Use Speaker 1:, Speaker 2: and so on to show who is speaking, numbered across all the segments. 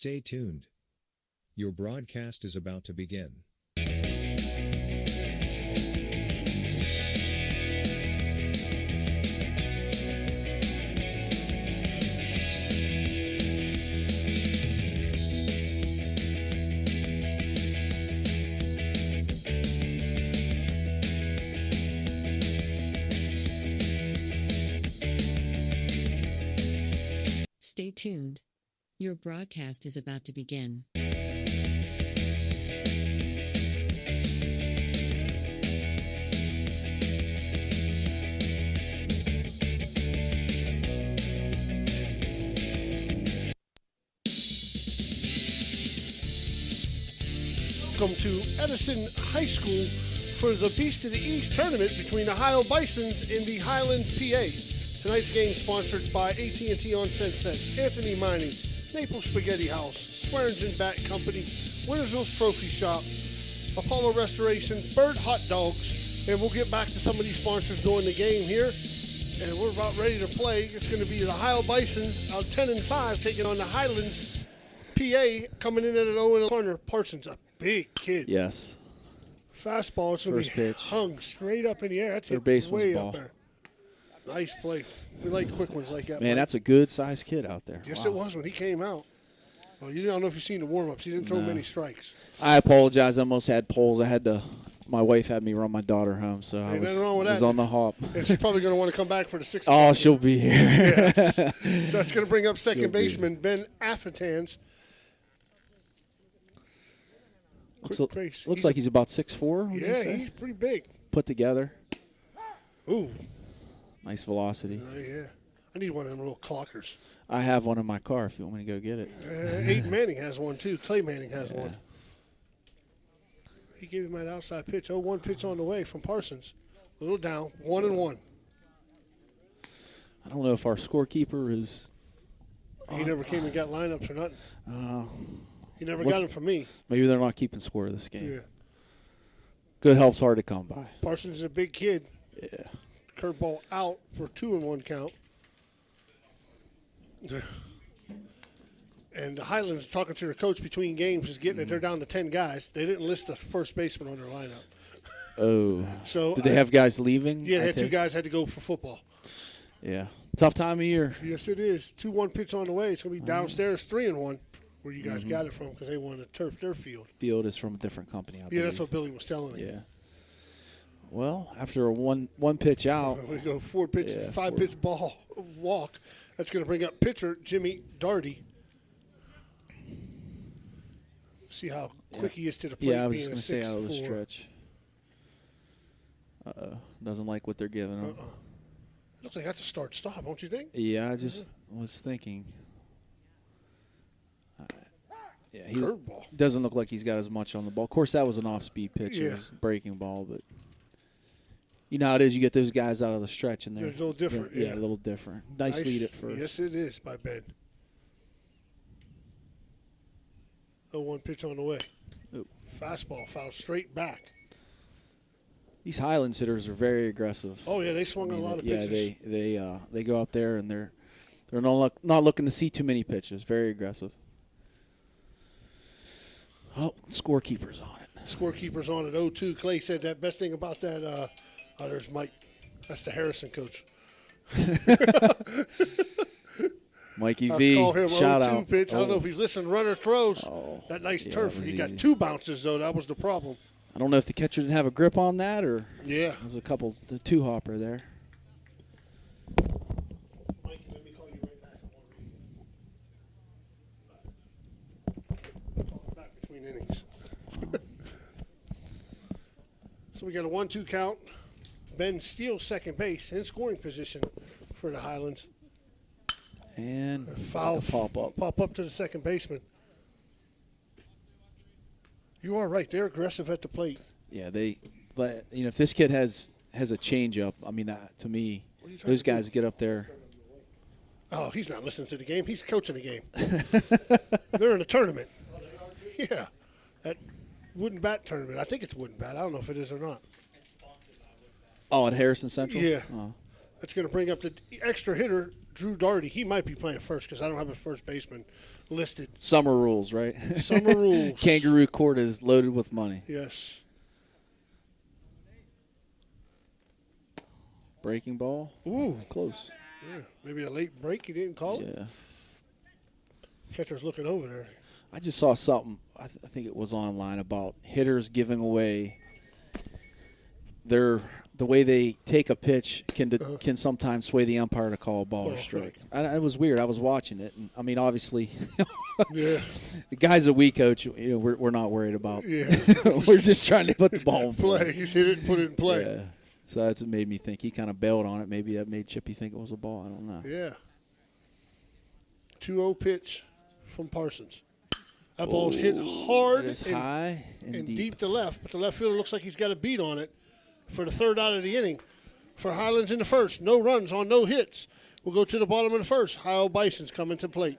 Speaker 1: Stay tuned. Your broadcast is about to begin.
Speaker 2: Stay tuned. Your broadcast is about to begin.
Speaker 3: Welcome to Edison High School for the Beast of the East tournament between the Ohio Bisons and the Highlands, PA. Tonight's game sponsored by AT&T on Sunset, Anthony Mining, Naples Spaghetti House, Swearingen Bat Company, Wintersville's Trophy Shop, Apollo Restoration, Bird Hot Dogs, and we'll get back to some of these sponsors during the game here. And we're about ready to play. It's going to be the Ohio Bisons out 10-5 taking on the Highlands, PA, coming in at an 0 corner. Parsons, a big kid.
Speaker 4: Yes.
Speaker 3: Fastball, it's going to be
Speaker 4: pitch.
Speaker 3: hung straight up in the air. That's
Speaker 4: Their
Speaker 3: it
Speaker 4: baseman's
Speaker 3: way
Speaker 4: ball.
Speaker 3: up there. Nice play. We like quick ones like that.
Speaker 4: Man,
Speaker 3: Mike.
Speaker 4: that's a good-sized kid out there.
Speaker 3: Yes,
Speaker 4: Wow.
Speaker 3: it was when he came out. Well, you don't know if you've seen the warm-ups. He didn't throw many strikes.
Speaker 4: I apologize. I almost had poles. My wife had me run my daughter home, so I
Speaker 3: Ain't
Speaker 4: was,
Speaker 3: nothing wrong with
Speaker 4: was
Speaker 3: that.
Speaker 4: on the hop.
Speaker 3: And she's probably going to want to come back for the 6th.
Speaker 4: Oh, she'll be here.
Speaker 3: Yes. So that's going to bring up second
Speaker 4: She'll be.
Speaker 3: baseman Ben Affatans.
Speaker 4: Looks like he's about 6'4".
Speaker 3: Yeah, he's pretty big.
Speaker 4: Put together.
Speaker 3: Ooh.
Speaker 4: Nice velocity.
Speaker 3: Yeah. I need one of them little clockers.
Speaker 4: I have one in my car if you want me to go get it.
Speaker 3: Aiden Manning has one, too. Clay Manning has one. He gave him that outside pitch. 0-1 pitch on the way from Parsons. A little down. 1-1.
Speaker 4: I don't know if our scorekeeper is.
Speaker 3: He never came and got lineups or nothing. He never got them from me.
Speaker 4: Maybe they're not keeping score of this game.
Speaker 3: Yeah.
Speaker 4: Good help's hard to come by.
Speaker 3: Parsons is a big kid.
Speaker 4: Yeah.
Speaker 3: Curveball out for 2-1 count. And the Highlands, talking to their coach between games, is getting it. They're down to 10 guys. They didn't list the first baseman on their lineup.
Speaker 4: Oh.
Speaker 3: So
Speaker 4: did they have guys leaving?
Speaker 3: Yeah, they had two guys had to go for football.
Speaker 4: Yeah. Tough time of year.
Speaker 3: Yes, it is. 2-1 pitch on the way. It's going to be downstairs 3-1, where you guys got it from because they wanted to turf their field.
Speaker 4: Field is from a different company, I believe.
Speaker 3: Yeah, that's what Billy was telling me.
Speaker 4: Yeah. Well, after a one pitch out.
Speaker 3: We go 5-pitch ball walk. That's going to bring up pitcher Jimmy Darty. See how quick he is to the plate.
Speaker 4: Yeah, I was just going to say out of the
Speaker 3: 6'4".
Speaker 4: stretch. Doesn't like what they're giving him.
Speaker 3: Looks like that's a start-stop, don't you think?
Speaker 4: Yeah, I just was thinking. Yeah, he
Speaker 3: Curveball.
Speaker 4: doesn't look like he's got as much on the ball. Of course, that was an off-speed pitch.
Speaker 3: Yeah.
Speaker 4: It was a breaking ball, but you know how it is. You get those guys out of the stretch, and
Speaker 3: They're a little different.
Speaker 4: Yeah, a little different. Nice lead at first.
Speaker 3: Yes, it is by Ben. 0-1 pitch on the way.
Speaker 4: Ooh.
Speaker 3: Fastball foul straight back.
Speaker 4: These Highlands hitters are very aggressive.
Speaker 3: Oh yeah, they swung on a lot of pitches.
Speaker 4: Yeah, they go out there and they're not looking to see too many pitches. Very aggressive. Oh, scorekeeper's on it.
Speaker 3: Scorekeeper's on at 0-2. Clay said that best thing about that. There's Mike. That's the Harrison coach.
Speaker 4: Mikey
Speaker 3: I'll
Speaker 4: V.
Speaker 3: call him
Speaker 4: Shout
Speaker 3: 0-2
Speaker 4: out.
Speaker 3: pitch. I don't know if he's listening. Runner throws. That nice
Speaker 4: yeah,
Speaker 3: turf.
Speaker 4: that was
Speaker 3: He got
Speaker 4: easy.
Speaker 3: 2 bounces though. That was the problem.
Speaker 4: I don't know if the catcher didn't have a grip on that or
Speaker 3: Yeah.
Speaker 4: there was the 2-hopper there.
Speaker 3: Mike, let me call you right back. Call you back between innings. So we got a 1-2 count. Ben Steele second base in scoring position for the Highlands.
Speaker 4: And
Speaker 3: Foul pop up to the second baseman. You are right. They're aggressive at the plate.
Speaker 4: Yeah, if this kid has a changeup, I mean, to me, those guys get up there.
Speaker 3: Oh, he's not listening to the game. He's coaching the game. They're in a tournament. Yeah, that wooden bat tournament. I think it's wooden bat. I don't know if it is or not.
Speaker 4: Oh, at Harrison Central?
Speaker 3: Yeah.
Speaker 4: Oh.
Speaker 3: That's going to bring up the extra hitter, Drew Doherty. He might be playing first because I don't have a first baseman listed.
Speaker 4: Summer rules, right?
Speaker 3: Summer rules.
Speaker 4: Kangaroo Court is loaded with money.
Speaker 3: Yes.
Speaker 4: Breaking ball.
Speaker 3: Ooh.
Speaker 4: Close.
Speaker 3: Yeah, maybe a late break. He didn't call it.
Speaker 4: Yeah.
Speaker 3: Catcher's looking over there.
Speaker 4: I just saw something, I think it was online, about hitters giving away the way they take a pitch can sometimes sway the umpire to call a ball or strike. It was weird. I was watching it. And, I mean, obviously,
Speaker 3: Yeah.
Speaker 4: the guys that we coach, we're not worried about.
Speaker 3: Yeah.
Speaker 4: We're just trying to put the ball in
Speaker 3: Play. He's hit it and put it in play.
Speaker 4: Yeah. So that's what made me think. He kind of bailed on it. Maybe that made Chippy think it was a ball. I don't know.
Speaker 3: Yeah. 2-0 pitch from Parsons. That ball's hit hard
Speaker 4: It is high and
Speaker 3: deep to left, but the left fielder looks like he's got a beat on it for the third out of the inning. For Highlands in the first, no runs on no hits. We'll go to the bottom of the first. Ohio Bisons coming to plate.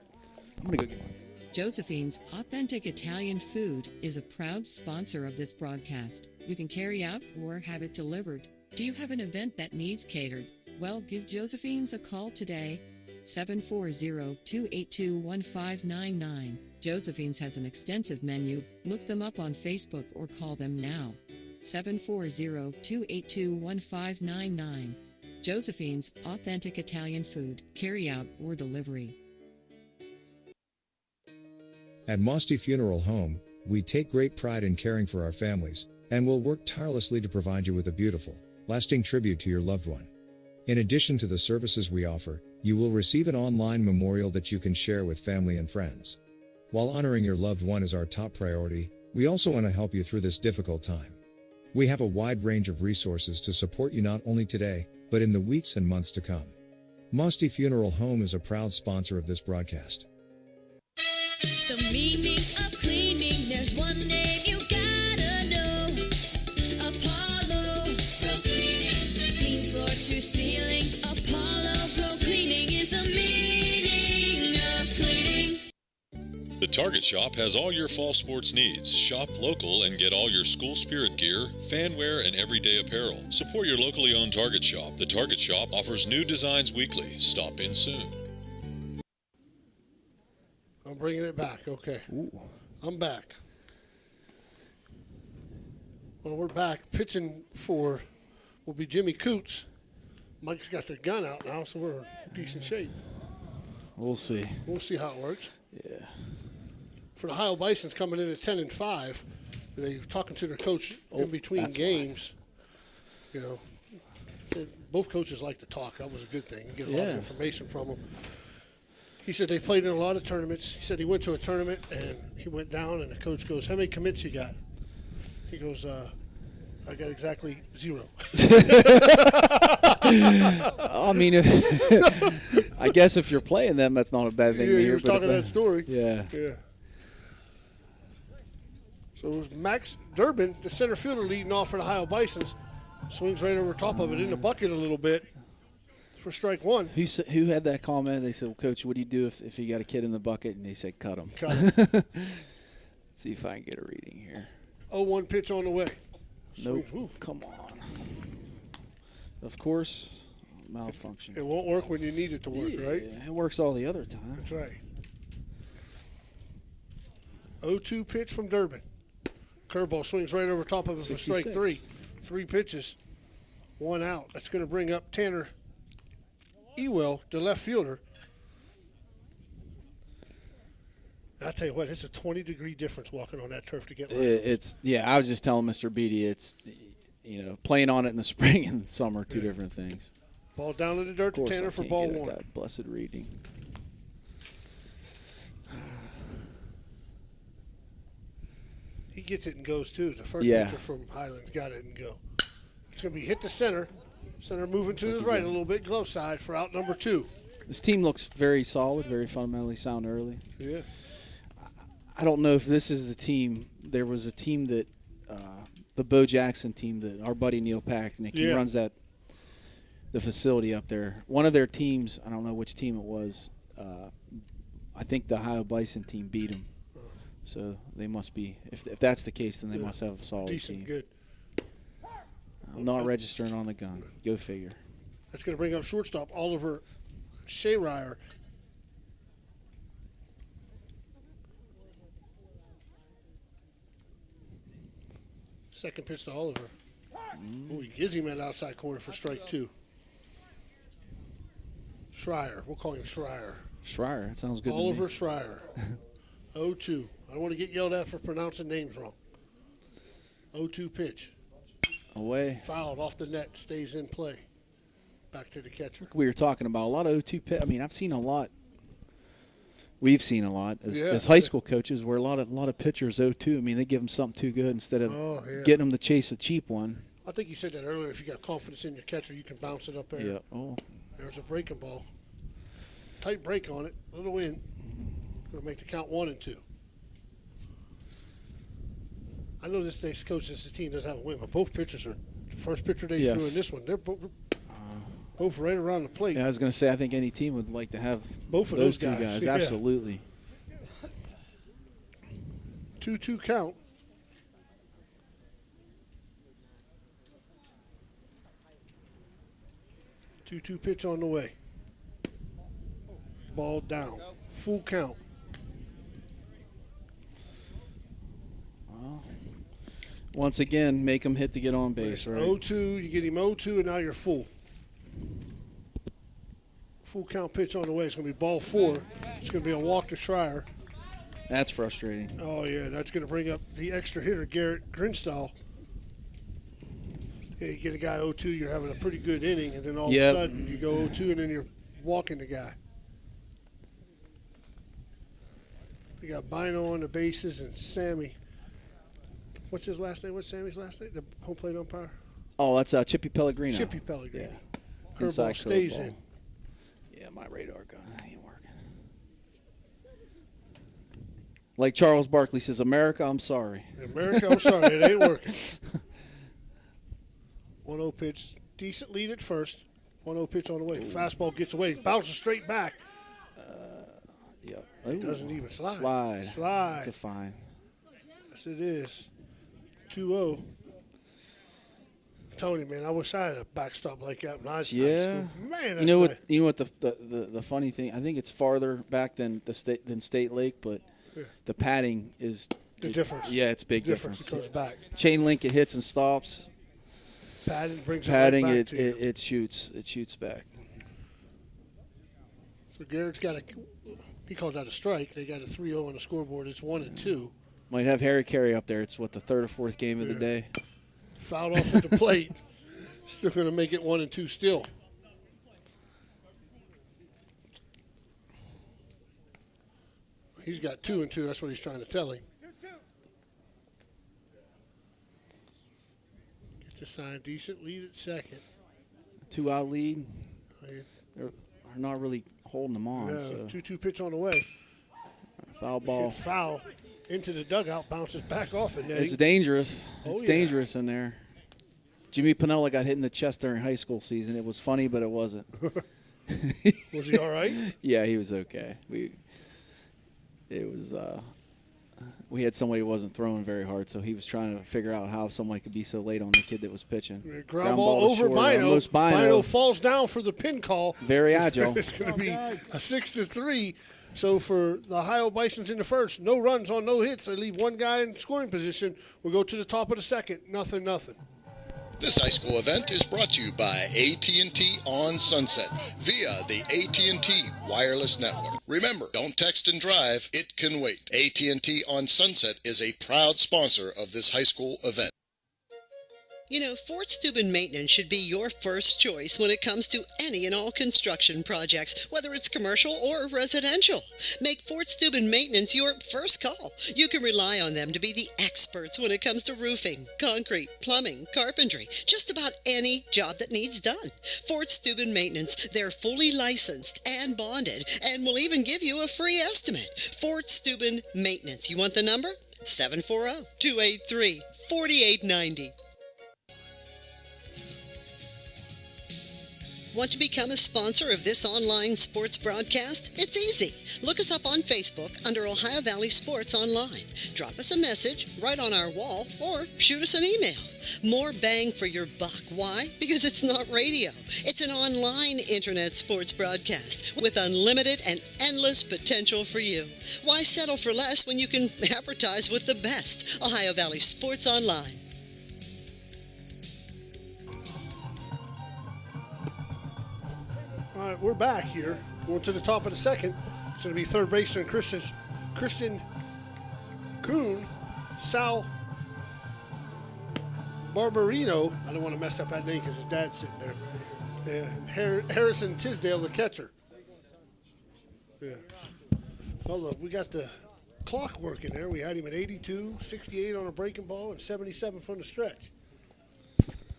Speaker 4: I'm going to go get
Speaker 2: Josephine's Authentic Italian Food is a proud sponsor of this broadcast. You can carry out or have it delivered. Do you have an event that needs catered? Well, give Josephine's a call today. 740-282-1599. Josephine's has an extensive menu. Look them up on Facebook or call them now. 740-282-1599. Josephine's Authentic Italian Food, carry out or delivery.
Speaker 1: At Mosty Funeral Home, we take great pride in caring for our families, and will work tirelessly to provide you with a beautiful, lasting tribute to your loved one. In addition to the services we offer, you will receive an online memorial that you can share with family and friends. While honoring your loved one is our top priority, we also want to help you through this difficult time. We have a wide range of resources to support you not only today, but in the weeks and months to come. Mosty Funeral Home is a proud sponsor of this broadcast.
Speaker 5: The meaning of cleaning, there's one name you gotta know. Apollo Pro Cleaning. Clean floor to ceiling. Apollo Pro Cleaning is the meaning of cleaning.
Speaker 6: The Target Shop has all your fall sports needs. Shop local and get all your school spirit gear, fan wear, and everyday apparel. Support your locally owned Target Shop. The Target Shop offers new designs weekly. Stop in soon.
Speaker 3: I'm bringing it back. Okay.
Speaker 4: Ooh.
Speaker 3: I'm back. Well, we're back. Pitching for will be Jimmy Coots. Mike's got the gun out now, so we're in decent shape.
Speaker 4: We'll see.
Speaker 3: We'll see how it works.
Speaker 4: Yeah.
Speaker 3: For the Ohio Bisons coming in at 10-5, they're talking to their coach in between
Speaker 4: that's
Speaker 3: games. You know, both coaches like to talk. That was a good thing. You get a lot of information from them. He said they played in a lot of tournaments. He said he went to a tournament and he went down, and the coach goes, "How many commits you got?" He goes, "I got exactly 0."
Speaker 4: I mean, I guess if you're playing them, that's not a bad thing to
Speaker 3: Yeah,
Speaker 4: hear.
Speaker 3: he was talking that story.
Speaker 4: Yeah.
Speaker 3: Yeah. So it was Max Durbin, the center fielder, leading off for the Ohio Bisons. Swings right over top of it in the bucket a little bit for strike one.
Speaker 4: Who had that comment? They said, well, Coach, what do you do if you got a kid in the bucket? And they said, cut him.
Speaker 3: Cut him.
Speaker 4: Let's see if I can get a reading here.
Speaker 3: 0-1 pitch on the way.
Speaker 4: Nope.
Speaker 3: Swings,
Speaker 4: Come on. Of course, malfunction.
Speaker 3: it won't work when you need it to work, right?
Speaker 4: It works all the other time.
Speaker 3: That's right. 0-2 pitch from Durbin. Curveball swings right over top of it for strike
Speaker 4: 66.
Speaker 3: three. 3 pitches, 1 out. That's going to bring up Tanner Ewell, the left fielder. I tell you what, it's a 20-degree difference walking on that turf to get right.
Speaker 4: I was just telling Mr. Beatty, it's, playing on it in the spring and summer, two different things.
Speaker 3: Ball down in the dirt to
Speaker 4: Of course,
Speaker 3: Tanner
Speaker 4: I
Speaker 3: for
Speaker 4: can't
Speaker 3: ball
Speaker 4: get a
Speaker 3: 1.
Speaker 4: God blessed reading.
Speaker 3: He gets it and goes, too. The first
Speaker 4: Yeah.
Speaker 3: pitcher from Highlands got it and go. It's going to be hit to center. Center moving to his right a little bit, glove side for out number 2.
Speaker 4: This team looks very solid, very fundamentally sound early.
Speaker 3: Yeah.
Speaker 4: I don't know if this is the team. There was a team that, the Bo Jackson team that our buddy Neil Packnick, he runs the facility up there. One of their teams, I don't know which team it was, I think the Ohio Bison team beat them. So they must be, if that's the case, then they must have a solid
Speaker 3: Decent,
Speaker 4: team.
Speaker 3: good.
Speaker 4: I'm not registering on the gun. Go figure.
Speaker 3: That's going to bring up shortstop Oliver Shayrier. Second pitch to Oliver. Oh, he gives him that outside corner for strike 2. Schreier. We'll call him Schreier.
Speaker 4: Schreier. That sounds good
Speaker 3: Oliver
Speaker 4: to me.
Speaker 3: Schreier. 0-2. I don't want to get yelled at for pronouncing names wrong. 0-2 pitch.
Speaker 4: Away.
Speaker 3: Fouled off the net. Stays in play. Back to the catcher.
Speaker 4: We were talking about a lot of 0-2 pitch. I mean, I've seen a lot. We've seen a lot as high school coaches where a lot of pitchers 0-2. I mean, they give them something too good instead of getting them to chase a cheap one.
Speaker 3: I think you said that earlier. If you got confidence in your catcher, you can bounce it up there.
Speaker 4: Yeah. Oh.
Speaker 3: There's a breaking ball. Tight break on it. Little in. Going to make the count 1 and 2. I know this day's coach, this team doesn't have a win, but both pitchers are the first pitcher they threw in this one. They're both right around the plate.
Speaker 4: Yeah, I was going to say I think any team would like to have
Speaker 3: both of
Speaker 4: those
Speaker 3: two
Speaker 4: two guys.
Speaker 3: Yeah.
Speaker 4: Absolutely.
Speaker 3: 2-2 count. Two pitch on the way. Ball down. Full count.
Speaker 4: Well, once again, make them hit to get on base, right?
Speaker 3: 0-2, you get him 0-2, and now you're full. Full count pitch on the way. It's going to be ball 4. It's going to be a walk to Schreier.
Speaker 4: That's frustrating.
Speaker 3: Oh, yeah, that's going to bring up the extra hitter, Garrett Grinstall. Yeah, you get a guy 0-2, you're having a pretty good inning, and then all of a sudden you go 0-2, and then you're walking the guy. We got Bino on the bases and Sammy. What's his last name? What's Sammy's last name? The home plate umpire?
Speaker 4: Oh, that's Chippy Pellegrino.
Speaker 3: Chippy Pellegrino.
Speaker 4: Yeah.
Speaker 3: Curveball stays in.
Speaker 4: Yeah, my radar gun ain't working. Like Charles Barkley says, America, I'm sorry.
Speaker 3: America, I'm sorry, it ain't working. 1-0 pitch. Decent lead at first. 1-0 pitch on the way. Fastball gets away. Bounces straight back.
Speaker 4: Yep.
Speaker 3: It doesn't even slide.
Speaker 4: Slide. It's a fine.
Speaker 3: Yes, it is. 2-0. I'm telling you, man, I wish I had a backstop like that when I was in high school. Man, that's
Speaker 4: you know what?
Speaker 3: nice.
Speaker 4: You know what? The funny thing. I think it's farther back than State Lake, but the padding is
Speaker 3: The difference.
Speaker 4: Yeah, it's a big
Speaker 3: difference.
Speaker 4: difference.
Speaker 3: It comes back.
Speaker 4: Chain link, it hits and stops.
Speaker 3: Padding brings
Speaker 4: Padding,
Speaker 3: it right back to you.
Speaker 4: it shoots back.
Speaker 3: So Garrett's got he called that a strike. They got a 3-0 on the scoreboard. It's 1-2.
Speaker 4: Might have Harry Carey up there. It's the third or fourth game of the day.
Speaker 3: Fouled off at the plate. Still going to make it 1-2 still. He's got 2-2. That's what he's trying to tell him. Gets a sign. Decent lead at second.
Speaker 4: 2-out lead. They're not really holding them on.
Speaker 3: Yeah,
Speaker 4: So
Speaker 3: 2-2 pitch on the way.
Speaker 4: foul ball.
Speaker 3: Foul into the dugout. Bounces back off the net.
Speaker 4: It's dangerous.
Speaker 3: Oh,
Speaker 4: It's
Speaker 3: yeah.
Speaker 4: dangerous in there. Jimmy Pinella got hit in the chest during high school season. It was funny, but it wasn't.
Speaker 3: Was he all right?
Speaker 4: Yeah, he was okay. We had somebody who wasn't throwing very hard, so he was trying to figure out how somebody could be so late on the kid that was pitching.
Speaker 3: Ground ball over
Speaker 4: short,
Speaker 3: Bino.
Speaker 4: almost
Speaker 3: Bino falls down for the pin call.
Speaker 4: Very agile.
Speaker 3: It's going to be a 6-3. So for the Ohio Bisons in the first, no runs on no hits. They leave one guy in scoring position. We'll go to the top of the second. 0-0.
Speaker 7: This high school event is brought to you by AT&T on Sunset via the AT&T wireless network. Remember, don't text and drive. It can wait. AT&T on Sunset is a proud sponsor of this high school event.
Speaker 8: You know, Fort Steuben Maintenance should be your first choice when it comes to any and all construction projects, whether it's commercial or residential. Make Fort Steuben Maintenance your first call. You can rely on them to be the experts when it comes to roofing, concrete, plumbing, carpentry, just about any job that needs done. Fort Steuben Maintenance, they're fully licensed and bonded and will even give you a free estimate. Fort Steuben Maintenance. You want the number? 740-283-4890. Want to become a sponsor of this online sports broadcast? It's easy. Look us up on Facebook under Ohio Valley Sports Online. Drop us a message right on our wall or shoot us an email. More bang for your buck. Why? Because it's not radio. It's an online internet sports broadcast with unlimited and endless potential for you. Why settle for less when you can advertise with the best? Ohio Valley Sports Online.
Speaker 3: All right, we're back here. Going to the top of the second. It's going to be third baseman Christian Kuhn, Sal Barbarino. I don't want to mess up that name because his dad's sitting there. And Harrison Tisdale, the catcher. Yeah. Well, look, we got the clock working there. We had him at 82, 68 on a breaking ball, and 77 from the stretch.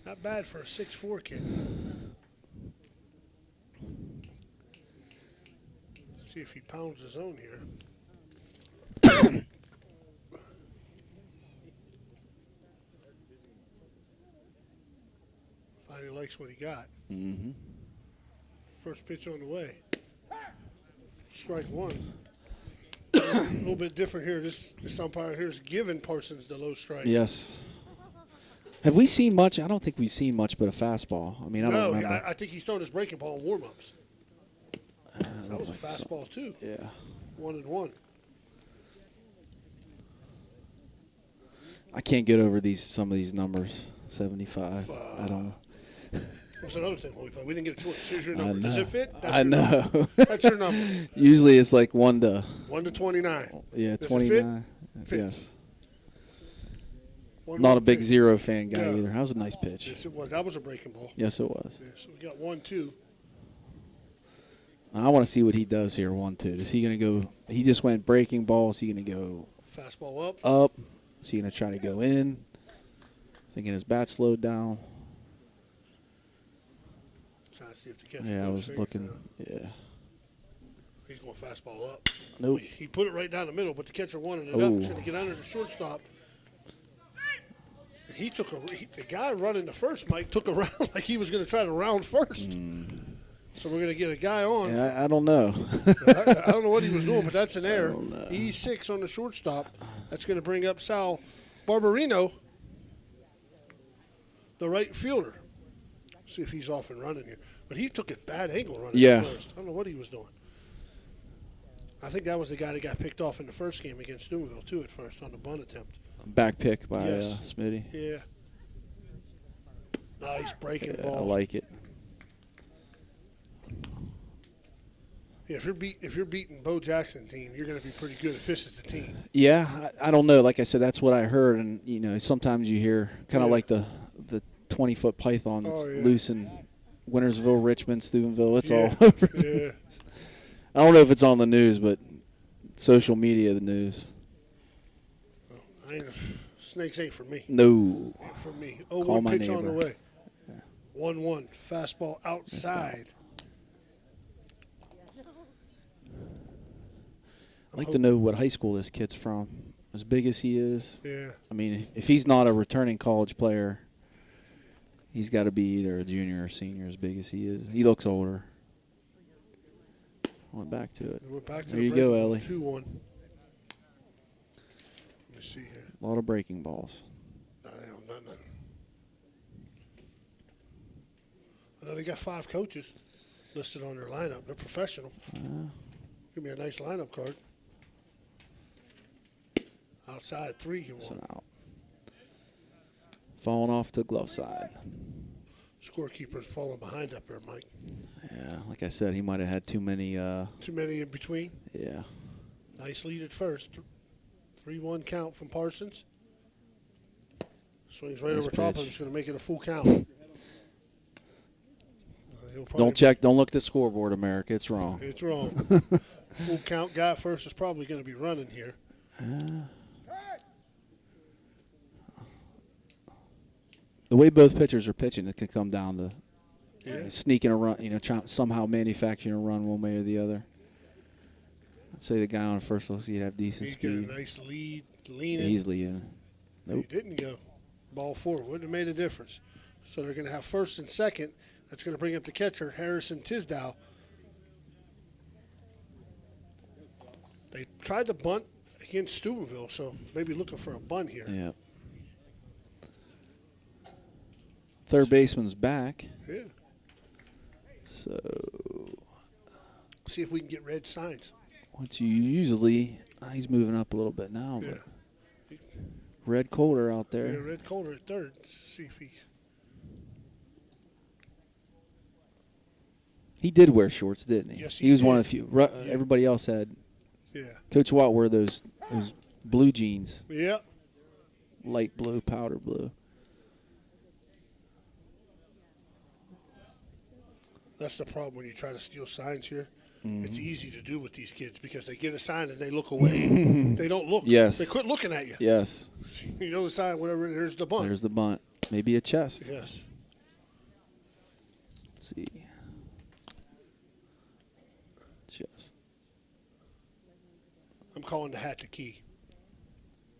Speaker 3: Not bad for a 6'4" kid. See if he pounds his own here. Finally likes what he got.
Speaker 4: Mm-hmm.
Speaker 3: First pitch on the way. Strike one. A little bit different here. This umpire here is giving Parsons the low strike.
Speaker 4: Yes. Have we seen much? I don't think we've seen much but a fastball. I mean, I don't remember.
Speaker 3: I think he's throwing his breaking ball in warm-ups. That was a fastball, too.
Speaker 4: Yeah.
Speaker 3: 1-1.
Speaker 4: I can't get over some of these numbers. 75. I don't.
Speaker 3: That's another thing when we play. We didn't get a choice. Here's your number.
Speaker 4: I
Speaker 3: Does
Speaker 4: know.
Speaker 3: it fit?
Speaker 4: I know.
Speaker 3: That's your number.
Speaker 4: Usually it's like 1 to.
Speaker 3: 1 to 29.
Speaker 4: Yeah,
Speaker 3: Does
Speaker 4: 29.
Speaker 3: It fit?
Speaker 4: Yes.
Speaker 3: One
Speaker 4: Not
Speaker 3: more
Speaker 4: a big
Speaker 3: pitch.
Speaker 4: Zero fan guy
Speaker 3: No.
Speaker 4: either. That was a nice pitch.
Speaker 3: Yes, it was. That was a breaking ball.
Speaker 4: Yes, it was.
Speaker 3: Yeah, so we got 1-2.
Speaker 4: I want to see what he does here. 1-2. Is he going to go? He just went breaking ball. Is he going to go
Speaker 3: Fastball up.
Speaker 4: up? Is he going to try to go in? Thinking his bat slowed down.
Speaker 3: Trying to see if the catcher
Speaker 4: Yeah, I
Speaker 3: put
Speaker 4: was
Speaker 3: his fingers
Speaker 4: looking.
Speaker 3: down.
Speaker 4: Yeah.
Speaker 3: He's going fastball up.
Speaker 4: Nope.
Speaker 3: He put it right down the middle, but the catcher wanted it up.
Speaker 4: Ooh.
Speaker 3: It's going to get under the shortstop. And he took the guy running the first, Mike, took a round like he was going to try to round first. So we're going to get a guy on.
Speaker 4: Yeah, I don't know.
Speaker 3: I don't know what he was doing, but that's an error. E6 on the shortstop. That's going to bring up Sal Barbarino, the right fielder. See if he's off and running here. But he took a bad angle running
Speaker 4: Yeah.
Speaker 3: at first. I don't know what he was doing. I think that was the guy that got picked off in the first game against Steubenville, too, at first on the bunt attempt.
Speaker 4: Back pick by
Speaker 3: Yes.
Speaker 4: Smitty.
Speaker 3: Yeah. Nice breaking
Speaker 4: Yeah,
Speaker 3: ball.
Speaker 4: I like it.
Speaker 3: Yeah, if you're beating Bo Jackson team, you're going to be pretty good if this is the team.
Speaker 4: Yeah, I don't know. Like I said, that's what I heard, and sometimes you hear kind of like the 20-foot python that's loose in Wintersville, Richmond, Steubenville. It's all over.
Speaker 3: Yeah.
Speaker 4: I don't know if it's on the news, but social media, the news.
Speaker 3: Snakes ain't for me.
Speaker 4: No.
Speaker 3: Ain't for me.
Speaker 4: Call
Speaker 3: 0-1
Speaker 4: my
Speaker 3: pitch on the
Speaker 4: neighbor.
Speaker 3: way. 1-1. Fastball outside.
Speaker 4: I'd like to know what high school this kid's from. As big as he is.
Speaker 3: Yeah.
Speaker 4: I mean, if he's not a returning college player, he's got to be either a junior or senior as big as he is. He looks older. Went back to it.
Speaker 3: Went back to
Speaker 4: There
Speaker 3: the
Speaker 4: you go,
Speaker 3: break.
Speaker 4: Ellie.
Speaker 3: 2-1. Let me see here.
Speaker 4: A lot of breaking balls.
Speaker 3: Nothing. I know they got 5 coaches listed on their lineup. They're professional. Give me a nice lineup card. Outside 3 you
Speaker 4: So
Speaker 3: want.
Speaker 4: out. Falling off to glove side.
Speaker 3: Scorekeeper's falling behind up there, Mike.
Speaker 4: Yeah, like I said, he might have had too many.
Speaker 3: Too many in between.
Speaker 4: Yeah.
Speaker 3: Nice lead at first. 3-1 count from Parsons. Swings right
Speaker 4: Nice
Speaker 3: over top of
Speaker 4: pitch.
Speaker 3: him. It's going to make it a full count.
Speaker 4: Don't look at the scoreboard, America. It's wrong.
Speaker 3: It's wrong. Full count guy first is probably going to be running here.
Speaker 4: The way both pitchers are pitching, it could come down to sneaking a run, somehow manufacturing a run one way or the other. I'd say the guy on first looks he'd have decent
Speaker 3: He's got
Speaker 4: speed.
Speaker 3: a nice lead, leaning.
Speaker 4: Easily in.
Speaker 3: He didn't go. Ball 4 wouldn't have made a difference. So they're going to have first and second. That's going to bring up the catcher, Harrison Tisdale. They tried to bunt against Steubenville, so maybe looking for a bunt here.
Speaker 4: Yeah. Third baseman's back.
Speaker 3: Yeah.
Speaker 4: So
Speaker 3: See if we can get red signs.
Speaker 4: what you usually he's moving up a little bit now, but
Speaker 3: Yeah.
Speaker 4: Red Colder out
Speaker 3: Yeah,
Speaker 4: there.
Speaker 3: Red Calder at third. See if he's.
Speaker 4: He did wear shorts, didn't he?
Speaker 3: Yes,
Speaker 4: he
Speaker 3: he
Speaker 4: was one
Speaker 3: did.
Speaker 4: of the few. Everybody else had.
Speaker 3: Yeah.
Speaker 4: Coach Watt wore those blue jeans,
Speaker 3: Yeah.
Speaker 4: light blue, powder blue.
Speaker 3: That's the problem when you try to steal signs here. It's easy to do with these kids because they get a sign and they look away. They don't look.
Speaker 4: Yes.
Speaker 3: They quit looking at you.
Speaker 4: Yes.
Speaker 3: You know the sign, whatever, there's the bunt.
Speaker 4: There's the bunt. Maybe a chest.
Speaker 3: Yes.
Speaker 4: Let's see. Chest.
Speaker 3: I'm calling the hat the key.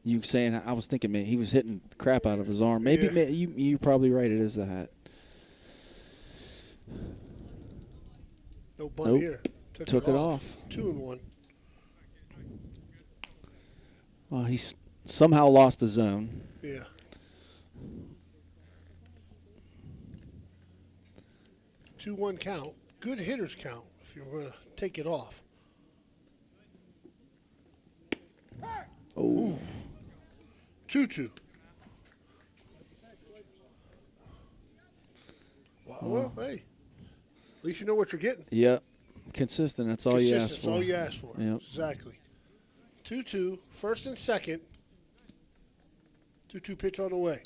Speaker 4: You saying? I was thinking, man, he was hitting the crap out of his arm. Maybe
Speaker 3: Yeah.
Speaker 4: you're probably right. It is the hat.
Speaker 3: No bunt
Speaker 4: Nope.
Speaker 3: here.
Speaker 4: Took it off.
Speaker 3: 2-1.
Speaker 4: Well, he's somehow lost the zone.
Speaker 3: Yeah. Two one count. Good hitters count if you're going to take it off.
Speaker 4: Oh,
Speaker 3: 2-2. Wow. Well, hey. At least you know what you're getting.
Speaker 4: yeah. Consistent. That's all you ask
Speaker 3: Consistent,
Speaker 4: for.
Speaker 3: That's all you ask for.
Speaker 4: Yep.
Speaker 3: Exactly. 2-2. First and second. 2-2 pitch on the way.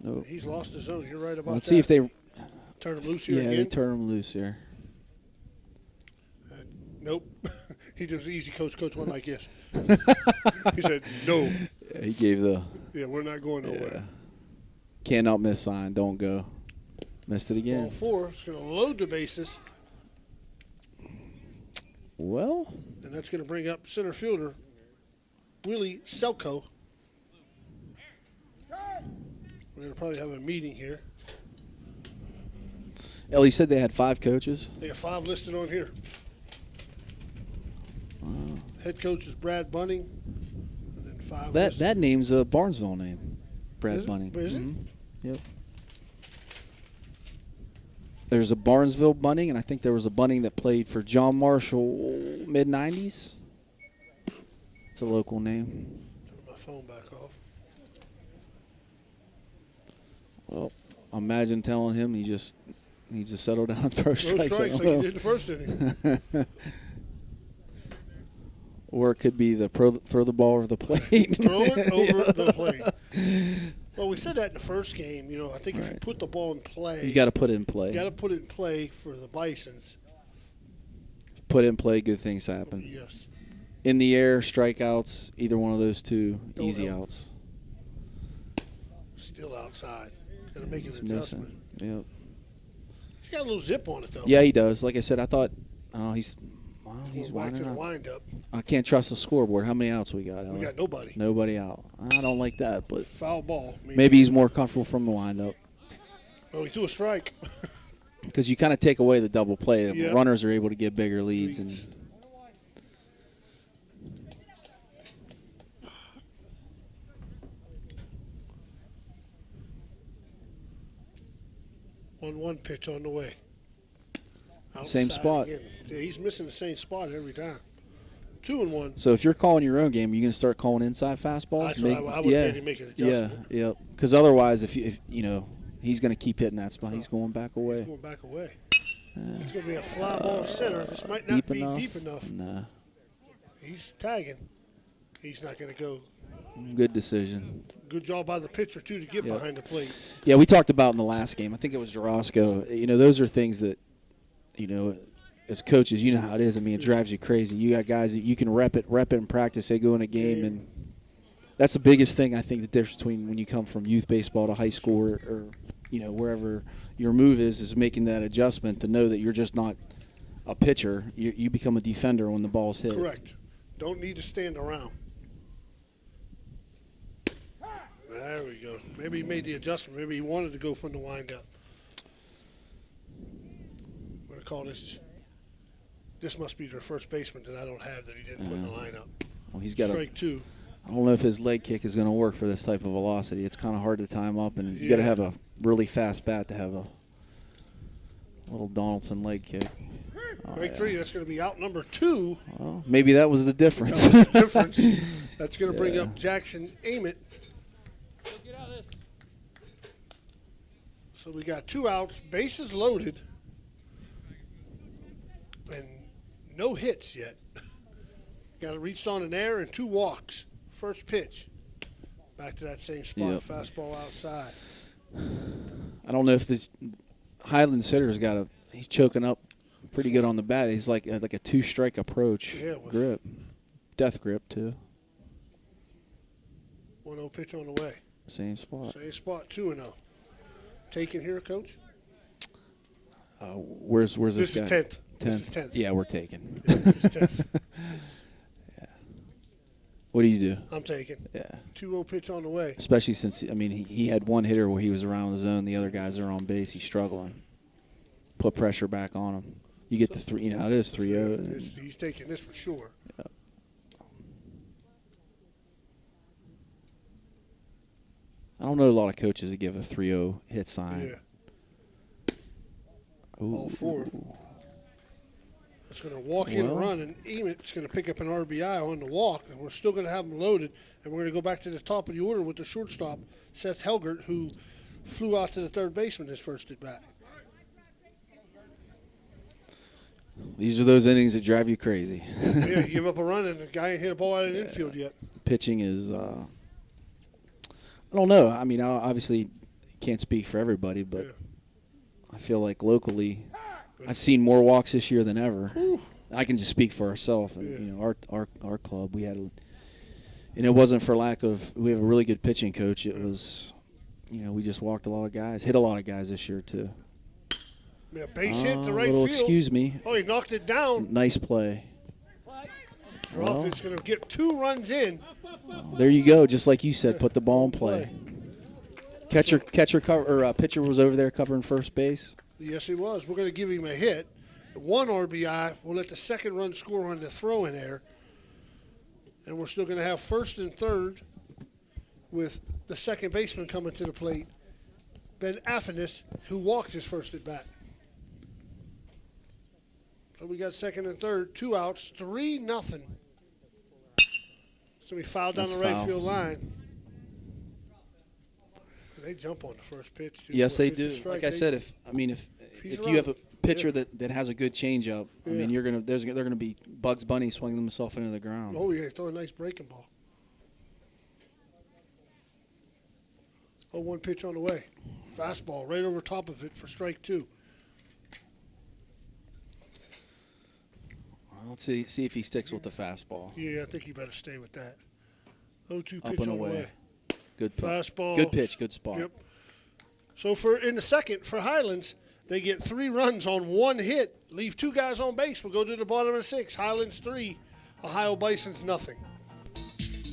Speaker 4: Nope.
Speaker 3: He's lost his zone. You're right about
Speaker 4: Let's
Speaker 3: that.
Speaker 4: see if they.
Speaker 3: Turn him loose here
Speaker 4: Yeah, they
Speaker 3: again.
Speaker 4: turn him loose here.
Speaker 3: Nope. He does easy coach one like this. He said, no.
Speaker 4: Yeah, he gave the.
Speaker 3: Yeah, we're not going nowhere.
Speaker 4: Cannot miss sign. Don't go. Missed it
Speaker 3: Ball
Speaker 4: again.
Speaker 3: 4 is going to load the bases,
Speaker 4: Well,
Speaker 3: and that's going to bring up center fielder Willie Selko. We're going to probably have a meeting here.
Speaker 4: Ellie said they had 5 coaches.
Speaker 3: They got 5 listed on here. Head coach is Brad Bunning, and then 5 listed.
Speaker 4: That name's a Barnesville name. Brad
Speaker 3: Is it?
Speaker 4: Bunning.
Speaker 3: Is it?
Speaker 4: Mhm. Yep. There's a Barnesville Bunning, and I think there was a Bunning that played for John Marshall mid-'90s. It's a local name.
Speaker 3: Turn my phone back off.
Speaker 4: Well, imagine telling him he just needs to settle down and throw
Speaker 3: No
Speaker 4: strikes.
Speaker 3: strikes like he did in the first inning.
Speaker 4: Or it could be the throw the ball over the plate.
Speaker 3: Throw it over the plate. Well, we said that in the first game. You know, I think if you
Speaker 4: Right.
Speaker 3: put the ball in play,
Speaker 4: You got to put it in play.
Speaker 3: you got to put it in play for the Bisons.
Speaker 4: Put it in play, good things happen.
Speaker 3: Yes.
Speaker 4: In the air, strikeouts, either one of those two,
Speaker 3: Don't
Speaker 4: easy
Speaker 3: help.
Speaker 4: outs.
Speaker 3: Still outside. Got to make an
Speaker 4: It's
Speaker 3: adjustment.
Speaker 4: missing. Yep.
Speaker 3: He's got a little zip on it, though.
Speaker 4: Yeah, he does. Like I said, I thought, he's
Speaker 3: He's back
Speaker 4: winding
Speaker 3: to the
Speaker 4: up.
Speaker 3: wind-up.
Speaker 4: I can't trust the scoreboard. How many outs we got?
Speaker 3: We
Speaker 4: Ella?
Speaker 3: got nobody.
Speaker 4: Nobody out. I don't like that, but
Speaker 3: Foul ball.
Speaker 4: maybe he's more comfortable from the windup
Speaker 3: Well, he threw a strike.
Speaker 4: because you kind of take away the double play.
Speaker 3: Yeah.
Speaker 4: Runners are able to get bigger leads, and
Speaker 3: One pitch on the way.
Speaker 4: Same
Speaker 3: Outside
Speaker 4: spot.
Speaker 3: again. Yeah, he's missing the same spot every time. 2-1.
Speaker 4: so if you're calling your own game, are you going to start calling inside fastballs?
Speaker 3: That's what I would maybe make an adjustment.
Speaker 4: Yeah. Because otherwise, if you know, he's going to keep hitting that spot. He's going back away.
Speaker 3: He's going back away. It's going to be a fly ball to center. This might not be deep enough.
Speaker 4: Nah.
Speaker 3: He's tagging. He's not going to go.
Speaker 4: Good decision.
Speaker 3: Good job by the pitcher, too, to get
Speaker 4: Yep.
Speaker 3: behind the plate.
Speaker 4: Yeah, we talked about in the last game. I think it was Jarosco. You know, those are things that, you know, as coaches, you know how it is. I mean, it drives you crazy. You got guys that you can rep it in practice. They go in a game, and that's the biggest thing, I think, the difference between when you come from youth baseball to high school or you know, wherever your move is making that adjustment to know that you're just not a pitcher. You become a defender when the ball's hit.
Speaker 3: Correct. Don't need to stand around. There we go. Maybe he made the adjustment. Maybe he wanted to go from the windup. to call this. This must be their first baseman that I don't have that he didn't put in the lineup.
Speaker 4: Well, he's got
Speaker 3: strike two.
Speaker 4: I don't know if his leg kick is going to work for this type of velocity. It's kind of hard to time up, and you got to have a really fast bat to have a little Donaldson leg kick.
Speaker 3: Strike three. That's going to be out number 2.
Speaker 4: Well, maybe that was the difference.
Speaker 3: That was the difference. That's going to bring up Jackson Ament. So we got 2 outs, bases loaded, and no hits yet. Got it reached on an error and 2 walks. First pitch. Back to that same spot. Fastball outside.
Speaker 4: I don't know if this Highlands hitter's he's choking up pretty good on the bat. He's like a 2-strike approach. Grip. Death grip, too.
Speaker 3: 1-0 pitch on the way.
Speaker 4: Same spot.
Speaker 3: Same spot, 2-0. Taken here, Coach?
Speaker 4: Where's this guy?
Speaker 3: This is 10th. This is 10th.
Speaker 4: Yeah, we're taking.
Speaker 3: Yeah, this is 10th.
Speaker 4: Yeah. What do you do?
Speaker 3: I'm taking.
Speaker 4: Yeah.
Speaker 3: 2-0 pitch on the way.
Speaker 4: Especially since, he had one hitter where he was around the zone. The other guys are on base. He's struggling. Put pressure back on him. You get the 3. It is 3-0.
Speaker 3: He's taking this for sure.
Speaker 4: Yeah. I don't know a lot of coaches that give a 3-0 hit sign.
Speaker 3: Yeah. All 4. It's going to walk in and run, and Eamon's going to pick up an RBI on the walk, and we're still going to have them loaded. And we're going to go back to the top of the order with the shortstop, Seth Helgert, who flew out to the third baseman his first at bat.
Speaker 4: These are those innings that drive you crazy.
Speaker 3: Yeah, you give up a run, and the guy ain't hit a ball out of the infield yet.
Speaker 4: Pitching is, I don't know. I obviously can't speak for everybody, but I feel like locally I've seen more walks this year than ever. I can just speak for ourselves. And, our club, we had, and it wasn't for lack of. We have a really good pitching coach. It was, we just walked a lot of guys, hit a lot of guys this year too.
Speaker 3: Yeah, base hit to right
Speaker 4: field.
Speaker 3: Excuse
Speaker 4: me.
Speaker 3: Oh, he knocked it down.
Speaker 4: Nice play.
Speaker 3: Dropped it's going to get 2 runs in.
Speaker 4: There you go. Just like you said, put the ball in play. Pitcher was over there covering first base.
Speaker 3: Yes, he was. We're going to give him a hit. 1 RBI. We'll let the second run score on the throw in there. And we're still going to have first and third with the second baseman coming to the plate, Ben Affinis, who walked his first at bat. So we got second and third, 2 outs, 3-0. So we fouled down the right field line. They jump on the first pitch, too.
Speaker 4: Yes, they do. Like I said, if you have a pitcher that has a good changeup, they're gonna be Bugs Bunny swinging himself into the ground.
Speaker 3: Oh yeah, throw a nice breaking ball. 0-1 pitch on the way. Fastball right over top of it for strike 2.
Speaker 4: Let's see if he sticks with the fastball.
Speaker 3: Yeah, I think he better stay with that. 0-2 pitch
Speaker 4: Up and
Speaker 3: on
Speaker 4: away.
Speaker 3: the way.
Speaker 4: Good
Speaker 3: fastball.
Speaker 4: Good pitch. Good spot.
Speaker 3: Yep. So in the second for Highlands, they get 3 runs on 1 hit, leave 2 guys on base. We'll go to the bottom of the 6. Highlands 3, Ohio Bisons nothing.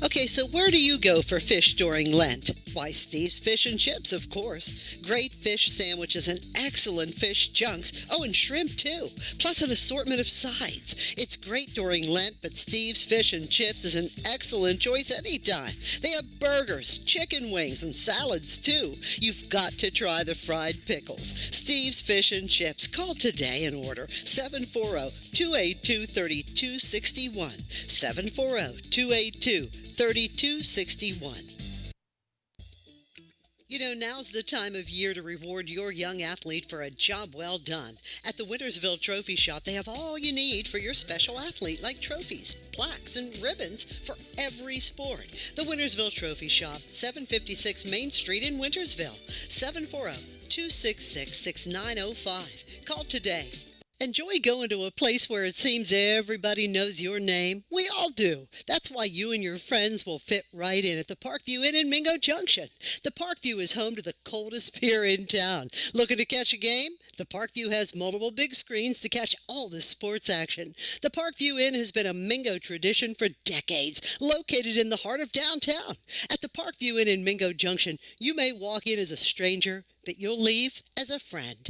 Speaker 8: Okay, so where do you go for fish during Lent? Why, Steve's Fish and Chips, of course. Great fish sandwiches and excellent fish junks. Oh, and shrimp, too. Plus an assortment of sides. It's great during Lent, but Steve's Fish and Chips is an excellent choice anytime. They have burgers, chicken wings, and salads, too. You've got to try the fried pickles. Steve's Fish and Chips. Call today and order 740-282-3261. 740-282-3261. You know, now's the time of year to reward your young athlete for a job well done. At the Wintersville Trophy Shop, they have all you need for your special athlete, like trophies, plaques, and ribbons for every sport. The Wintersville Trophy Shop, 756 Main Street in Wintersville, 740-266-6905. Call today. Enjoy going to a place where it seems everybody knows your name? We all do. That's why you and your friends will fit right in at the Parkview Inn in Mingo Junction. The Parkview is home to the coldest beer in town. Looking to catch a game? The Parkview has multiple big screens to catch all the sports action. The Parkview Inn has been a Mingo tradition for decades, located in the heart of downtown. At the Parkview Inn in Mingo Junction, you may walk in as a stranger, but you'll leave as a friend.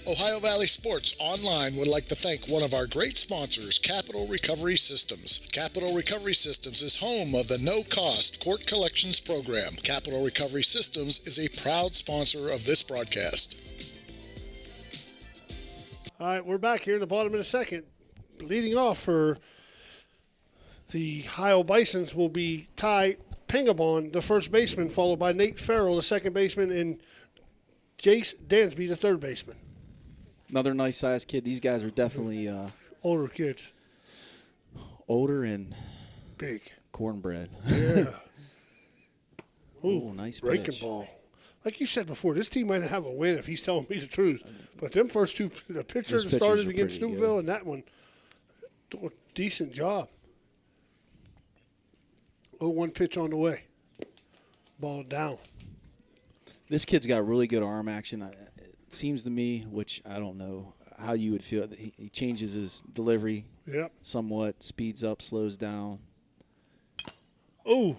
Speaker 7: Ohio Valley Sports Online would like to thank one of our great sponsors, Capital Recovery Systems. Capital Recovery Systems is home of the no-cost court collections program. Capital Recovery Systems is a proud sponsor of this broadcast.
Speaker 3: All right, we're back here in the bottom of the second. Leading off for the Ohio Bisons will be Ty Pangabon, the first baseman, followed by Nate Farrell, the second baseman, and Jace Dansby, the third baseman.
Speaker 4: Another nice-sized kid. These guys are definitely
Speaker 3: Older kids.
Speaker 4: older and
Speaker 3: Big.
Speaker 4: cornbread.
Speaker 3: Yeah.
Speaker 4: Ooh, nice
Speaker 3: breaking
Speaker 4: pitch.
Speaker 3: ball. Like you said before, this team might have a win if he's telling me the truth. But them first two, the pitcher
Speaker 4: Those
Speaker 3: that
Speaker 4: pitchers
Speaker 3: started
Speaker 4: are
Speaker 3: against
Speaker 4: pretty
Speaker 3: Steubenville
Speaker 4: good.
Speaker 3: and that one, doing a decent job. 0-1 pitch on the way. Ball down.
Speaker 4: This kid's got really good arm action. It seems to me, which I don't know how you would feel. He changes his delivery
Speaker 3: Yep.
Speaker 4: somewhat, speeds up, slows down.
Speaker 3: Oh,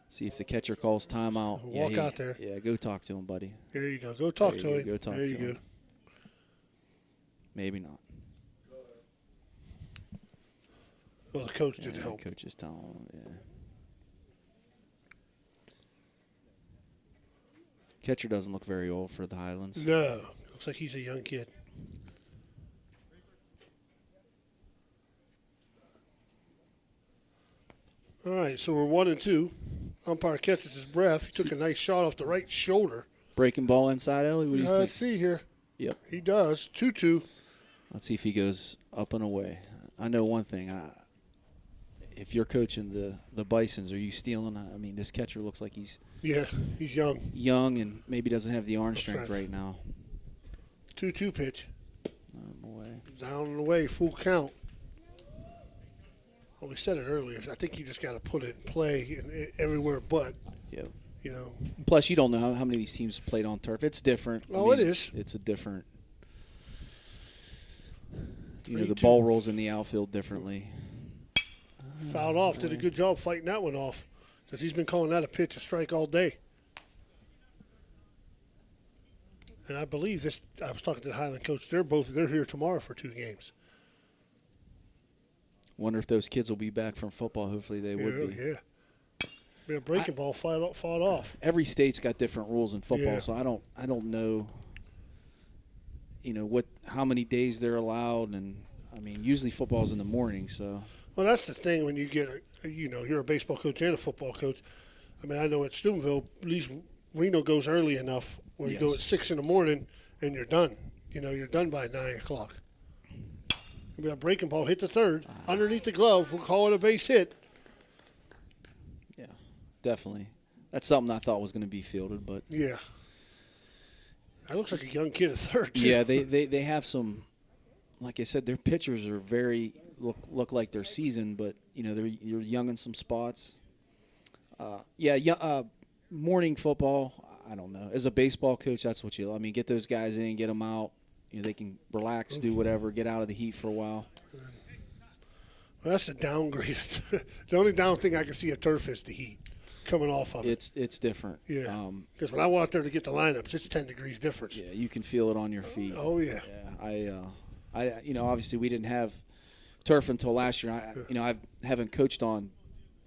Speaker 4: See if the catcher calls timeout.
Speaker 3: Walk out there.
Speaker 4: Yeah, go talk to him, buddy.
Speaker 3: there you go. Go talk
Speaker 4: There
Speaker 3: to
Speaker 4: you
Speaker 3: him.
Speaker 4: go, talk
Speaker 3: there
Speaker 4: to
Speaker 3: you
Speaker 4: him.
Speaker 3: go.
Speaker 4: Maybe not.
Speaker 3: Well, the coach did
Speaker 4: Yeah,
Speaker 3: help.
Speaker 4: coach is telling him, yeah. Catcher doesn't look very old for the Highlands.
Speaker 3: No. Looks like he's a young kid. All right, so we're 1-2. Umpire catches his breath. He took a nice shot off the right shoulder.
Speaker 4: Breaking ball inside, Ellie. What do you
Speaker 3: Let's
Speaker 4: think?
Speaker 3: see here.
Speaker 4: Yep.
Speaker 3: He does. 2-2.
Speaker 4: Let's see if he goes up and away. I know one thing. If you're coaching the Bisons, are you stealing? I mean, this catcher looks like he's
Speaker 3: Yeah, he's young.
Speaker 4: young and maybe doesn't have the arm strength
Speaker 3: right.
Speaker 4: right now.
Speaker 3: 2-2 pitch.
Speaker 4: Away.
Speaker 3: Down and away, full count. Well, we said it earlier. I think you just got to put it in play everywhere but,
Speaker 4: Yep.
Speaker 3: you know.
Speaker 4: Plus, you don't know how many of these teams played on turf. It's different.
Speaker 3: Oh, it is.
Speaker 4: It's a different. You know,
Speaker 3: 3-2.
Speaker 4: the ball rolls in the outfield differently.
Speaker 3: Fouled off. Did a good job fighting that one off because he's been calling that a pitch, a strike all day. And I believe this. I was talking to the Highland coach. They're here tomorrow for 2 games.
Speaker 4: Wonder if those kids will be back from football. Hopefully they would be.
Speaker 3: Yeah. Be a breaking ball fought off.
Speaker 4: Every state's got different rules in football,
Speaker 3: Yeah.
Speaker 4: so I don't know. You know how many days they're allowed, and I mean usually football's in the morning, so.
Speaker 3: Well, that's the thing when you get, you're a baseball coach and a football coach. I mean, I know at Steubenville, at least Reno goes early enough where you go at 6 in the morning and you're done. You're done by 9 o'clock. Maybe a breaking ball, hit the third, underneath the glove. We'll call it a base hit.
Speaker 4: Yeah, definitely. That's something I thought was going to be fielded, but
Speaker 3: Yeah. That looks like a young kid at third, too.
Speaker 4: yeah, they have some. Like I said, their pitchers are look like they're seasoned, but you're young in some spots. Morning football. I don't know. As a baseball coach, that's what you. I mean, get those guys in, get them out. They can relax, do whatever, get out of the heat for a while.
Speaker 3: Well, that's the downgrade. The only down thing I can see at turf is the heat coming off of it.
Speaker 4: It's different.
Speaker 3: Yeah. Because when I went out there to get the lineups, it's 10 degrees difference.
Speaker 4: Yeah, you can feel it on your feet.
Speaker 3: Oh, yeah.
Speaker 4: Yeah, I obviously we didn't have turf until last year. I haven't coached on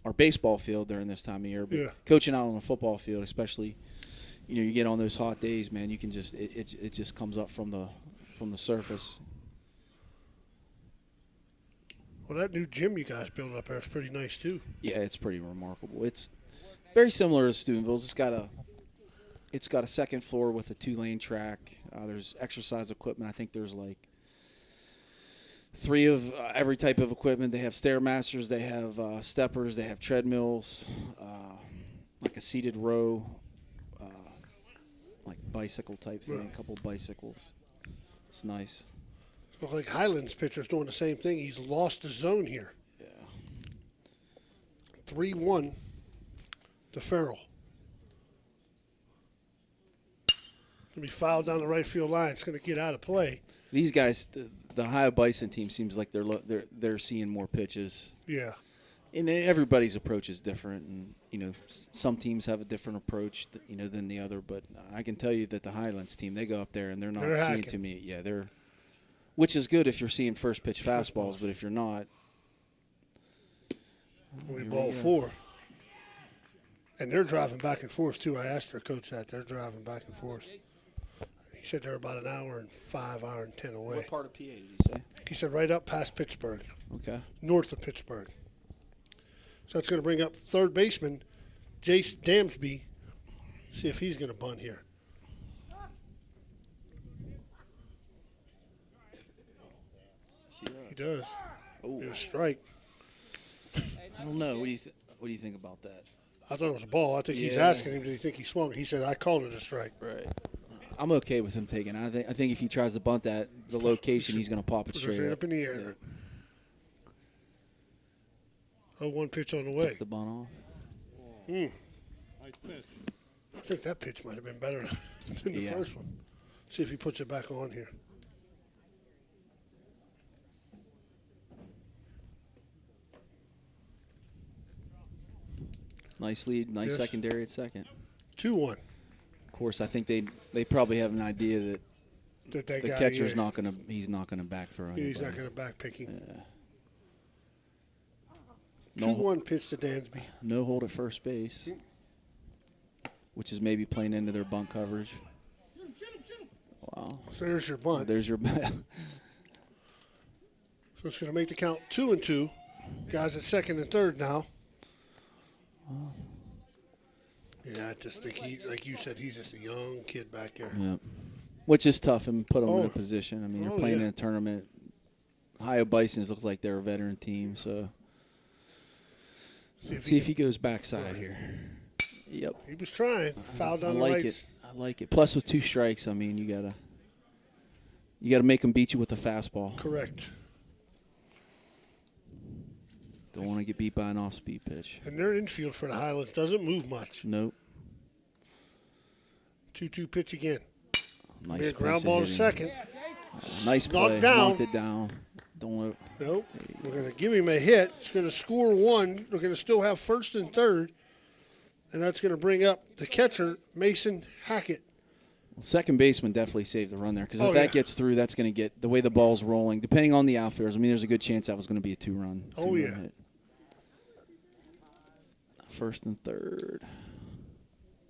Speaker 4: our baseball field during this time of year, but coaching out on a football field, especially, you get on those hot days, man. You can just it just comes up from the surface.
Speaker 3: Well, that new gym you guys built up there is pretty nice, too.
Speaker 4: Yeah, it's pretty remarkable. It's very similar to Steubenville's. It's got a second floor with a 2-lane track. There's exercise equipment. I think there's like 3 of every type of equipment. They have Stairmasters, they have steppers, they have treadmills, like a seated row, like bicycle type thing, a couple bicycles. It's nice.
Speaker 3: Looks like Highlands pitcher's doing the same thing. He's lost the zone here.
Speaker 4: Yeah.
Speaker 3: 3-1 to Farrell. Going to be fouled down the right field line. It's going to get out of play.
Speaker 4: These guys, the Ohio Bison team seems like they're seeing more pitches.
Speaker 3: Yeah.
Speaker 4: And everybody's approach is different, and some teams have a different approach, than the other. But I can tell you that the Highlands team, they go up there and they're not seeing
Speaker 3: hacking.
Speaker 4: too many. Yeah, which is good if you're seeing first pitch fastballs, but if you're not,
Speaker 3: we ball 4. And they're driving back and forth too. I asked their coach that they're driving back and forth. He said they're about an hour and 5, hour and 10 away.
Speaker 4: What part of PA did he say?
Speaker 3: He said right up past Pittsburgh,
Speaker 4: Okay.
Speaker 3: north of Pittsburgh. So that's going to bring up third baseman Jace Damsby. See if he's going to bunt here. He does.
Speaker 4: Oh,
Speaker 3: Get a strike.
Speaker 4: I don't know. What do you think about that?
Speaker 3: I thought it was a ball. I think he's
Speaker 4: Yeah.
Speaker 3: asking him, did he think he swung? He said, I called it a strike.
Speaker 4: Right. I'm okay with him taking it. I think if he tries to bunt that, the location, he's going to pop it
Speaker 3: Put it
Speaker 4: straight
Speaker 3: straight
Speaker 4: up.
Speaker 3: up in the air. 0-1 pitch on the way.
Speaker 4: Took the bunt off.
Speaker 3: I think that pitch might have been better than the first one. See if he puts it back on here.
Speaker 4: Nice lead, nice
Speaker 3: Yes.
Speaker 4: secondary at second.
Speaker 3: 2-1.
Speaker 4: Of course, I think they probably have an idea that
Speaker 3: That
Speaker 4: the
Speaker 3: guy,
Speaker 4: catcher's
Speaker 3: yeah,
Speaker 4: not gonna back throw anybody.
Speaker 3: he's not going to back pick him.
Speaker 4: Yeah.
Speaker 3: 2-1 pitch to Dansby.
Speaker 4: No hold at first base, which is maybe playing into their bunt coverage. Wow.
Speaker 3: So there's your bunt.
Speaker 4: There's your
Speaker 3: So it's going to make the count 2-2. Guys at second and third now. Yeah, I just think like you said, he's just a young kid back there.
Speaker 4: Yep. Which is tough and put them in
Speaker 3: Oh.
Speaker 4: a position. I mean, you're
Speaker 3: Oh,
Speaker 4: playing
Speaker 3: yeah.
Speaker 4: in a tournament. Ohio Bisons looks like they're a veteran team, so see if he goes backside here. Yep.
Speaker 3: He was trying. Fouled
Speaker 4: I
Speaker 3: on the
Speaker 4: like
Speaker 3: rights.
Speaker 4: it. I like it. Plus, with 2 strikes, I mean, you gotta make them beat you with a fastball.
Speaker 3: Correct.
Speaker 4: Don't want to get beat by an off-speed pitch.
Speaker 3: And their infield for the Highlands doesn't move much.
Speaker 4: Nope.
Speaker 3: 2-2 pitch again.
Speaker 4: Nice
Speaker 3: Be a ground
Speaker 4: place of
Speaker 3: ball to
Speaker 4: hitting.
Speaker 3: second.
Speaker 4: Nice
Speaker 3: Knocked
Speaker 4: play.
Speaker 3: down.
Speaker 4: Knocked it down. Don't.
Speaker 3: Nope. We're going to give him a hit. It's going to score 1. We're going to still have first and third. And that's going to bring up the catcher, Mason Hackett.
Speaker 4: Second baseman definitely saved the run there because if
Speaker 3: Oh,
Speaker 4: that
Speaker 3: yeah.
Speaker 4: gets through, that's going to get the way the ball's rolling. Depending on the outfielders, I mean, there's a good chance that was going to be a two-run
Speaker 3: yeah.
Speaker 4: hit. First and third.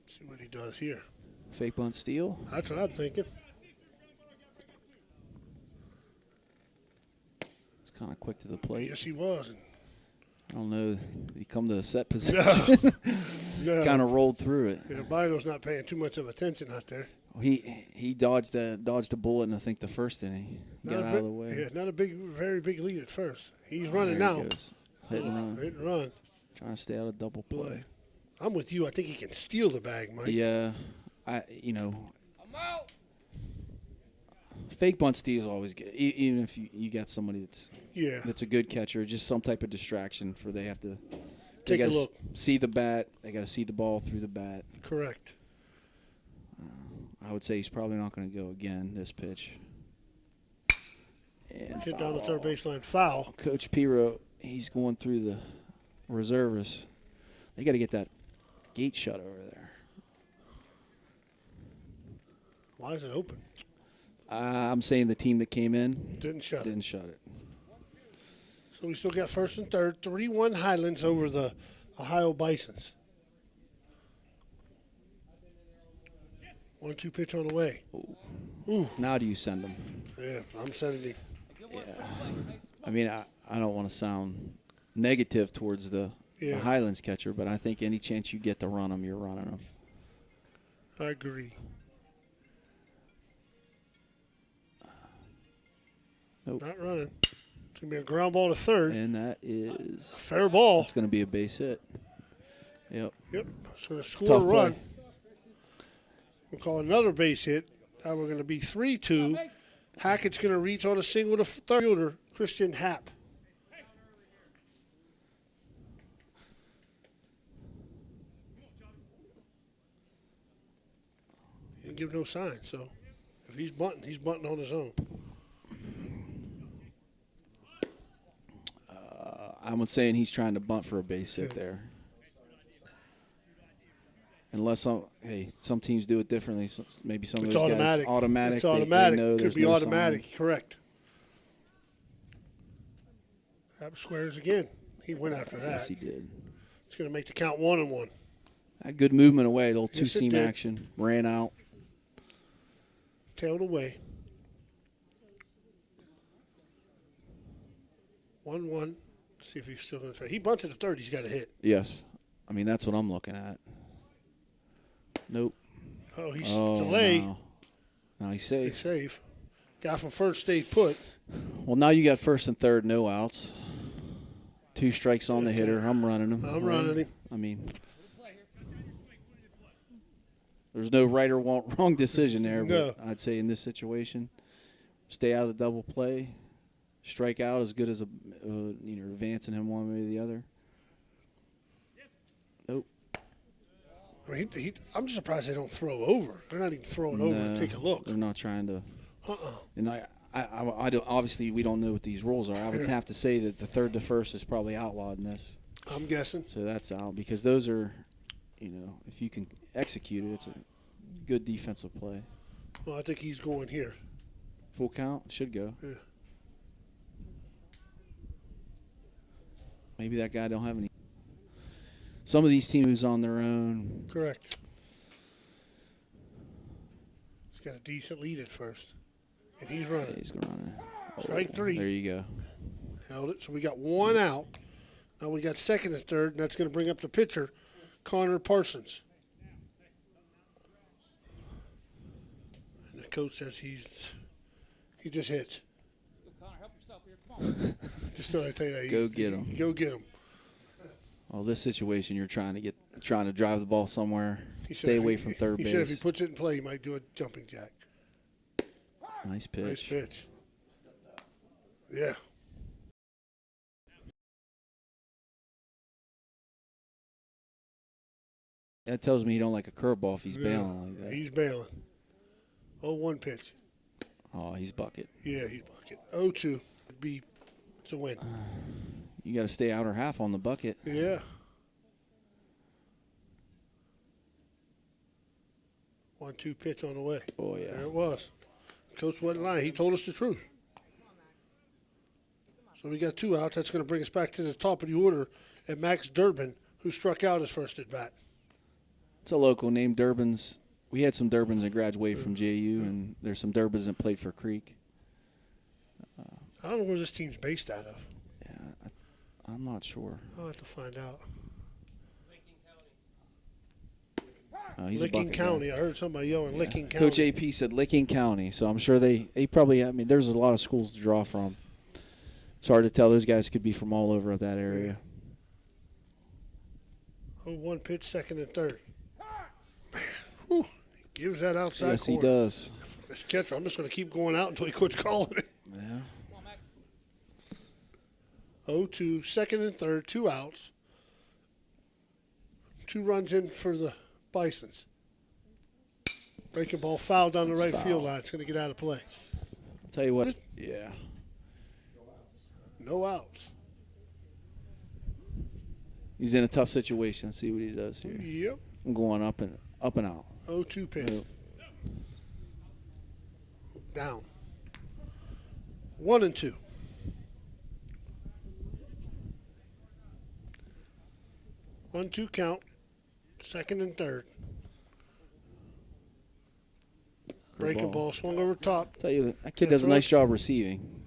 Speaker 3: See what he does here.
Speaker 4: Fake bunt steal.
Speaker 3: That's what I'm thinking.
Speaker 4: It's kind of quick to the plate.
Speaker 3: Yes, he was.
Speaker 4: I don't know. Did he come to a set position?
Speaker 3: No.
Speaker 4: Kind of rolled through it.
Speaker 3: Yeah, Bino's not paying too much of attention out there.
Speaker 4: He dodged a bullet in I think the first inning. He got
Speaker 3: Not a
Speaker 4: out of the way.
Speaker 3: Yeah, not a very big lead at first. He's
Speaker 4: There
Speaker 3: running
Speaker 4: he
Speaker 3: now.
Speaker 4: goes. Hit and run.
Speaker 3: Hit and run.
Speaker 4: Trying to stay out of double play.
Speaker 3: Boy, I'm with you. I think he can steal the bag, Mike.
Speaker 4: Yeah, fake bunt steal is always good. Even if you got somebody that's a good catcher, just some type of distraction for they have to
Speaker 3: Take a
Speaker 4: gotta
Speaker 3: look.
Speaker 4: see the bat. They got to see the ball through the bat.
Speaker 3: Correct.
Speaker 4: I would say he's probably not going to go again this pitch. And
Speaker 3: Hit down the
Speaker 4: foul.
Speaker 3: third baseline. Foul.
Speaker 4: Coach Piro, he's going through the reservists. They got to get that gate shut over there.
Speaker 3: Why is it open?
Speaker 4: I'm saying the team that came in
Speaker 3: Didn't shut it.
Speaker 4: didn't shut it.
Speaker 3: So we still got first and third. 3-1 Highlands over the Ohio Bisons. 1-2 pitch on the way. Ooh.
Speaker 4: Now do you send them?
Speaker 3: Yeah, I'm sending him.
Speaker 4: I mean, I don't want to sound negative towards the Highlands catcher, but I think any chance you get to run them, you're running them.
Speaker 3: I agree.
Speaker 4: Nope.
Speaker 3: Not running. It's going to be a ground ball to third.
Speaker 4: And that is
Speaker 3: Fair ball.
Speaker 4: It's going to be a base hit. Yep.
Speaker 3: Yep. It's going to score
Speaker 4: Tough
Speaker 3: a run.
Speaker 4: play.
Speaker 3: We'll call another base hit. Now we're going to be 3-2. Hackett's going to reach on a single to third fielder, Christian Happ. He didn't give no sign, so if he's bunting on his own.
Speaker 4: I'm saying he's trying to bunt for a base hit there. Unless some teams do it differently. So maybe some of those
Speaker 3: automatic.
Speaker 4: Guys automatic.
Speaker 3: It's automatic.
Speaker 4: They know
Speaker 3: Could be
Speaker 4: no
Speaker 3: automatic.
Speaker 4: sign.
Speaker 3: Correct. That squares again. He went after that.
Speaker 4: Yes, he did.
Speaker 3: It's going to make the count 1-1.
Speaker 4: Had good movement away. A little
Speaker 3: Yes, it
Speaker 4: two-seam
Speaker 3: did.
Speaker 4: action. Ran out.
Speaker 3: Tailed away. 1-1. See if he's still going to try. He bunted to third. He's got a hit.
Speaker 4: Yes. I mean, that's what I'm looking at. Nope.
Speaker 3: Oh, he's delay.
Speaker 4: No. Now he's
Speaker 3: Big
Speaker 4: safe.
Speaker 3: save. Guy from first stayed put.
Speaker 4: Well, now you got first and third, no outs. 2 strikes on the hitter. I'm running him.
Speaker 3: I'm running him.
Speaker 4: I mean, there's no right or wrong decision there.
Speaker 3: No.
Speaker 4: But I'd say in this situation, stay out of the double play. Strike out as good as advancing him one way or the other. Nope.
Speaker 3: I mean, I'm just surprised they don't throw over. They're not even throwing over to take a look.
Speaker 4: They're not trying to. And I don't, obviously we don't know what these rules are. I would have to say that the third to first is probably outlawed in this.
Speaker 3: I'm guessing.
Speaker 4: So that's out because those are, if you can execute it, it's a good defensive play.
Speaker 3: Well, I think he's going here.
Speaker 4: Full count should go.
Speaker 3: Yeah.
Speaker 4: Maybe that guy don't have any. Some of these teams on their own.
Speaker 3: Correct. He's got a decent lead at first. And he's running.
Speaker 4: He's running.
Speaker 3: Strike 3.
Speaker 4: There you go.
Speaker 3: Held it. So we got 1 out. Now we got second and third, and that's going to bring up the pitcher, Connor Parsons. And the coach says he just hits. Just thought I'd tell you.
Speaker 4: Go get him.
Speaker 3: Go get him.
Speaker 4: Well, this situation, you're trying to drive the ball somewhere.
Speaker 3: He said
Speaker 4: Stay
Speaker 3: if
Speaker 4: away
Speaker 3: he-
Speaker 4: from third
Speaker 3: he
Speaker 4: base.
Speaker 3: said if he puts it in play, he might do a jumping jack.
Speaker 4: Nice pitch.
Speaker 3: Nice pitch. Yeah.
Speaker 4: That tells me he don't like a curveball if he's bailing like that.
Speaker 3: He's bailing. 0-1 pitch.
Speaker 4: Oh, he's bucket.
Speaker 3: Yeah, he's bucket. 0-2. It's a win.
Speaker 4: You got to stay outer half on the bucket.
Speaker 3: Yeah. 1-2 pitch on the way.
Speaker 4: Oh, yeah.
Speaker 3: There it was. Coach wasn't lying. He told us the truth. So we got 2 outs. That's going to bring us back to the top of the order at Max Durbin, who struck out his first at bat.
Speaker 4: It's a local name, Durbin's. We had some Durbins that graduated from JU, and there's some Durbins that played for Creek.
Speaker 3: I don't know where this team's based out of.
Speaker 4: Yeah, I'm not sure.
Speaker 3: I'll have to find out.
Speaker 4: He's a
Speaker 3: Licking
Speaker 4: bucket
Speaker 3: County.
Speaker 4: guy.
Speaker 3: I heard somebody yelling Licking County.
Speaker 4: Coach AP said Licking County, so I'm sure they probably, there's a lot of schools to draw from. It's hard to tell. Those guys could be from all over that area.
Speaker 3: 0-1 pitch, second and third. Man, whew, he gives that outside
Speaker 4: Yes,
Speaker 3: corner.
Speaker 4: he does.
Speaker 3: This catcher, I'm just going to keep going out until he quits calling it.
Speaker 4: Yeah.
Speaker 3: 0-2, second and third, 2 outs. 2 runs in for the Bisons. Breaking ball foul down the right
Speaker 4: foul.
Speaker 3: field line. It's going to get out of play.
Speaker 4: Tell you what. Yeah.
Speaker 3: No outs.
Speaker 4: He's in a tough situation. See what he does here.
Speaker 3: Yep.
Speaker 4: I'm going up and out.
Speaker 3: 0-2 pitch.
Speaker 4: Yep.
Speaker 3: Down. 1-2. One-two count. Second and third. Breaking ball swung over top.
Speaker 4: Tell you that kid does a nice job receiving.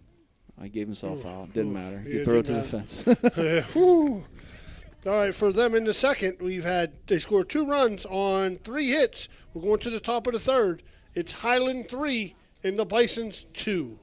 Speaker 4: I gave himself out. Didn't matter.
Speaker 3: Yeah,
Speaker 4: You throw it to
Speaker 3: didn't
Speaker 4: the fence.
Speaker 3: Whew. All right, for them in the second, they scored 2 runs on 3 hits. We're going to the top of the third. It's Highland 3 and the Bisons 2.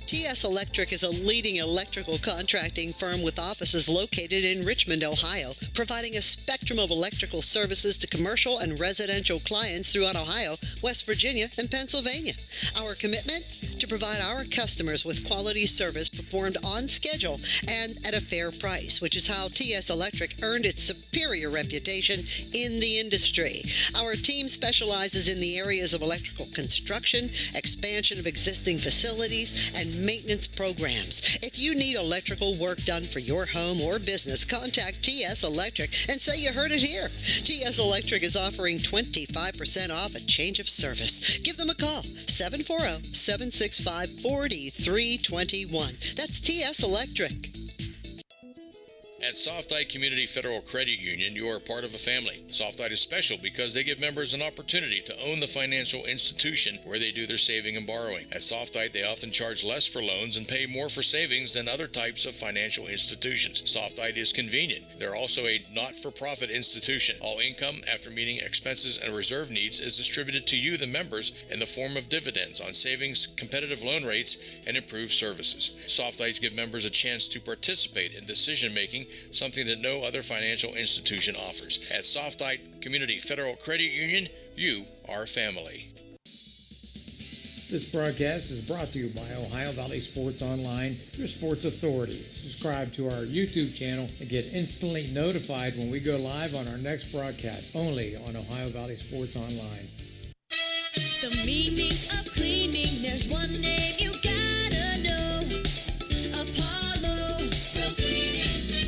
Speaker 8: TS Electric is a leading electrical contracting firm with offices located in Richmond, Ohio, providing a spectrum of electrical services to commercial and residential clients throughout Ohio, West Virginia, and Pennsylvania. Our commitment? To provide our customers with quality service performed on schedule and at a fair price, which is how TS Electric earned its superior reputation in the industry. Our team specializes in the areas of electrical construction, expansion of existing facilities, and maintenance programs. If you need electrical work done for your home or business, contact TS Electric and say you heard it here. TS Electric is offering 25% off a change of service. Give them a call, 740-765-4321. That's TS Electric.
Speaker 6: At Softite Community Federal Credit Union, you are part of a family. Softite is special because they give members an opportunity to own the financial institution where they do their saving and borrowing. At Softite, they often charge less for loans and pay more for savings than other types of financial institutions. Softite is convenient. They're also a not-for-profit institution. All income, after meeting expenses and reserve needs, is distributed to you, the members, in the form of dividends on savings, competitive loan rates, and improved services. Softites give members a chance to participate in decision-making, something that no other financial institution offers. At Softite Community Federal Credit Union, you are family.
Speaker 9: This broadcast is brought to you by Ohio Valley Sports Online, your sports authority. Subscribe to our YouTube channel and get instantly notified when we go live on our next broadcast, only on Ohio Valley Sports Online.
Speaker 5: The meaning of cleaning, there's one name you gotta know. Apollo Pro Cleaning.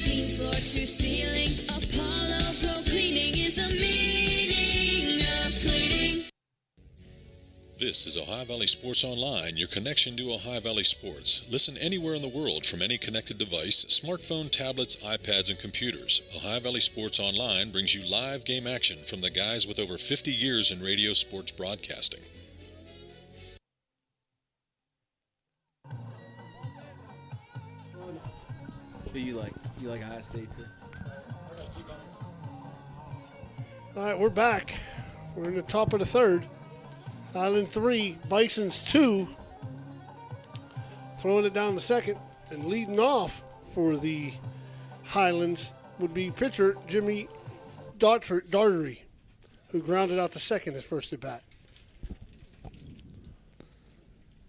Speaker 5: Clean floor to ceiling. Apollo Pro Cleaning is the meaning of cleaning.
Speaker 6: This is Ohio Valley Sports Online, your connection to Ohio Valley Sports. Listen anywhere in the world from any connected device, smartphone, tablets, iPads, and computers. Ohio Valley Sports Online brings you live game action from the guys with over 50 years in radio sports broadcasting.
Speaker 4: Who you like? You like Ohio State too?
Speaker 3: All right, we're back. We're in the top of the third. Highland 3, Bisons 2. Throwing it down the second and leading off for the Highlands would be pitcher Jimmy Daugherty, who grounded out the second his first at bat.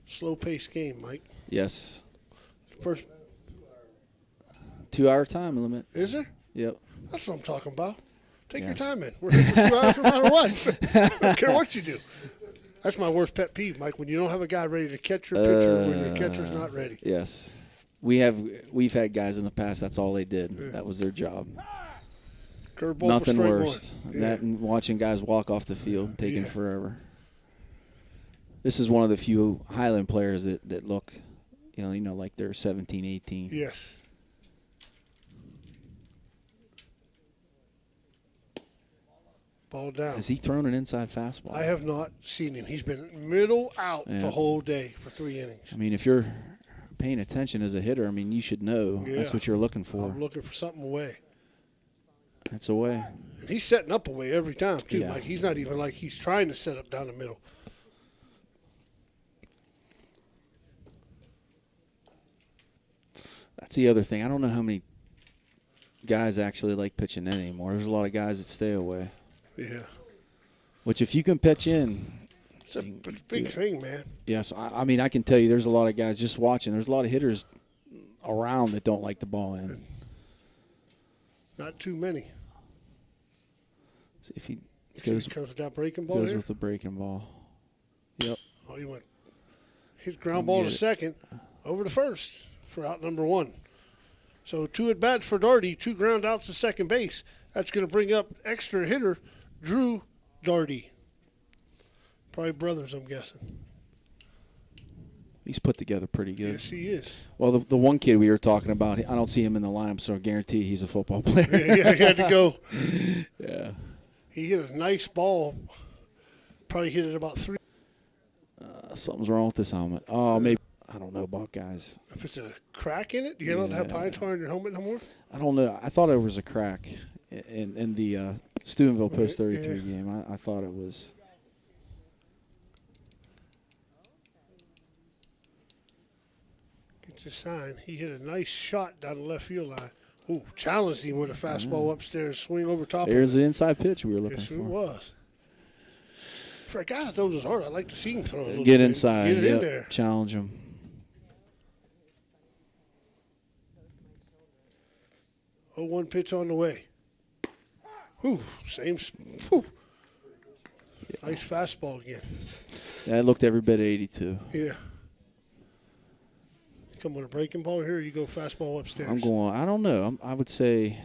Speaker 3: Slow-paced game, Mike.
Speaker 4: Yes.
Speaker 3: First,
Speaker 4: 2 hour time limit.
Speaker 3: is there?
Speaker 4: Yep.
Speaker 3: That's what I'm talking about. Take your
Speaker 4: Yes.
Speaker 3: time in. We're here for 2 hours no matter what. I don't care what you do. That's my worst pet peeve, Mike, when you don't have a guy ready to catch your pitcher when your catcher's not ready.
Speaker 4: Yes. We've had guys in the past, that's all they did.
Speaker 3: Yeah.
Speaker 4: That was their job.
Speaker 3: Curveball for
Speaker 4: Nothing
Speaker 3: strike
Speaker 4: worse
Speaker 3: one.
Speaker 4: than that and watching guys walk off the field, taking forever. This is one of the few Highland players that look, you know, like they're 17, 18.
Speaker 3: Yes. Ball down.
Speaker 4: Has he thrown an inside fastball?
Speaker 3: I have not seen him. He's been middle out
Speaker 4: Yeah.
Speaker 3: the whole day for 3 innings.
Speaker 4: I mean, if you're paying attention as a hitter, I mean, you should know that's
Speaker 3: Yeah.
Speaker 4: what you're looking for.
Speaker 3: I'm looking for something away.
Speaker 4: That's a way.
Speaker 3: And he's setting up away every time, too,
Speaker 4: Yeah.
Speaker 3: Mike. He's not even like he's trying to set up down the middle.
Speaker 4: That's the other thing. I don't know how many guys actually like pitching in anymore. There's a lot of guys that stay away.
Speaker 3: Yeah.
Speaker 4: Which, if you can pitch in,
Speaker 3: It's a big thing, man.
Speaker 4: yes, I mean, I can tell you there's a lot of guys just watching. There's a lot of hitters around that don't like the ball in.
Speaker 3: Not too many.
Speaker 4: See if he
Speaker 3: See
Speaker 4: goes,
Speaker 3: he comes with that breaking ball
Speaker 4: goes
Speaker 3: here.
Speaker 4: with the breaking ball. Yep.
Speaker 3: Oh, he went. His ground ball to
Speaker 4: Get it.
Speaker 3: second, over to first for out number 1. So 2 at bats for Daugherty, 2 ground outs to second base. That's going to bring up extra hitter Drew Daugherty. Probably brothers, I'm guessing.
Speaker 4: He's put together pretty good.
Speaker 3: Yes, he is.
Speaker 4: Well, the one kid we were talking about, I don't see him in the lineup, so I guarantee he's a football player.
Speaker 3: Yeah, he had to go.
Speaker 4: Yeah.
Speaker 3: He hit a nice ball. Probably hit it about 3.
Speaker 4: Something's wrong with this helmet. Oh, maybe. I don't know about guys.
Speaker 3: If it's a crack in it, do you not have pine tar in your helmet no more?
Speaker 4: I don't know. I thought it was a crack in the Steubenville Post 33
Speaker 3: Yeah.
Speaker 4: game. I thought it was.
Speaker 3: Gets a sign. He hit a nice shot down the left field line. Ooh, challenged him with a fastball upstairs, swing over top
Speaker 4: There's
Speaker 3: of
Speaker 4: the inside pitch we were looking
Speaker 3: Yes,
Speaker 4: for.
Speaker 3: it was. For a guy that throws his heart, I'd like to see him throw a little
Speaker 4: Get
Speaker 3: bit.
Speaker 4: inside.
Speaker 3: Get it in
Speaker 4: Yep.
Speaker 3: there.
Speaker 4: Challenge him.
Speaker 3: 0-1 pitch on the way. Whew, whew. Nice fastball again.
Speaker 4: Yeah, I looked every bit of 82.
Speaker 3: Yeah. Come with a breaking ball here, or you go fastball upstairs?
Speaker 4: I'm going, I don't know. I would say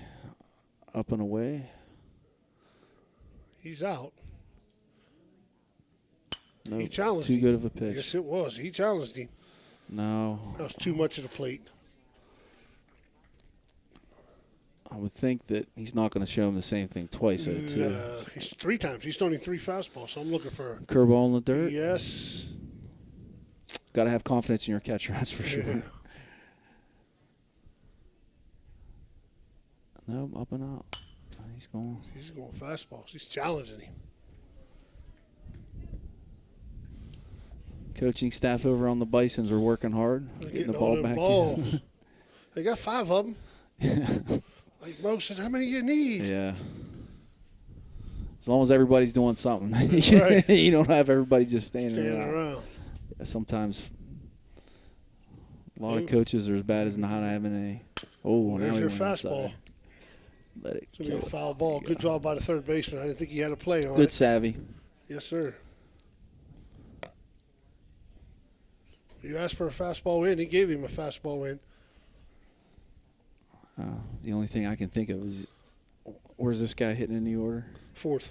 Speaker 4: up and away.
Speaker 3: He's out.
Speaker 4: No,
Speaker 3: He challenged
Speaker 4: too
Speaker 3: him.
Speaker 4: good of a pitch.
Speaker 3: Yes, it was. He challenged him.
Speaker 4: No.
Speaker 3: That was too much of the plate.
Speaker 4: I would think that he's not going to show him the same thing twice, though, too.
Speaker 3: He's 3 times. He's thrown him 3 fastballs, so I'm looking for
Speaker 4: Curveball in the dirt?
Speaker 3: Yes.
Speaker 4: Got to have confidence in your catcher, that's for sure.
Speaker 3: Yeah.
Speaker 4: No, up and out. He's going.
Speaker 3: He's going fastballs. He's challenging him.
Speaker 4: Coaching staff over on the Bisons are working hard, getting the ball
Speaker 3: all them
Speaker 4: back
Speaker 3: balls. They got 5 of them. Like Mo said, how many you need?
Speaker 4: Yeah. As long as everybody's doing something.
Speaker 3: Right.
Speaker 4: You don't have everybody just standing
Speaker 3: Standing
Speaker 4: around.
Speaker 3: around.
Speaker 4: Yeah, sometimes a lot of coaches are as bad as not having a. Oh,
Speaker 3: There's
Speaker 4: now
Speaker 3: your
Speaker 4: he went inside.
Speaker 3: fastball.
Speaker 4: Let it
Speaker 3: It's going to be
Speaker 4: go.
Speaker 3: a foul ball. Good job by the third baseman. I didn't think he had a play on
Speaker 4: Good
Speaker 3: it.
Speaker 4: savvy.
Speaker 3: Yes, sir. You asked for a fastball in. He gave him a fastball in.
Speaker 4: The only thing I can think of is where's this guy hitting in the order?
Speaker 3: 4th.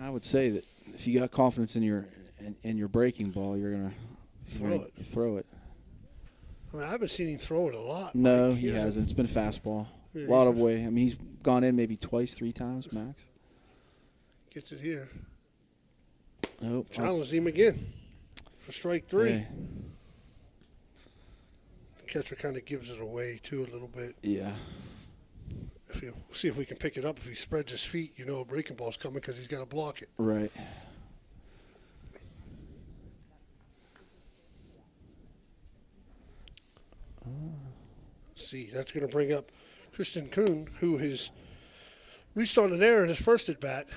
Speaker 4: I would say that if you got confidence in your breaking ball, you're gonna throw it.
Speaker 3: I mean, I haven't seen him throw it a lot.
Speaker 4: No,
Speaker 3: Mike.
Speaker 4: he hasn't. It's been fastball.
Speaker 3: Yeah,
Speaker 4: A lot of way. I mean, he's gone in maybe twice, 3 times max.
Speaker 3: Gets it here.
Speaker 4: Nope.
Speaker 3: Challenged him again for strike 3.
Speaker 4: Hey.
Speaker 3: The catcher kind of gives it away, too, a little bit.
Speaker 4: Yeah.
Speaker 3: We'll see if we can pick it up. If he spreads his feet, you know a breaking ball's coming because he's got to block it.
Speaker 4: Right.
Speaker 3: See, that's going to bring up Christian Kuhn, who has reached on an error in his first at bat.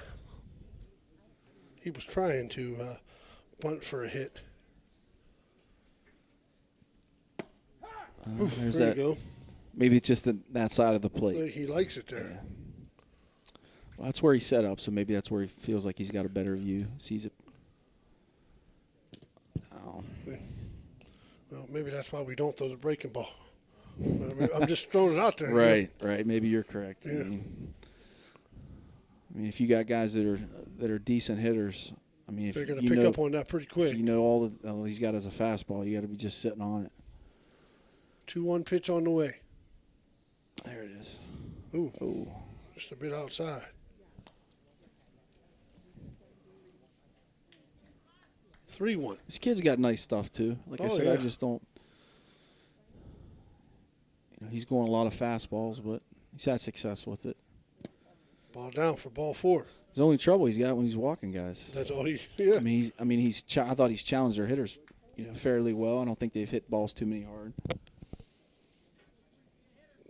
Speaker 3: He was trying to bunt for a hit. Oof,
Speaker 4: There's
Speaker 3: there
Speaker 4: that.
Speaker 3: you go.
Speaker 4: Maybe it's just that side of the plate.
Speaker 3: He likes it there.
Speaker 4: Well, that's where he's set up, so maybe that's where he feels like he's got a better view, sees it. Oh.
Speaker 3: Well, maybe that's why we don't throw the breaking ball. I'm just throwing it out there.
Speaker 4: Right, right. Maybe you're correct.
Speaker 3: Yeah.
Speaker 4: I mean, if you got guys that are decent hitters, I mean, if
Speaker 3: They're going
Speaker 4: you
Speaker 3: to pick
Speaker 4: know,
Speaker 3: up on that pretty quick.
Speaker 4: if you know all he's got as a fastball, you got to be just sitting on it.
Speaker 3: 2-1 pitch on the way.
Speaker 4: There it is.
Speaker 3: Ooh,
Speaker 4: Oh,
Speaker 3: just a bit outside. Three one.
Speaker 4: this kid's got nice stuff too. Like I
Speaker 3: Oh,
Speaker 4: said,
Speaker 3: yeah.
Speaker 4: I just don't. He's going a lot of fastballs, but he's had success with it.
Speaker 3: Ball down for ball 4.
Speaker 4: The only trouble he's got when he's walking guys.
Speaker 3: That's all he. Yeah.
Speaker 4: I thought he's challenged their hitters, fairly well. I don't think they've hit balls too many hard.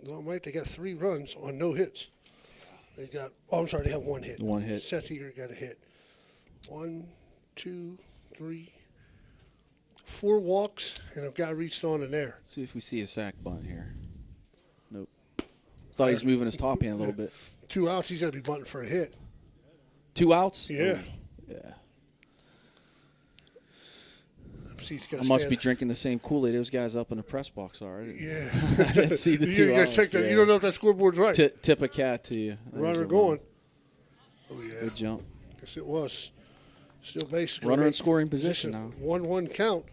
Speaker 3: No, Mike, they got 3 runs on no hits. They got. Oh, I'm sorry. They have 1 hit.
Speaker 4: 1 hit.
Speaker 3: Seth Eager got a hit. 1, 2, 3, 4 walks, and a guy reached on in there.
Speaker 4: See if we see a sack bunt here. Nope. Thought he was moving his top hand a little bit.
Speaker 3: 2 outs. He's got to be bunting for a hit.
Speaker 4: 2 outs?
Speaker 3: Yeah.
Speaker 4: Oh, yeah.
Speaker 3: See, he's got
Speaker 4: I
Speaker 3: to
Speaker 4: must
Speaker 3: stand.
Speaker 4: be drinking the same Kool-Aid those guys up in the press box are.
Speaker 3: Yeah.
Speaker 4: I didn't see the 2
Speaker 3: You guys
Speaker 4: outs.
Speaker 3: check that.
Speaker 4: Yeah.
Speaker 3: You don't know if that scoreboard's right.
Speaker 4: Tip a cat to you. There's
Speaker 3: Runner
Speaker 4: a
Speaker 3: going. Oh yeah.
Speaker 4: Good jump.
Speaker 3: Yes, it was. Still basically
Speaker 4: Runner in
Speaker 3: make
Speaker 4: scoring position now.
Speaker 3: 1-1 count.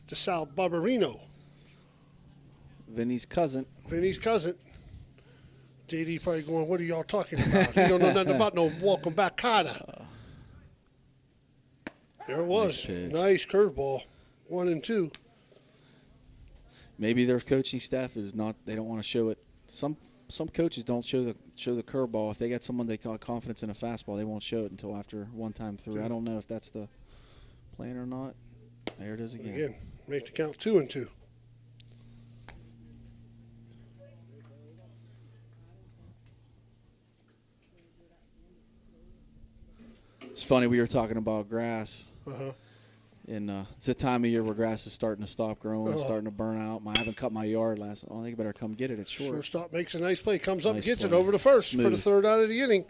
Speaker 3: To Sal Barbarino,
Speaker 4: Vinny's cousin.
Speaker 3: Vinny's cousin. JD probably going, what are y'all talking about? You don't know nothing about no welcome back Carter. There it was.
Speaker 4: Nice pitch.
Speaker 3: Nice curveball. 1 and 2.
Speaker 4: Maybe their coaching staff is not. They don't want to show it. Some coaches don't show the curveball. If they got someone they got confidence in a fastball, they won't show it until after one time through. I don't know if that's the plan or not. There it is again.
Speaker 3: Again, make the count 2 and 2.
Speaker 4: It's funny we were talking about grass.
Speaker 3: Uh-huh.
Speaker 4: And it's a time of year where grass is starting to stop growing, starting to burn out. I haven't cut my yard last. I think I better come get it. It's short.
Speaker 3: Shortstop makes a nice play. Comes up,
Speaker 4: Nice
Speaker 3: gets it
Speaker 4: play.
Speaker 3: over to first
Speaker 4: Smooth.
Speaker 3: for the third out of the inning.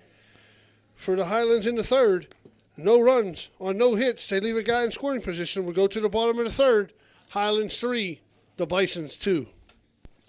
Speaker 3: For the Highlands in the third, no runs on no hits. They leave a guy in scoring position. We go to the bottom of the third. Highlands 3, the Bisons 2.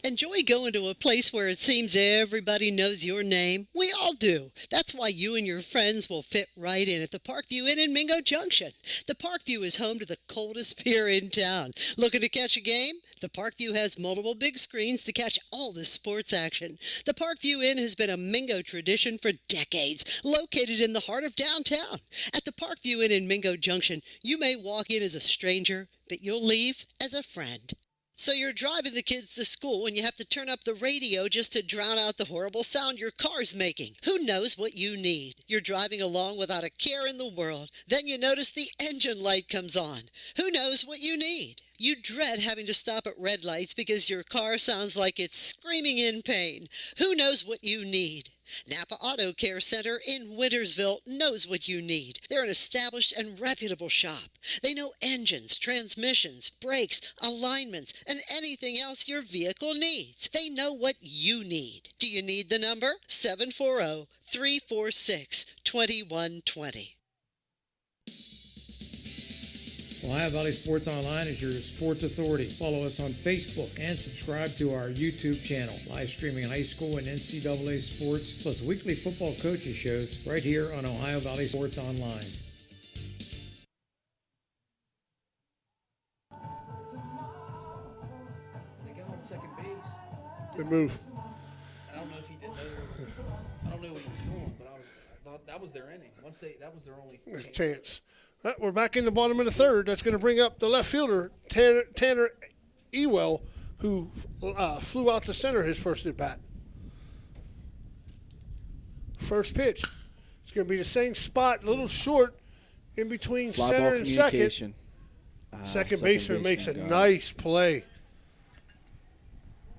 Speaker 8: Enjoy going to a place where it seems everybody knows your name? We all do. That's why you and your friends will fit right in at the Parkview Inn in Mingo Junction. The Parkview is home to the coldest beer in town. Looking to catch a game? The Parkview has multiple big screens to catch all the sports action. The Parkview Inn has been a Mingo tradition for decades, located in the heart of downtown. At the Parkview Inn in Mingo Junction, you may walk in as a stranger, but you'll leave as a friend. So you're driving the kids to school and you have to turn up the radio just to drown out the horrible sound your car's making. Who knows what you need? You're driving along without a care in the world. Then you notice the engine light comes on. Who knows what you need? You dread having to stop at red lights because your car sounds like it's screaming in pain. Who knows what you need? Napa Auto Care Center in Wintersville knows what you need. They're an established and reputable shop. They know engines, transmissions, brakes, alignments, and anything else your vehicle needs. They know what you need. Do you need the number? 740-346-2120.
Speaker 9: Ohio Valley Sports Online is your sports authority. Follow us on Facebook and subscribe to our YouTube channel. Live streaming high school and NCAA sports, plus weekly football coaches shows right here on Ohio Valley Sports Online.
Speaker 4: They got on second base.
Speaker 3: Good move.
Speaker 4: I don't know if he didn't know. I don't know what he was doing, but I thought that was their inning. That was their only
Speaker 3: Chance. We're back in the bottom of the third. That's going to bring up the left fielder, Tanner Ewell, who flew out to center his first at bat. First pitch. It's going to be the same spot, a little short in between
Speaker 4: fly
Speaker 3: center
Speaker 4: ball
Speaker 3: and second.
Speaker 4: communication.
Speaker 3: Second baseman makes a
Speaker 4: got it.
Speaker 3: nice play.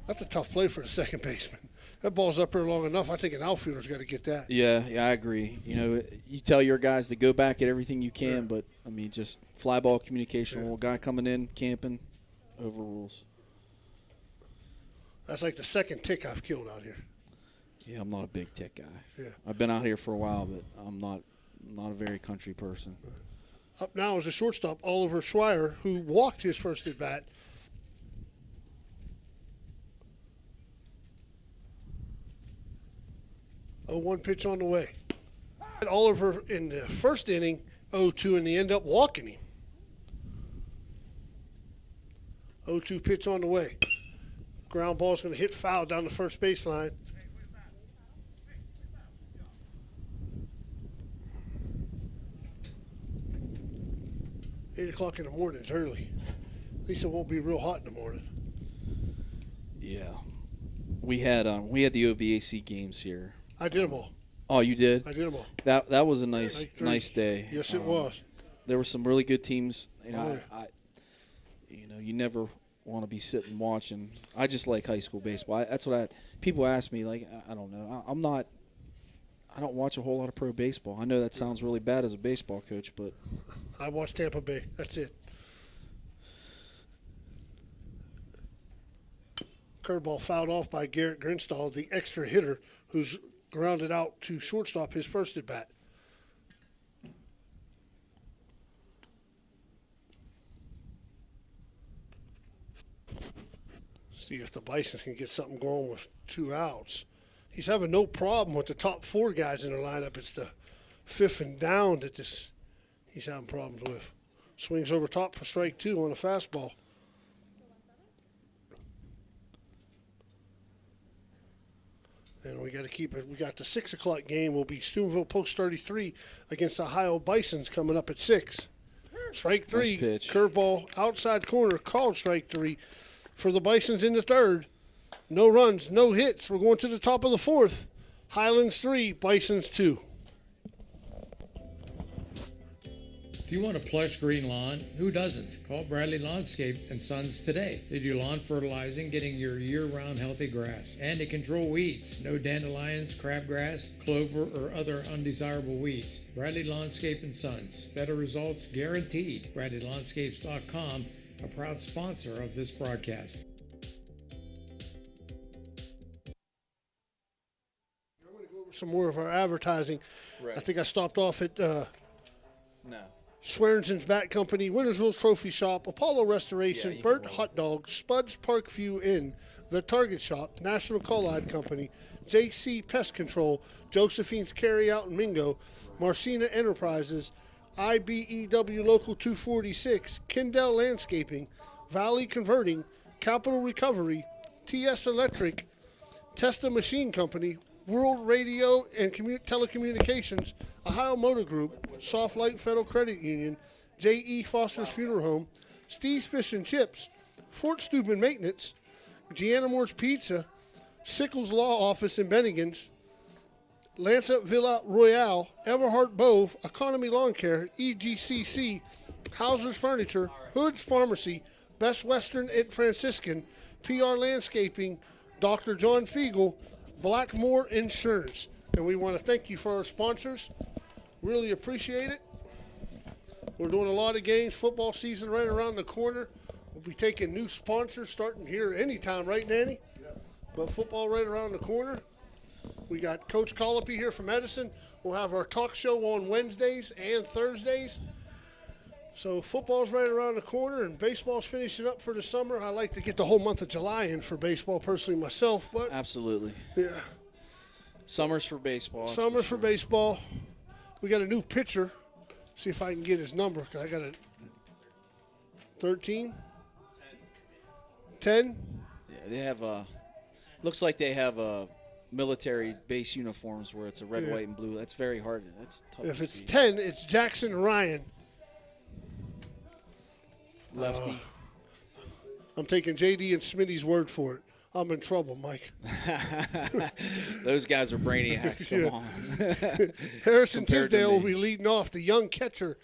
Speaker 3: That's a tough play for the second baseman. That ball's up there long enough. I think an outfielder's got to get that.
Speaker 4: Yeah, I agree. You know, you tell your guys to go back at everything you can, but, I mean, just fly ball communication. Little guy coming in, camping, overrules.
Speaker 3: That's like the second tick I've killed out here.
Speaker 4: Yeah, I'm not a big tech guy.
Speaker 3: Yeah.
Speaker 4: I've been out here for a while, but I'm not a very country person.
Speaker 3: Up now is a shortstop, Oliver Schreier, who walked his first at bat. A 1 pitch on the way. Oliver in the first inning, 0-2, and they end up walking him. 0-2 pitch on the way. Ground ball's going to hit foul down the first baseline. Eight o'clock in the morning is early. At least it won't be real hot in the morning.
Speaker 4: Yeah. We had the OVAC games here.
Speaker 3: I did them all.
Speaker 4: Oh, you did?
Speaker 3: I did them all.
Speaker 4: That was a nice day.
Speaker 3: Yes, it was.
Speaker 4: There were some really good teams. You know,
Speaker 3: Oh, yeah.
Speaker 4: you never want to be sitting watching. I just like high school baseball. That's what people ask me. Like, I don't know. I don't watch a whole lot of pro baseball. I know that sounds really bad as a baseball coach, but
Speaker 3: I watched Tampa Bay. That's it. Curveball fouled off by Garrett Grinstall, the extra hitter, who's grounded out to shortstop his first at bat. See if the Bisons can get something going with 2 outs. He's having no problem with the top 4 guys in the lineup. It's the 5th and down that he's having problems with. Swings over top for strike 2 on a fastball. And we got to keep it. We got the 6 o'clock game. Will be Steubenville Post 33 against Ohio Bisons coming up at 6. Strike 3.
Speaker 4: Nice pitch.
Speaker 3: Curveball outside corner called strike 3 for the Bisons in the third. No runs, no hits. We're going to the top of the 4th. Highlands 3, Bisons 2.
Speaker 9: Do you want a plush green lawn? Who doesn't? Call Bradley Landscape and Sons today. They do lawn fertilizing, getting your year-round healthy grass. And they control weeds. No dandelions, crabgrass, clover, or other undesirable weeds. Bradley Landscape and Sons. Better results guaranteed. BradleyLandscapes.com, a proud sponsor of this broadcast.
Speaker 3: I'm going to go over some more of our advertising.
Speaker 4: Right.
Speaker 3: I think I stopped off at
Speaker 4: No.
Speaker 3: Swearengen's Bat Company, Wintersville Trophy Shop, Apollo Restoration,
Speaker 4: Yeah, you
Speaker 3: Burt
Speaker 4: can roll.
Speaker 3: Hot Dog, Spud's Parkview Inn, The Target Shop, National Collide Company, JC Pest Control, Josephine's Carryout and Mingo, Marcina Enterprises, IBEW Local 246, Kindell Landscaping, Valley Converting, Capital Recovery, TS Electric, Testa Machine Company, World Radio and Telecommunications, Ohio Motor Group, Soft Light Federal Credit Union, J.E. Foster's Funeral Home, Steve's Fish and Chips, Fort Steuben Maintenance, Gianna Moore's Pizza, Sickles Law Office in Bennigan's, Lancet Villa Royale, Everhart Bove, Economy Lawn Care, EGCC, Hauser's Furniture, Hood's Pharmacy, Best Western at Franciscan, PR Landscaping, Dr. John Fiegel, Blackmore Insurance. And we want to thank you for our sponsors. Really appreciate it. We're doing a lot of games. Football season right around the corner. We'll be taking new sponsors starting here anytime, right, Danny? Yeah. But football right around the corner. We got Coach Colopy here from Edison. We'll have our talk show on Wednesdays and Thursdays. So football's right around the corner, and baseball's finishing up for the summer. I like to get the whole month of July in for baseball personally myself, but
Speaker 4: Absolutely.
Speaker 3: yeah,
Speaker 4: Summer's for baseball. that's
Speaker 3: summer's for
Speaker 4: sure.
Speaker 3: baseball. We got a new pitcher. See if I can get his number. 'Cause I got a 13, 10.
Speaker 4: Yeah, they have looks like they have military base uniforms where it's a red,
Speaker 3: Yeah.
Speaker 4: white, and blue. That's very hard. That's tough
Speaker 3: If
Speaker 4: to
Speaker 3: it's
Speaker 4: see.
Speaker 3: 10, it's Jackson Ryan.
Speaker 4: Lefty.
Speaker 3: I'm taking JD and Smitty's word for it. I'm in trouble, Mike.
Speaker 4: Those guys are brainiacs. Come
Speaker 3: Yeah.
Speaker 4: on.
Speaker 3: Harrison
Speaker 4: Compared to
Speaker 3: Tisdale will
Speaker 4: me.
Speaker 3: be leading off, the young catcher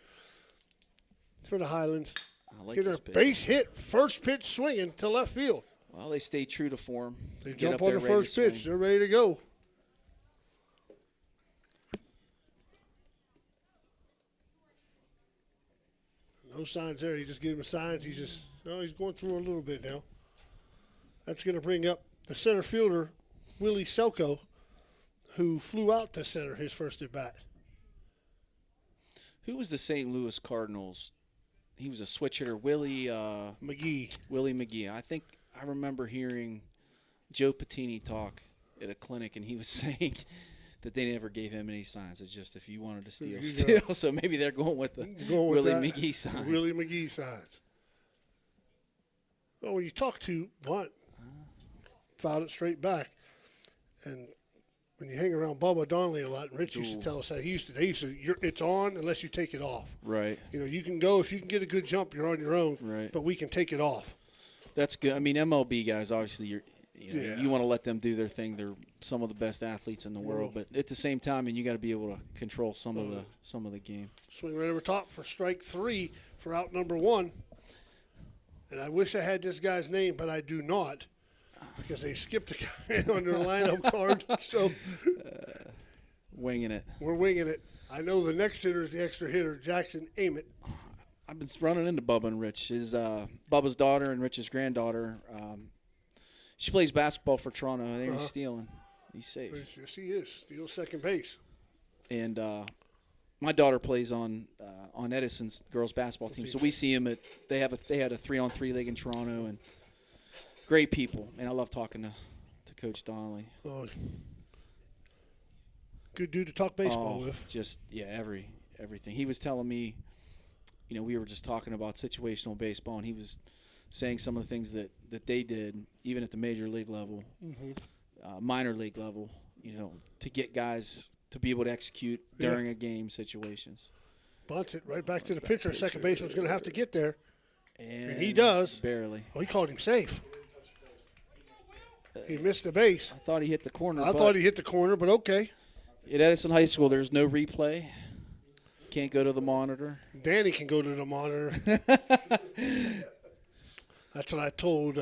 Speaker 3: for the Highlands.
Speaker 4: I like
Speaker 3: Get
Speaker 4: this
Speaker 3: a
Speaker 4: pitch.
Speaker 3: base hit, first pitch swinging to left field.
Speaker 4: Well, they stay true to form.
Speaker 3: They
Speaker 4: Get
Speaker 3: jump
Speaker 4: up
Speaker 3: on
Speaker 4: there
Speaker 3: the
Speaker 4: ready to
Speaker 3: first pitch.
Speaker 4: swing.
Speaker 3: They're ready to go. No signs there. He just gave him signs. He's going through a little bit now. That's going to bring up the center fielder, Willie Selko, who flew out to center his first at bat.
Speaker 4: Who was the St. Louis Cardinals? He was a switch hitter, Willie
Speaker 3: McGee.
Speaker 4: McGee. I think I remember hearing Joe Patini talk at a clinic, and he was saying that they never gave him any signs. It's just if you wanted to steal, steal. So maybe they're going with the Willie McGee signs.
Speaker 3: Willie McGee signs. Well, when you talk to Bunt, fouled it straight back. And when you hang around Bubba Donnelly a lot, and Rich used to tell us that they used to it's on unless you take it off.
Speaker 4: Right.
Speaker 3: You know, you can go if you can get a good jump, you're on your own.
Speaker 4: Right.
Speaker 3: But we can take it off.
Speaker 4: That's good. I mean, MLB guys, obviously, you
Speaker 3: Yeah.
Speaker 4: want to let them do their thing. They're some of the best athletes in the world, but at the same time, you got to be able to control some of the game.
Speaker 3: Swing right over top for strike 3 for out number 1. And I wish I had this guy's name, but I do not, because they skipped a guy on their lineup card. So
Speaker 4: Winging it.
Speaker 3: we're winging it. I know the next hitter is the extra hitter, Jackson Ament.
Speaker 4: I've been running into Bubba and Rich. His Bubba's daughter and Rich's granddaughter. She plays basketball for Toronto. I think he's stealing. He's safe.
Speaker 3: Yes, he is. Steals second base.
Speaker 4: And my daughter plays on Edison's girls basketball team, so we see him they had a 3-on-3 league in Toronto, and great people. And I love talking to Coach Donnelly.
Speaker 3: Oh, good dude to talk baseball with.
Speaker 4: Just everything. He was telling me, we were just talking about situational baseball, and he was saying some of the things that they did, even at the major league level, minor league level, to get guys to be able to execute during a game situations.
Speaker 3: Bunts it right back to the pitcher. Second baseman's going to have to get there.
Speaker 4: And
Speaker 3: he does.
Speaker 4: Barely.
Speaker 3: Oh, he called him safe. He missed the base.
Speaker 4: I thought he hit the corner.
Speaker 3: I thought he hit the corner, but okay.
Speaker 4: At Edison High School, there's no replay. can't go to the monitor.
Speaker 3: Danny can go to the monitor. That's what I told.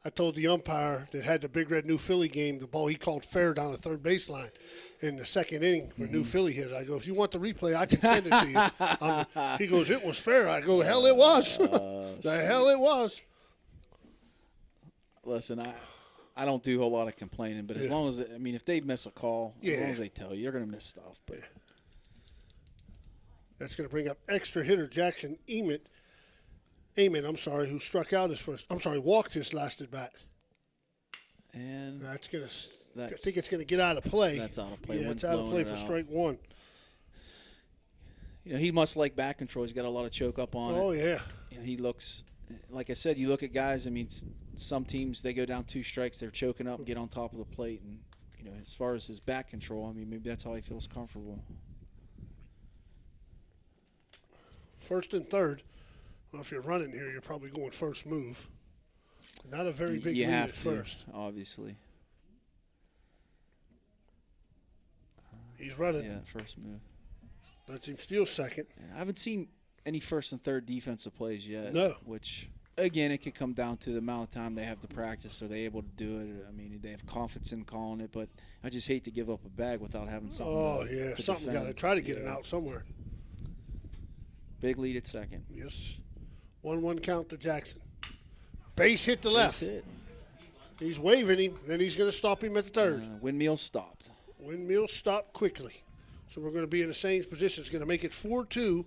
Speaker 3: I told the umpire that had the Big Red New Philly game, the ball he called fair down the third baseline in the second inning where New Philly hit it. I go, if you want the replay, I can send it to you. He goes, it was fair. I go, hell it was. The hell it was.
Speaker 4: Listen, I don't do a whole lot of complaining, but as long as, if they miss a call, as long as they tell you, you're going to miss stuff. But
Speaker 3: that's going to bring up extra hitter Jackson Amon, who struck out walked his last at bat.
Speaker 4: And
Speaker 3: that's going to, I think it's going to get out of play.
Speaker 4: That's out of play.
Speaker 3: Yeah, it's out of play for strike one.
Speaker 4: He must like back control. He's got a lot of choke up on it.
Speaker 3: Oh, yeah.
Speaker 4: He looks, like I said, you look at guys, some teams, they go down 2 strikes, they're choking up, get on top of the plate. And, as far as his back control, maybe that's how he feels comfortable.
Speaker 3: First and third. Well, if you're running here, you're probably going first move. Not a very big lead at first.
Speaker 4: Obviously.
Speaker 3: He's running.
Speaker 4: Yeah, first move.
Speaker 3: Lets him steal second.
Speaker 4: Yeah, I haven't seen any first and third defensive plays yet.
Speaker 3: No.
Speaker 4: Which, again, it could come down to the amount of time they have to practice. Are they able to do it? They have confidence in calling it, but I just hate to give up a bag without having something to
Speaker 3: something got to try to get it out somewhere.
Speaker 4: Big lead at second.
Speaker 3: Yes. 1-1 count to Jackson. Base hit the left.
Speaker 4: Base hit.
Speaker 3: He's waving him, then he's going to stop him at the third.
Speaker 4: Windmill stopped.
Speaker 3: Windmill stopped quickly. So we're going to be in the same position. It's going to make it 4-2.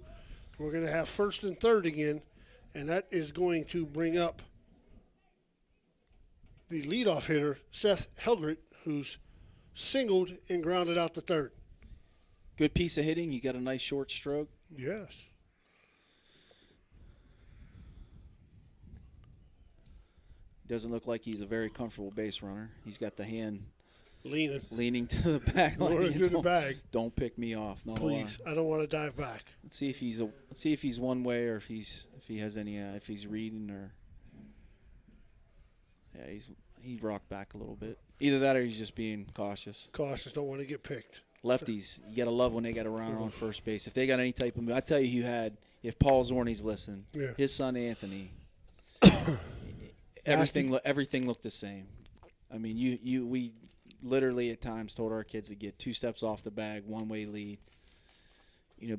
Speaker 3: We're going to have first and third again, and that is going to bring up the leadoff hitter, Seth Helgert, who's singled and grounded out the third.
Speaker 4: Good piece of hitting. You got a nice short stroke.
Speaker 3: Yes.
Speaker 4: Doesn't look like he's a very comfortable base runner. He's got the hand
Speaker 3: leaning
Speaker 4: to the back.
Speaker 3: To the bag.
Speaker 4: Don't pick me off. Not
Speaker 3: Please, I don't want to dive back.
Speaker 4: Let's see if he's one way or if he has any if he's reading or. Yeah, he's rocked back a little bit. Either that or he's just being cautious.
Speaker 3: Don't want to get picked.
Speaker 4: Lefties, you gotta love when they got a runner on first base. If they got any type of move, I tell you, if Paul Zorni's listening, his son Anthony. Everything looked the same. We literally at times told our kids to get 2 steps off the bag, one-way lead.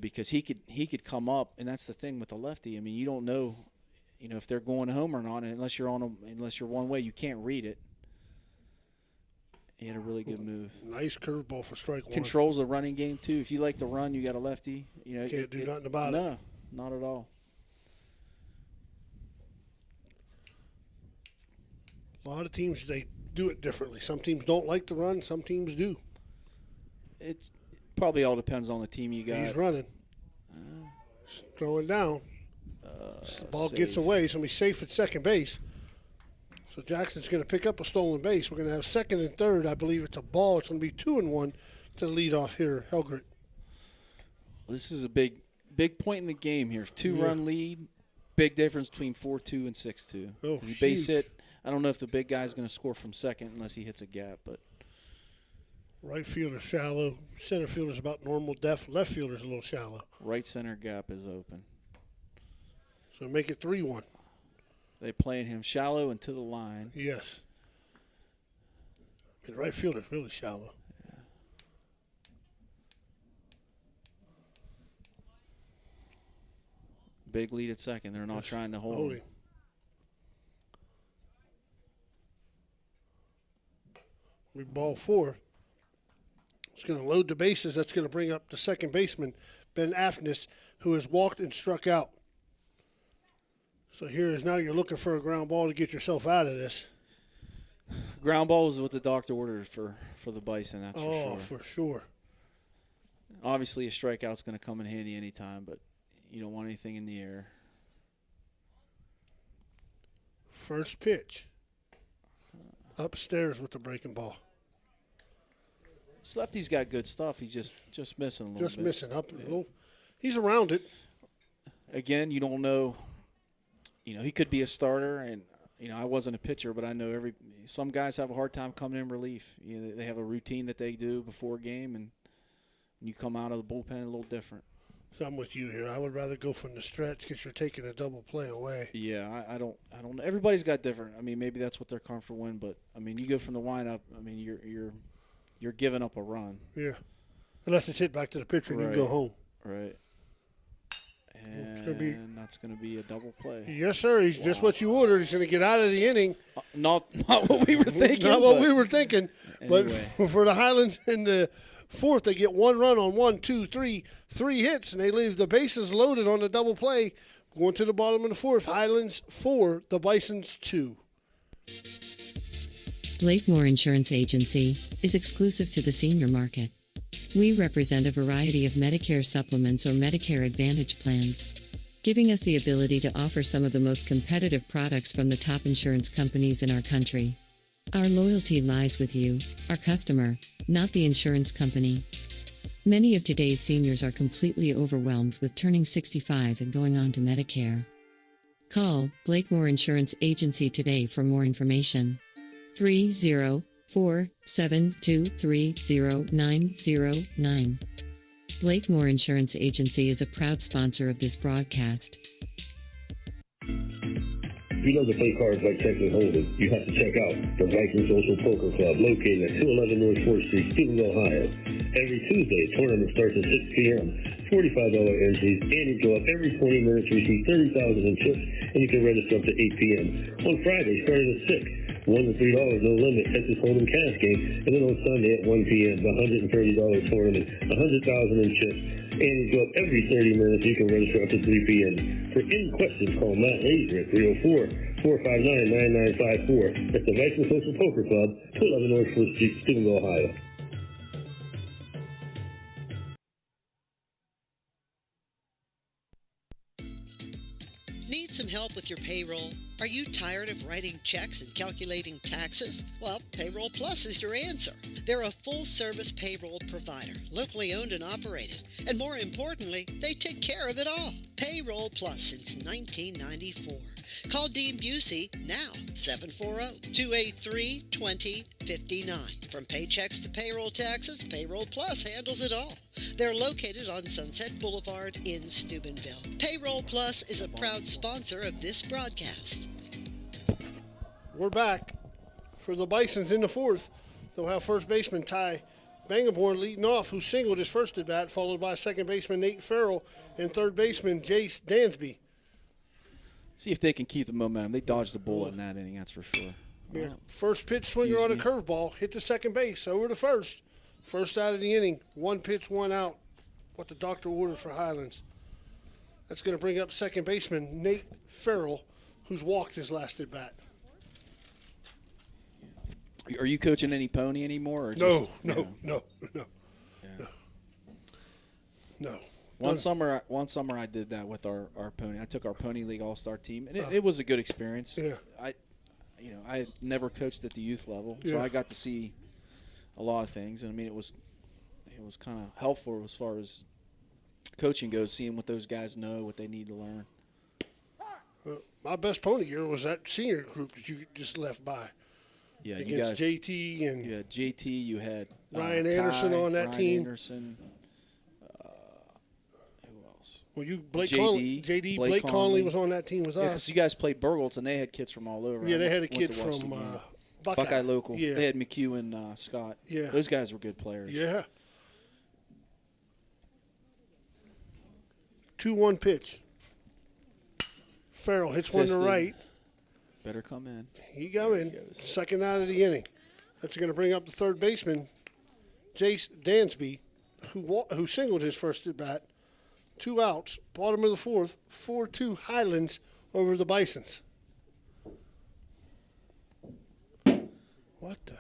Speaker 4: Because he could come up, and that's the thing with the lefty. You don't know, if they're going home or not, unless you're one way, you can't read it. He had a really good move.
Speaker 3: Nice curveball for strike one.
Speaker 4: Controls the running game too. If you like to run, you got a lefty.
Speaker 3: Can't do nothing about it.
Speaker 4: No, not at all.
Speaker 3: A lot of teams, they do it differently. Some teams don't like to run. Some teams do.
Speaker 4: It probably all depends on the team you got.
Speaker 3: He's running. Throwing down. The ball gets away. It's going to be safe at second base. So Jackson's going to pick up a stolen base. We're going to have second and third. I believe it's a ball. It's going to be 2-1 to the leadoff hitter, Helgert.
Speaker 4: This is a big point in the game here. 2-run lead. Big difference between 4-2 and 6-2.
Speaker 3: Oh,
Speaker 4: base hit. I don't know if the big guy's going to score from second unless he hits a gap, but
Speaker 3: right fielder's shallow. Center fielder's about normal depth. Left fielder's a little shallow.
Speaker 4: Right center gap is open.
Speaker 3: So make it 3-1.
Speaker 4: They playing him shallow and to the line.
Speaker 3: Yes. Right fielder's really shallow.
Speaker 4: Yeah. Big lead at second. They're not trying to hold him.
Speaker 3: Ball 4. It's going to load the bases. That's going to bring up the second baseman, Ben Afnis, who has walked and struck out. So here is now you're looking for a ground ball to get yourself out of this.
Speaker 4: Ground ball is what the doctor ordered for the Bison, that's for sure.
Speaker 3: Oh, for sure.
Speaker 4: Obviously, a strikeout's going to come in handy anytime, but you don't want anything in the air.
Speaker 3: First pitch. Upstairs with the breaking ball.
Speaker 4: This lefty's got good stuff. He's just missing a little bit.
Speaker 3: Just missing up a little. He's around it.
Speaker 4: Again, you don't know. He could be a starter, and I wasn't a pitcher, but I know some guys have a hard time coming in relief. They have a routine that they do before a game, and you come out of the bullpen a little different.
Speaker 3: So I'm with you here. I would rather go from the stretch because you're taking a double play away.
Speaker 4: Yeah, I don't know. Everybody's got different. I mean, maybe that's what they're comfortable in, but I mean, you go from the windup. I mean, you're giving up a run.
Speaker 3: Yeah. Unless it's hit back to the pitcher and you go home.
Speaker 4: Right. And that's going to be a double play.
Speaker 3: Yes, sir. He's just what you ordered. He's going to get out of the inning.
Speaker 4: Not what we were thinking.
Speaker 3: Not what we were thinking.
Speaker 4: Anyway.
Speaker 3: But for the Highlands in the fourth, they get one run on 3 hits, and they leave the bases loaded on the double play. Going to the bottom of the fourth, Highlands 4, the Bisons 2.
Speaker 2: Blakemore Insurance Agency is exclusive to the senior market. We represent a variety of Medicare supplements or Medicare Advantage plans, giving us the ability to offer some of the most competitive products from the top insurance companies in our country. Our loyalty lies with you, our customer, not the insurance company. Many of today's seniors are completely overwhelmed with turning 65 and going on to Medicare. Call Blakemore Insurance Agency today for more information. 304-723-0909. Blakemore Insurance Agency is a proud sponsor of this broadcast.
Speaker 10: If you love to play cards like Texas Hold'em, you have to check out the Viking Social Poker Club located at 211 North 4th Street, Steubenville, Ohio. Every Tuesday, tournament starts at 6 p.m. $45 entries, and you go up every 20 minutes to receive $30,000 in chips, and you can register up to 8 p.m. On Friday, starting at 6, $1 to $3, no limit, Texas Hold'em cash game, and then on Sunday at 1 p.m., the $130 tournament, $100,000 in chips, and you go up every 30 minutes, you can register up to 3 p.m. For any questions, call Matt Laser at 304-459-9954. That's the Viking Social Poker Club, 211 North 4th Street, Steubenville, Ohio.
Speaker 8: Need some help with your payroll? Are you tired of writing checks and calculating taxes? Well, Payroll Plus is your answer. They're a full-service payroll provider, locally owned and operated. And more importantly, they take care of it all. Payroll Plus since 1994. Call Dean Busey now, 740-283-2059. From paychecks to payroll taxes, Payroll Plus handles it all. They're located on Sunset Boulevard in Steubenville. Payroll Plus is a proud sponsor of this broadcast.
Speaker 3: We're back for the Bisons in the fourth. They'll have first baseman Ty Bangaborn leading off, who singled his first at bat, followed by second baseman Nate Farrell and third baseman Jace Dansby.
Speaker 4: See if they can keep the momentum. They dodged the bullet in that inning, that's for sure.
Speaker 3: Yeah. First pitch swinger on a curveball, hit the second base, over to first. First out of the inning, one pitch, one out. What the doctor ordered for Highlands. That's going to bring up second baseman Nate Farrell, who's walked his last at bat.
Speaker 4: Are you coaching any pony anymore? Or
Speaker 3: No.
Speaker 4: One summer I did that with our pony. I took our pony league all-star team, and it was a good experience.
Speaker 3: Yeah.
Speaker 4: I had never coached at the youth level, so I got to see a lot of things, and I mean it was kind of helpful as far as coaching goes, seeing what those guys know, what they need to learn.
Speaker 3: My best pony year was that senior group that you just left by.
Speaker 4: Yeah,
Speaker 3: against
Speaker 4: you guys,
Speaker 3: JT and
Speaker 4: you had JT, you had
Speaker 3: Ryan Anderson on that team.
Speaker 4: Anderson.
Speaker 3: Well,
Speaker 4: JD,
Speaker 3: Blake Conley was on that team with us.
Speaker 4: Because you guys played Burgolts, and they had kids from all over.
Speaker 3: Yeah, they had a kid from
Speaker 4: Buckeye Local.
Speaker 3: Yeah.
Speaker 4: They had McHugh and Scott.
Speaker 3: Yeah.
Speaker 4: Those guys were good players.
Speaker 3: Yeah. 2-1 pitch. Farrell hits one to right.
Speaker 4: Better come in.
Speaker 3: He go in. Second out of the inning. That's going to bring up the third baseman, Jace Dansby, who singled his first at bat. 2 outs. Bottom of the fourth. 4-2 Highlands over the Bisons. What the?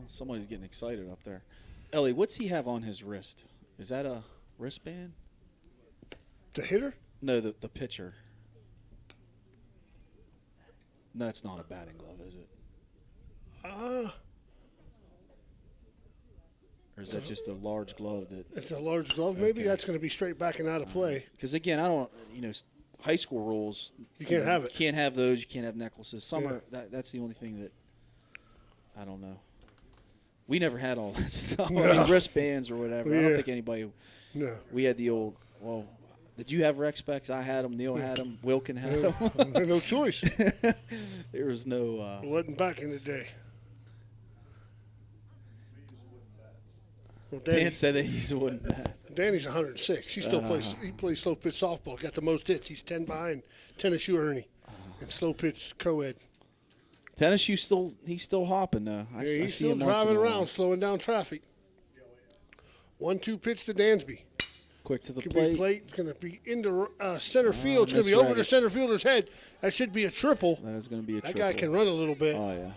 Speaker 4: Somebody's getting excited up there. Ellie, what's he have on his wrist? Is that a wristband?
Speaker 3: The hitter?
Speaker 4: No, the pitcher. No, that's not a batting glove, is it? Or is that just a large glove that?
Speaker 3: It's a large glove. Maybe that's going to be straight backing out of play.
Speaker 4: Because again, I don't. High school rules.
Speaker 3: You can't have it.
Speaker 4: You can't have those. You can't have necklaces. Summer. That's the only thing that. I don't know. we never had all that stuff.
Speaker 3: No.
Speaker 4: I mean, wristbands or whatever. I
Speaker 3: Yeah.
Speaker 4: don't think anybody.
Speaker 3: No.
Speaker 4: We had the old. Well, did you have rec specs? I had them. Neil had them. Wilkin had them.
Speaker 3: Had no choice.
Speaker 4: There was no.
Speaker 3: It wasn't back in the day. Well,
Speaker 4: Dan said they used wooden bats.
Speaker 3: Danny's 106. He still plays. He plays slow pitch softball. Got the most hits. He's 10 behind tennis shoe Ernie, and slow pitch co-ed.
Speaker 4: Tennis shoe he's still hopping though. I
Speaker 3: He's
Speaker 4: see
Speaker 3: still
Speaker 4: him once in
Speaker 3: driving
Speaker 4: a while.
Speaker 3: around, slowing down traffic. 1-2 pitch to Dansby.
Speaker 4: Quick to the
Speaker 3: Could
Speaker 4: plate.
Speaker 3: be plate. It's going to be into center field. It's going to be
Speaker 4: misread
Speaker 3: over the
Speaker 4: it.
Speaker 3: center fielder's head. That should be a triple.
Speaker 4: That is going to be a
Speaker 3: That
Speaker 4: triple.
Speaker 3: guy can run a little bit.
Speaker 4: Oh yeah.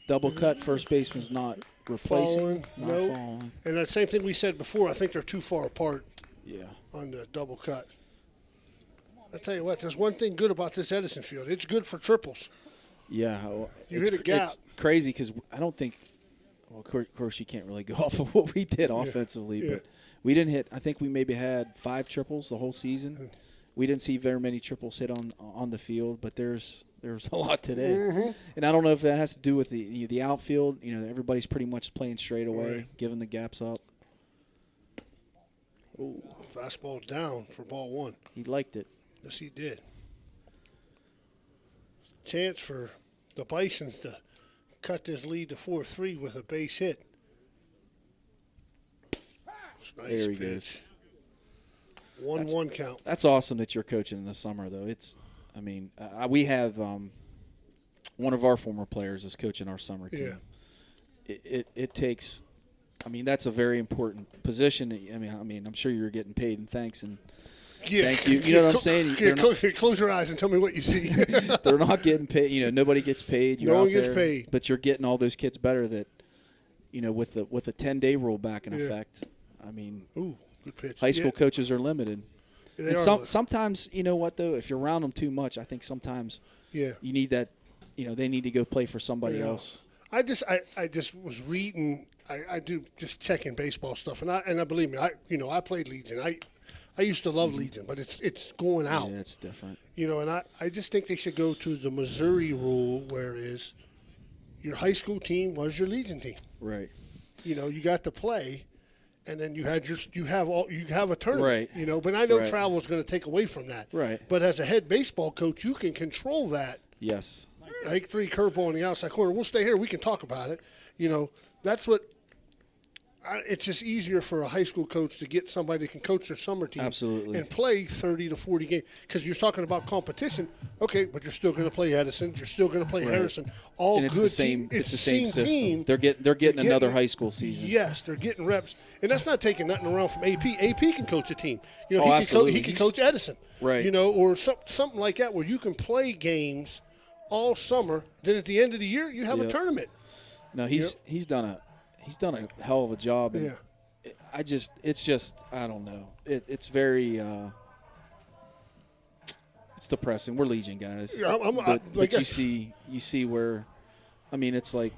Speaker 4: Double cut. First baseman's not replacing.
Speaker 3: Following,
Speaker 4: Not
Speaker 3: no.
Speaker 4: following.
Speaker 3: And that same thing we said before. I think they're too far apart
Speaker 4: Yeah.
Speaker 3: on the double cut. I tell you what, there's one thing good about this Edison field. It's good for triples.
Speaker 4: Yeah. Well,
Speaker 3: You hit a gap.
Speaker 4: It's crazy because I don't think. Well, of course, you can't really go off of what we did offensively,
Speaker 3: Yeah.
Speaker 4: but we didn't hit. I think we maybe had 5 triples the whole season. We didn't see very many triples hit on the field, but there's a lot today,
Speaker 3: Mm-hmm.
Speaker 4: and I don't know if that has to do with the outfield. You know, everybody's pretty much playing straight away,
Speaker 3: Right.
Speaker 4: giving the gaps up.
Speaker 3: Ooh, fastball down for ball 1.
Speaker 4: He liked it.
Speaker 3: Yes, he did. Chance for the Bisons to cut this lead to 4-3 with a base hit. Nice
Speaker 4: There he
Speaker 3: pitch.
Speaker 4: goes.
Speaker 3: 1-1 count.
Speaker 4: That's awesome that you're coaching in the summer, though. We have one of our former players is coaching our summer team.
Speaker 3: Yeah.
Speaker 4: It takes. I mean, that's a very important position. I mean, I'm sure you're getting paid, and thanks and
Speaker 3: Yeah.
Speaker 4: thank you. You know what I'm saying? They're not-
Speaker 3: Close your eyes and tell me what you see.
Speaker 4: they're not getting paid. You know, nobody gets paid. You're
Speaker 3: No
Speaker 4: out
Speaker 3: one gets
Speaker 4: there,
Speaker 3: paid.
Speaker 4: but you're getting all those kids better. That, you know, with the 10-day rule back in
Speaker 3: Yeah.
Speaker 4: effect. I mean,
Speaker 3: Ooh, good pitch.
Speaker 4: high school
Speaker 3: Yeah,
Speaker 4: coaches are limited.
Speaker 3: they
Speaker 4: And
Speaker 3: are.
Speaker 4: sometimes, you know what though, if you're around them too much, I think sometimes
Speaker 3: Yeah.
Speaker 4: you need that. You know, they need to go play for somebody
Speaker 3: Yeah.
Speaker 4: else.
Speaker 3: I just was reading. I do just checking baseball stuff, and I believe me. I played Legion. I used to love Legion, but it's going out.
Speaker 4: Yeah, it's different.
Speaker 3: You know, and I just think they should go to the Missouri rule, whereas your high school team was your Legion team.
Speaker 4: Right.
Speaker 3: You know, you got to play, and then you have a tournament.
Speaker 4: Right.
Speaker 3: You know, but I know
Speaker 4: Right.
Speaker 3: travel is going to take away from that.
Speaker 4: Right.
Speaker 3: But as a head baseball coach, you can control that.
Speaker 4: Yes.
Speaker 3: Like 3 curveball on the outside corner. We'll stay here. We can talk about it. You know, that's what. It's just easier for a high school coach to get somebody that can coach their summer team.
Speaker 4: Absolutely.
Speaker 3: And play 30 to 40 games. Because you're talking about competition. Okay, but you're still going to play Edison. You're still going to play
Speaker 4: Right.
Speaker 3: Harrison. All
Speaker 4: And it's
Speaker 3: good
Speaker 4: the same.
Speaker 3: team.
Speaker 4: It's the same system.
Speaker 3: team.
Speaker 4: They're getting
Speaker 3: You're
Speaker 4: another high school season.
Speaker 3: Yes, they're getting reps. And that's not taking nothing around from AP. AP can coach a team. You know,
Speaker 4: Oh,
Speaker 3: he
Speaker 4: absolutely.
Speaker 3: can
Speaker 4: He's-
Speaker 3: coach Edison.
Speaker 4: Right.
Speaker 3: You know, or something like that where you can play games all summer. Then at the end of the year, you have a
Speaker 4: Yep.
Speaker 3: tournament.
Speaker 4: No, he's done a hell of a job. And
Speaker 3: Yeah.
Speaker 4: it's just I don't know. It's very it's depressing. We're Legion guys.
Speaker 3: Yeah,
Speaker 4: but
Speaker 3: like
Speaker 4: you see where, I mean, it's like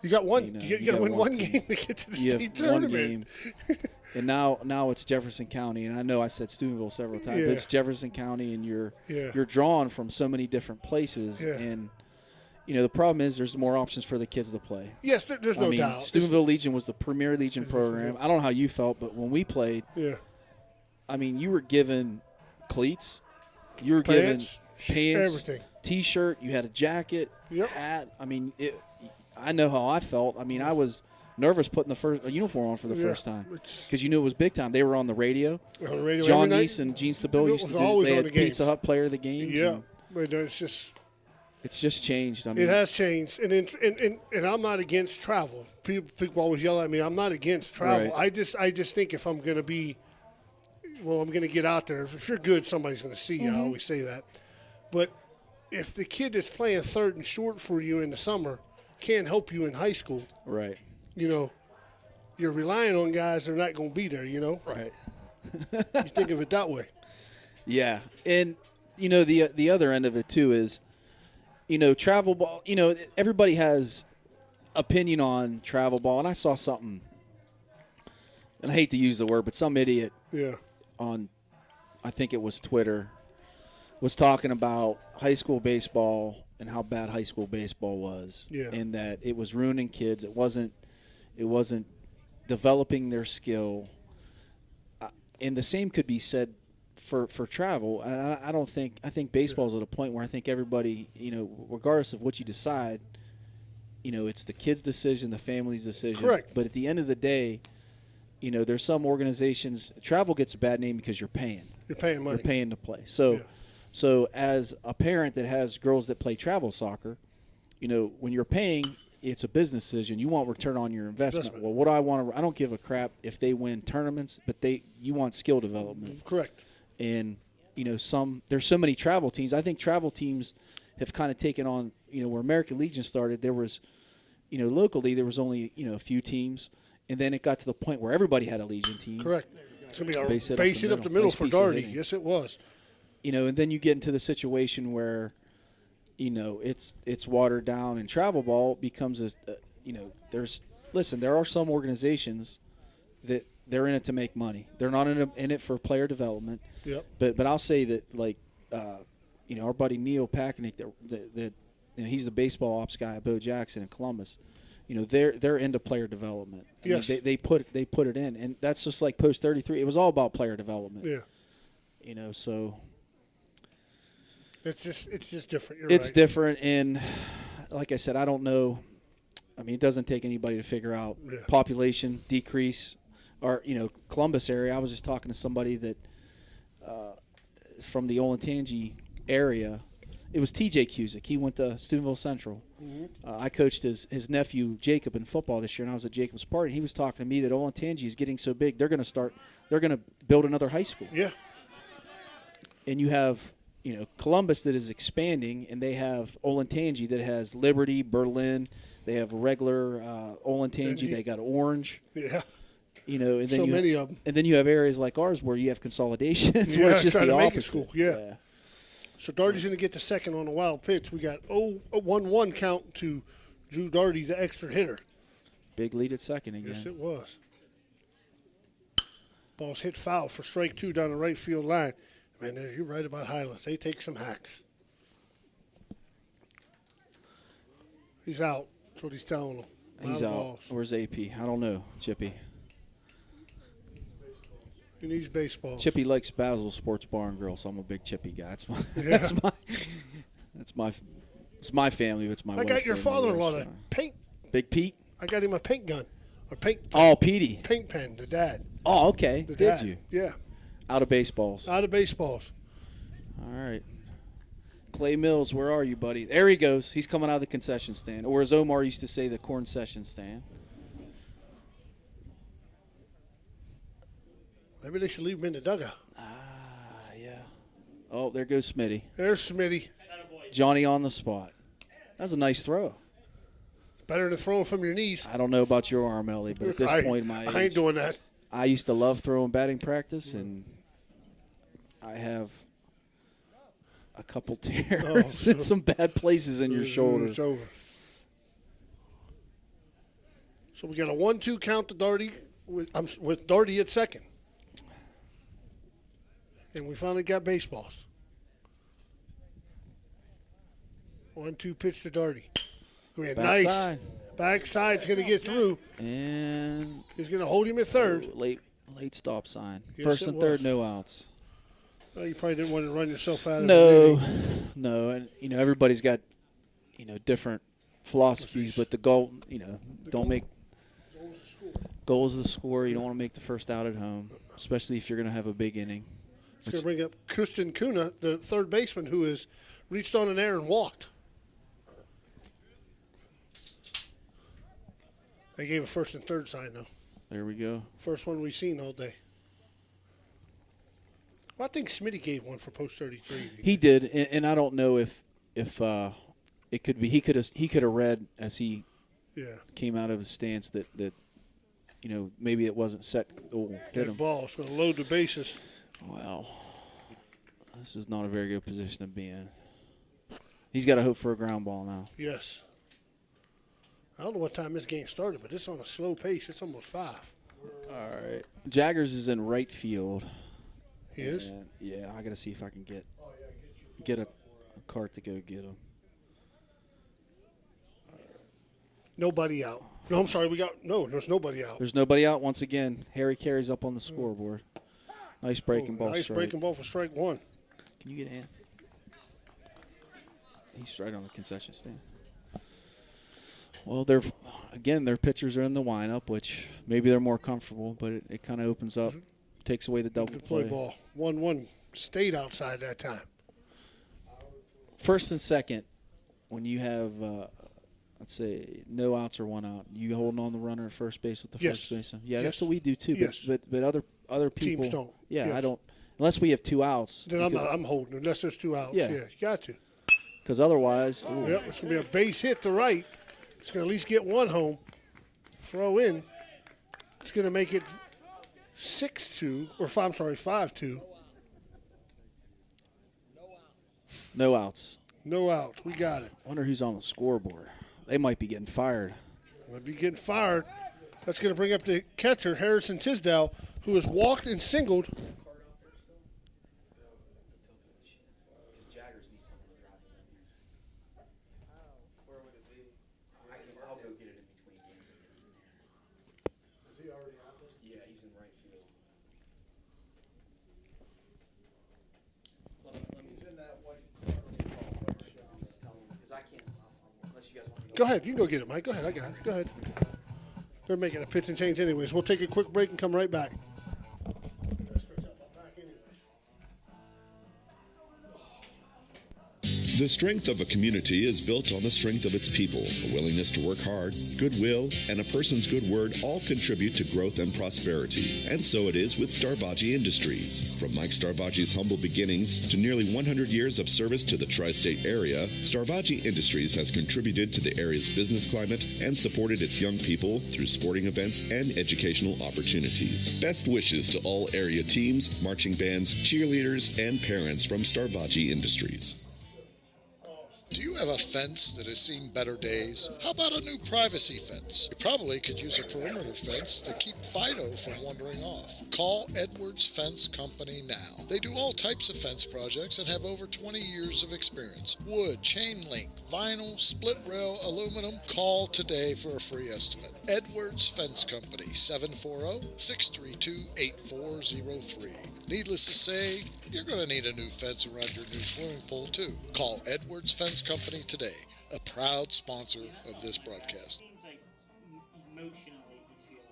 Speaker 3: You got one.
Speaker 4: You know,
Speaker 3: You
Speaker 4: you
Speaker 3: got to
Speaker 4: got
Speaker 3: win
Speaker 4: one
Speaker 3: one
Speaker 4: team.
Speaker 3: game to get to the
Speaker 4: you
Speaker 3: state
Speaker 4: have one
Speaker 3: tournament.
Speaker 4: game, and now it's Jefferson County, and I know I said Steubenville several times,
Speaker 3: Yeah.
Speaker 4: but it's Jefferson County, and you're
Speaker 3: Yeah.
Speaker 4: drawn from so many different places,
Speaker 3: Yeah.
Speaker 4: and you know the problem is there's more options for the kids to play.
Speaker 3: Yes, there's no
Speaker 4: I mean,
Speaker 3: doubt.
Speaker 4: Steubenville Legion was the premier Legion program. I don't know how you felt, but when we played,
Speaker 3: Yeah.
Speaker 4: I mean, you were given cleats, you were
Speaker 3: Pants,
Speaker 4: given pants,
Speaker 3: everything.
Speaker 4: T-shirt, you had a jacket,
Speaker 3: Yep.
Speaker 4: hat. I mean, I know how I felt. I mean, I was nervous putting a uniform on for the
Speaker 3: Yeah,
Speaker 4: first time
Speaker 3: it's-
Speaker 4: because you knew it was big time. They were on the radio.
Speaker 3: On the radio
Speaker 4: John
Speaker 3: every night.
Speaker 4: Neese and Gene Stabile
Speaker 3: It
Speaker 4: used to
Speaker 3: was
Speaker 4: do.
Speaker 3: always
Speaker 4: They
Speaker 3: on
Speaker 4: had
Speaker 3: the games.
Speaker 4: Pizza Hut player of the games.
Speaker 3: Yeah,
Speaker 4: and
Speaker 3: but
Speaker 4: it's just changed. I mean,
Speaker 3: it has changed, and I'm not against travel. People always yell at me. I'm not against travel.
Speaker 4: Right.
Speaker 3: I just think if I'm going to be, well, I'm going to get out there. If you're good, somebody's going to see you. I always say that. But if the kid that's playing third and short for you in the summer can't help you in high school,
Speaker 4: right,
Speaker 3: you know, you're relying on guys that are not going to be there. You know,
Speaker 4: right.
Speaker 3: you think of it that way.
Speaker 4: Yeah, and you know the other end of it too is, you know, travel ball. You know, everybody has opinion on travel ball, and I saw something, and I hate to use the word, but some idiot
Speaker 3: Yeah.
Speaker 4: on, I think it was Twitter, was talking about high school baseball and how bad high school baseball was, and that it was ruining kids. It wasn't developing their skill. And the same could be said for travel. And I think baseball's at a point where I think everybody, regardless of what you decide, it's the kid's decision, the family's decision.
Speaker 3: Correct.
Speaker 4: But at the end of the day, there's some organizations. Travel gets a bad name because you're paying.
Speaker 3: You're paying money.
Speaker 4: You're paying to play. So as a parent that has girls that play travel soccer, when you're paying, it's a business decision. You want return on your investment. Well, what I don't give a crap if they win tournaments, but you want skill development.
Speaker 3: Correct.
Speaker 4: And there's so many travel teams. I think travel teams have kind of taken on, where American Legion started, there was, locally there was only, a few teams, and then it got to the point where everybody had a Legion team.
Speaker 3: Correct. It's going to be our base hit up the middle for Darty. Yes, it was.
Speaker 4: And then you get into the situation where, it's watered down, and travel ball becomes there are some organizations that they're in it to make money. They're not in it for player development.
Speaker 3: Yep.
Speaker 4: But I'll say that, our buddy Neil Packnick, that he's the baseball ops guy at Bo Jackson in Columbus. They're into player development.
Speaker 3: Yes.
Speaker 4: They put it in, and that's just like Post 33. It was all about player development.
Speaker 3: Yeah.
Speaker 4: So
Speaker 3: it's just different.
Speaker 4: It's different, and like I said, I don't know. I mean, it doesn't take anybody to figure out population decrease, or Columbus area. I was just talking to somebody that from the Olentangy area. It was T.J. Cusick. He went to Steubenville Central. I coached his nephew Jacob in football this year, and I was at Jacob's party. And he was talking to me that Olentangy is getting so big they're going to build another high school.
Speaker 3: Yeah.
Speaker 4: And you have Columbus that is expanding, and they have Olentangy that has Liberty, Berlin. They have regular Olentangy. They got Orange.
Speaker 3: Yeah.
Speaker 4: And then
Speaker 3: so many of them.
Speaker 4: And then you have areas like ours where you have consolidations where it's just the opposite.
Speaker 3: School. Yeah. So Darty's going to get the second on a wild pitch. We got 1-1 count to Drew Darty, the extra hitter.
Speaker 4: Big lead at second again.
Speaker 3: Yes, it was. Ball's hit foul for strike 2 down the right field line. Man, you're right about Highlands. They take some hacks. He's out. That's what he's telling them.
Speaker 4: He's out.
Speaker 3: Balls.
Speaker 4: Where's AP? I don't know, Chippy.
Speaker 3: He needs baseballs.
Speaker 4: Chippy likes Basil Sports Bar and Grill, so I'm a big Chippy guy. It's my family. It's my.
Speaker 3: I got your father-in-law to paint.
Speaker 4: Big Pete.
Speaker 3: I got him a paint gun, or paint.
Speaker 4: Oh, Petey.
Speaker 3: Paint pen. The dad.
Speaker 4: Oh, okay.
Speaker 3: Did
Speaker 4: you?
Speaker 3: Yeah.
Speaker 4: Out of baseballs.
Speaker 3: Out of baseballs.
Speaker 4: All right. Clay Mills, where are you, buddy? There he goes. He's coming out of the concession stand, or as Omar used to say, the concession stand.
Speaker 3: Maybe they should leave him in the dugout.
Speaker 4: Yeah. Oh, there goes Smitty.
Speaker 3: There's Smitty.
Speaker 4: Johnny on the spot. That was a nice throw.
Speaker 3: Better than throwing from your knees.
Speaker 4: I don't know about your arm, Ellie, but at this point in my age,
Speaker 3: I ain't doing that.
Speaker 4: I used to love throwing batting practice, and I have a couple tears and some bad places in your shoulder.
Speaker 3: It's over. So we got a 1-2 count to Darty with Darty at second. And we finally got baseballs. 1-2 pitch to Darty. Nice. Backside's going to get through.
Speaker 4: And
Speaker 3: he's going to hold him at third.
Speaker 4: Late stop sign.
Speaker 3: Yes,
Speaker 4: First and third, no outs.
Speaker 3: Well, you probably didn't want to run yourself out of
Speaker 4: it. No. And everybody's got, different philosophies, but the goal, don't make goals of the score. You don't want to make the first out at home, especially if you're going to have a big inning.
Speaker 3: It's going to bring up Kristen Kuna, the third baseman, who has reached on an air and walked. They gave a first and third sign, though.
Speaker 4: There we go.
Speaker 3: First one we've seen all day. Well, I think Smitty gave one for post 33.
Speaker 4: He did, and I don't know if it could be he could have read as he came out of his stance that maybe it wasn't set. Oh, hit him.
Speaker 3: Ball. It's going to load the bases.
Speaker 4: Well, this is not a very good position to be in. He's got to hope for a ground ball now.
Speaker 3: Yes. I don't know what time this game started, but it's on a slow pace. It's almost 5.
Speaker 4: All right. Jaggers is in right field.
Speaker 3: He is?
Speaker 4: Yeah, I got to see if I can get a cart to go get them.
Speaker 3: Nobody out. No, I'm sorry. There's nobody out.
Speaker 4: There's nobody out. Once again, Harry carries up on the scoreboard. Nice breaking ball.
Speaker 3: Nice
Speaker 4: strike.
Speaker 3: breaking ball for strike one.
Speaker 4: Can you get Anth? He's right on the concession stand. Well, their pitchers are in the windup, which maybe they're more comfortable, but it kind of opens up, takes away the double play.
Speaker 3: Ball. 1-1 stayed outside that time.
Speaker 4: First and second, when you have, let's say, no outs or 1 out, you holding on the runner at first base with the first baseman. Yeah, that's what we do too.
Speaker 3: Yes.
Speaker 4: But other people
Speaker 3: Teams don't.
Speaker 4: Yeah,
Speaker 3: Yes.
Speaker 4: I don't. Unless we have 2 outs.
Speaker 3: Then I'm holding unless there's 2 outs.
Speaker 4: Yeah.
Speaker 3: You got to.
Speaker 4: Because otherwise,
Speaker 3: Yep, it's going to be a base hit to right. It's going to at least get 1 home. Throw in. It's going to make it 6-2, or 5-2.
Speaker 4: no outs.
Speaker 3: No outs. We got it.
Speaker 4: Wonder who's on the scoreboard. They might be getting fired.
Speaker 3: Might be getting fired. That's going to bring up the catcher, Harrison Tisdale, who has walked and singled. Go ahead. You can go get it, Mike. Go ahead. I got it. Go ahead. They're making a pitch and change anyways. We'll take a quick break and come right back.
Speaker 11: The strength of a community is built on the strength of its people. A willingness to work hard, goodwill, and a person's good word all contribute to growth and prosperity. And so it is with Starvaji Industries. From Mike Starvaji's humble beginnings to nearly 100 years of service to the tri-state area, Starvaji Industries has contributed to the area's business climate and supported its young people through sporting events and educational opportunities. Best wishes to all area teams, marching bands, cheerleaders, and parents from Starvaji Industries.
Speaker 7: Do you have a fence that has seen better days? How about a new privacy fence? You probably could use a perimeter fence to keep Fido from wandering off. Call Edwards Fence Company now. They do all types of fence projects and have over 20 years of experience. Wood, chain link, vinyl, split rail, aluminum. Call today for a free estimate. Edwards Fence Company, 740-632-8403. Needless to say, you're going to need a new fence around your new swimming pool too. Call Edwards Fence Company today, a proud sponsor of this broadcast.
Speaker 12: Seems like emotionally he's feeling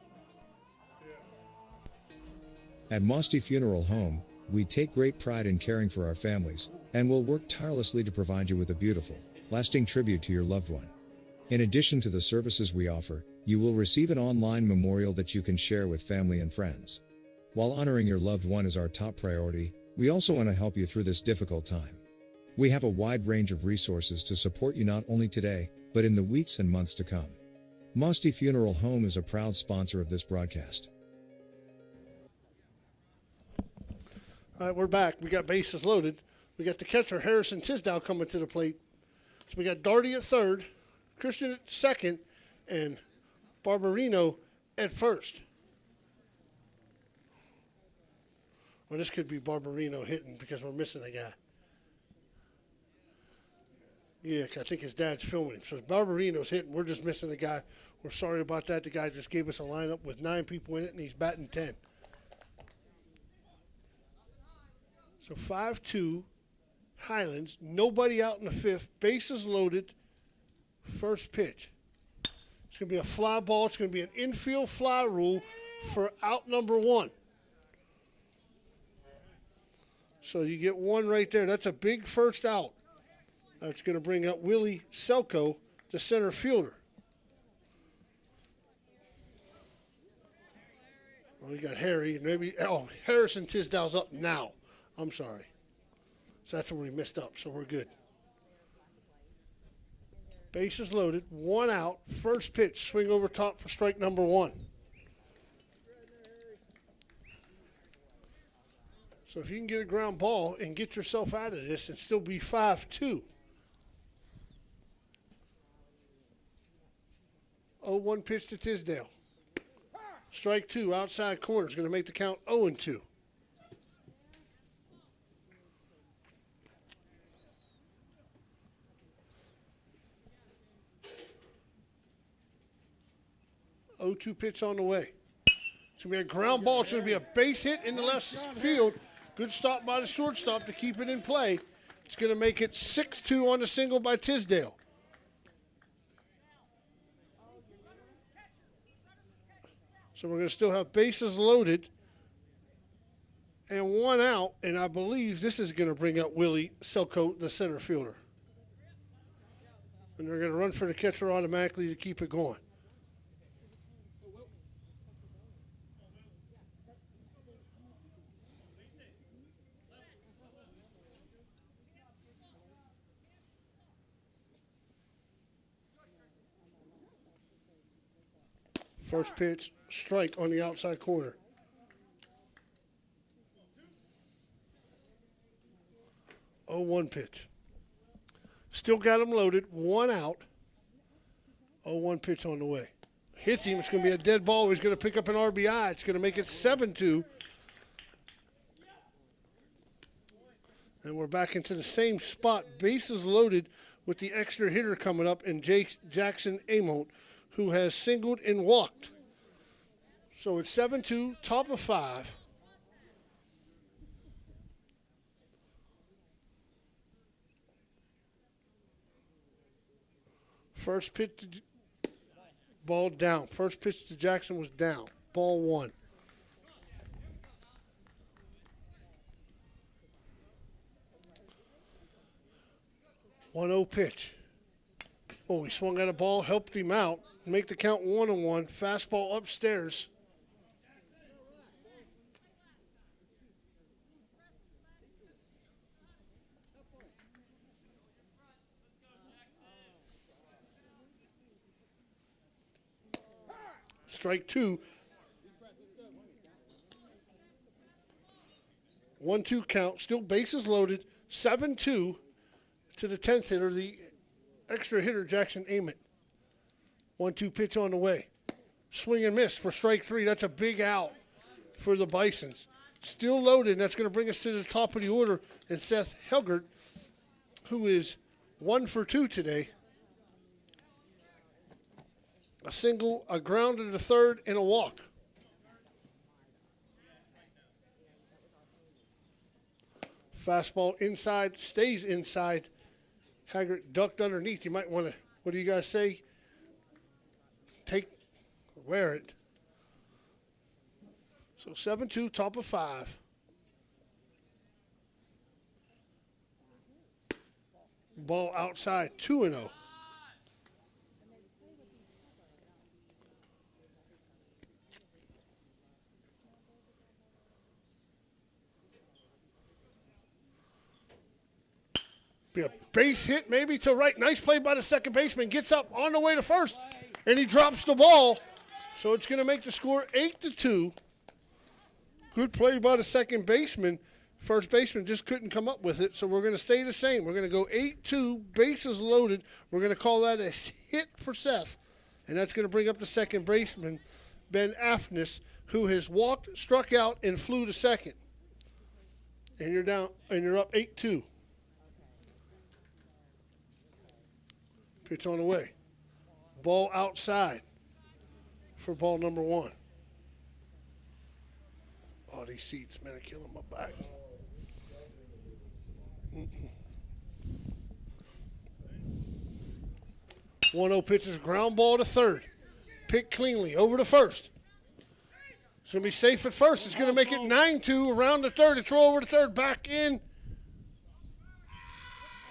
Speaker 1: At Mosty Funeral Home, we take great pride in caring for our families, and will work tirelessly to provide you with a beautiful, lasting tribute to your loved one. In addition to the services we offer, you will receive an online memorial that you can share with family and friends. While honoring your loved one is our top priority, we also want to help you through this difficult time. We have a wide range of resources to support you not only today, but in the weeks and months to come. Mosty Funeral Home is a proud sponsor of this broadcast.
Speaker 3: All right, we're back. We got bases loaded. We got the catcher, Harrison Tisdale, coming to the plate. So we got Darty at third, Christian at second, and Barbarino at first. Well, this could be Barbarino hitting because we're missing a guy. Yeah, I think his dad's filming him. So Barbarino's hitting. We're just missing a guy. We're sorry about that. The guy just gave us a lineup with 9 people in it, and he's batting 10. So 5-2, Highlands. Nobody out in the fifth. Bases loaded. First pitch. It's going to be a fly ball. It's going to be an infield fly rule for out number 1. So you get 1 right there. That's a big first out. That's going to bring up Willie Selko, the center fielder. Well, we got Harry. Harrison Tisdale's up now. I'm sorry. So that's where we messed up, so we're good. Bases loaded, 1 out, first pitch, swing over top for strike number 1. So if you can get a ground ball and get yourself out of this and still be 5-2. 0-1 pitch to Tisdale. Strike 2, outside corner is going to make the count 0-2. 0-2 pitch on the way. It's going to be a ground ball. It's going to be a base hit in the left field. Good stop by the shortstop to keep it in play. It's going to make it 6-2 on the single by Tisdale. So we're going to still have bases loaded and one out, and I believe this is going to bring up Willie Selko, the center fielder. And they're going to run for the catcher automatically to keep it going. First pitch, strike on the outside corner. 0-1 pitch. Still got him loaded, one out. 0-1 pitch on the way. Hits him, it's going to be a dead ball. He's going to pick up an RBI. It's going to make it 7-2. And we're back into the same spot. Bases loaded with the extra hitter coming up in Jackson Amont, who has singled and walked. So it's 7-2, top of 5. First pitch to ball down. First pitch to Jackson was down. Ball 1. One 0 pitch. Oh, he swung at a ball, helped him out. Make the count 1-1. Fastball upstairs. Strike 2. 1-2 count. Still bases loaded. 7-2 to the 10th hitter, the extra hitter, Jackson Amont. 1-2 pitch on the way. Swing and miss for strike 3. That's a big out for the Bisons. Still loaded, and that's going to bring us to the top of the order. And Seth Helgert, who is 1 for 2 today. A single, a ground to the third, and a walk. Fastball inside, stays inside. Haggart ducked underneath. You might want to, what do you guys say? Wear it. So 7-2, top of 5. Ball outside, 2-0. Be a base hit maybe to right. Nice play by the second baseman. Gets up on the way to first, and he drops the ball. So it's going to make the score 8-2. Good play by the second baseman. First baseman just couldn't come up with it, so we're going to stay the same. We're going to go 8-2, bases loaded. We're going to call that a hit for Seth, and that's going to bring up the second baseman, Ben Afnis, who has walked, struck out, and flew to second. And you're down, and you're up 8-2. Pitch on the way. Ball outside for ball number 1. Oh, these seats, man, are killing my back. 1-0 pitches, ground ball to third. Picked cleanly, over to first. It's going to be safe at first. It's going to make it 9-2, around the third. To throw over to third, back in.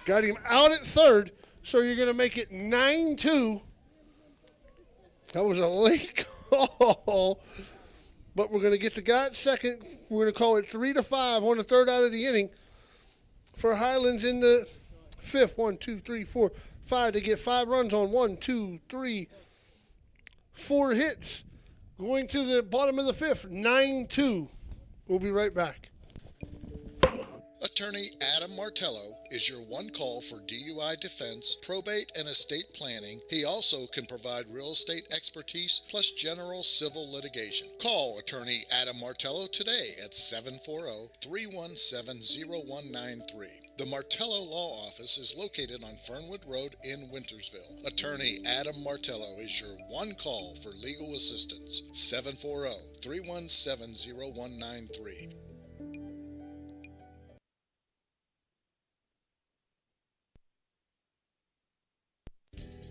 Speaker 3: Got him out at third, so you're going to make it 9-2. That was a late call, but we're going to get the guy at second. We're going to call it 3-5 on the third out of the inning for Highlands in the fifth. 1, 2, 3, 4, 5 to get 5 runs on 1, 2, 3, 4 hits. Going to the bottom of the fifth, 9-2. We'll be right back.
Speaker 7: Attorney Adam Martello is your one call for DUI defense, probate, and estate planning. He also can provide real estate expertise plus general civil litigation. Call Attorney Adam Martello today at 740-317-0193. The Martello Law Office is located on Fernwood Road in Wintersville. Attorney Adam Martello is your one call for legal assistance. 740-317-0193.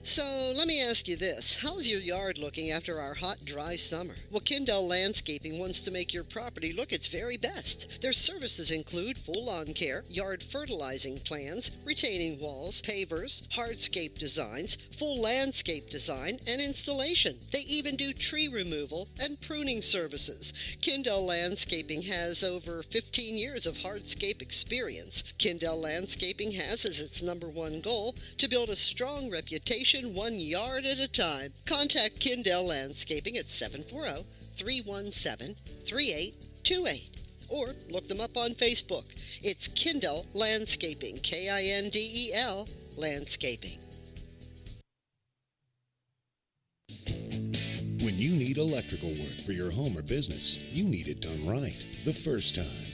Speaker 8: So let me ask you this. How's your yard looking after our hot, dry summer? Well, Kindell Landscaping wants to make your property look its very best. Their services include full lawn care, yard fertilizing plans, retaining walls, pavers, hardscape designs, full landscape design, and installation. They even do tree removal and pruning services. Kindell Landscaping has over 15 years of hardscape experience. Kindell Landscaping has as its number one goal to build a strong reputation 1 yard at a time. Contact Kindell Landscaping at 740-317-3828 or look them up on Facebook. It's Kindell Landscaping, Kindel Landscaping.
Speaker 13: When you need electrical work for your home or business, you need it done right the first time.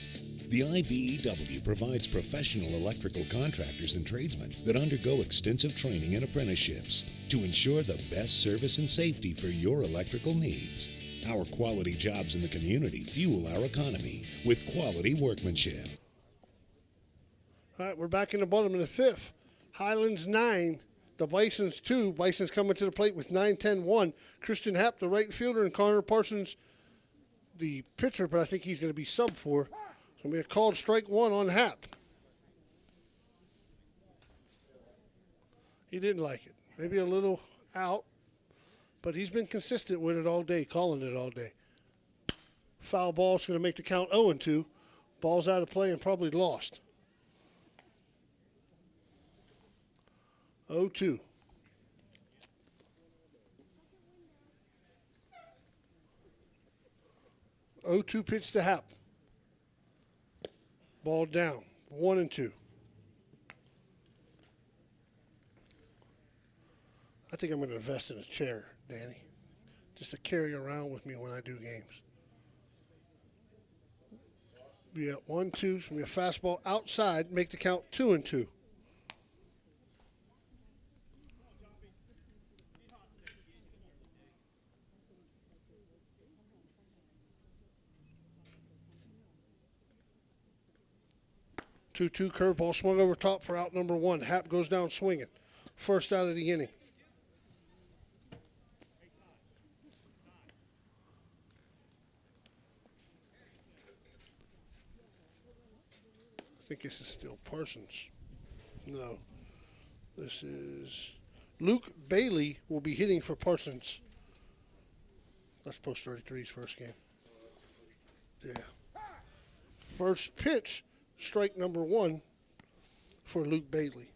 Speaker 13: The IBEW provides professional electrical contractors and tradesmen that undergo extensive training and apprenticeships to ensure the best service and safety for your electrical needs. Our quality jobs in the community fuel our economy with quality workmanship.
Speaker 3: All right, we're back in the bottom of the fifth. Highlands 9, the Bisons 2. Bisons coming to the plate with 9-10-1. Christian Happ, the right fielder, and Connor Parsons, the pitcher, but I think he's going to be sub for. It's going to be a called strike one on Happ. He didn't like it. Maybe a little out, but he's been consistent with it all day, calling it all day. Foul ball is going to make the count 0-2. Ball's out of play and probably lost. 0-2. Pitch to Happ. Ball down. 1-2. I think I'm going to invest in a chair, Danny, just to carry around with me when I do games. Be at 1-2. It's going to be a fastball outside. Make the count 2-2. Two-two curveball swung over top for out number one. Happ goes down swinging. First out of the inning. I think this is still Parsons. No. This is Luke Bailey will be hitting for Parsons. That's post 33's first game. Yeah. First pitch. Strike number one for Luke Bailey.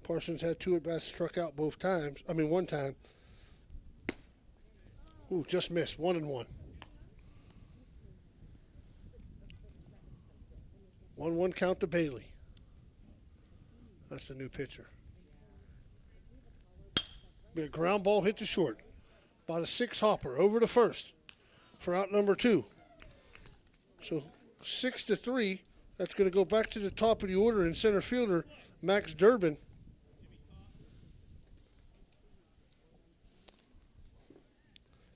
Speaker 3: Parsons had two at-bats, struck out both times. One time. Ooh, just missed. 1-1. 1-1 count to Bailey. That's the new pitcher. Be a ground ball hit to short. About a 6 hopper over to first for out number two. So 6-3. That's going to go back to the top of the order in center fielder, Max Durbin.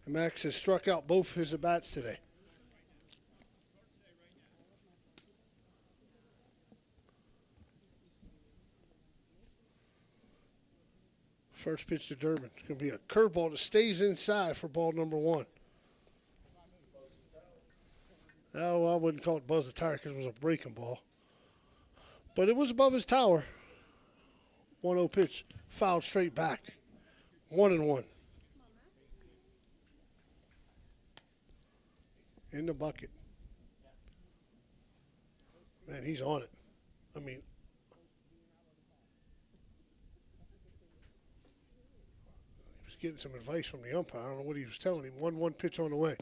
Speaker 3: And Max has struck out both his at-bats today. First pitch to Durbin. It's going to be a curveball that stays inside for ball number one. Oh, well, I wouldn't call it buzz the tire because it was a breaking ball. But it was above his tower. 1-0 pitch. Fouled straight back. 1-1. In the bucket. Man, he's on it. He was getting some advice from the umpire. I don't know what he was telling him. 1-1 pitch on the way.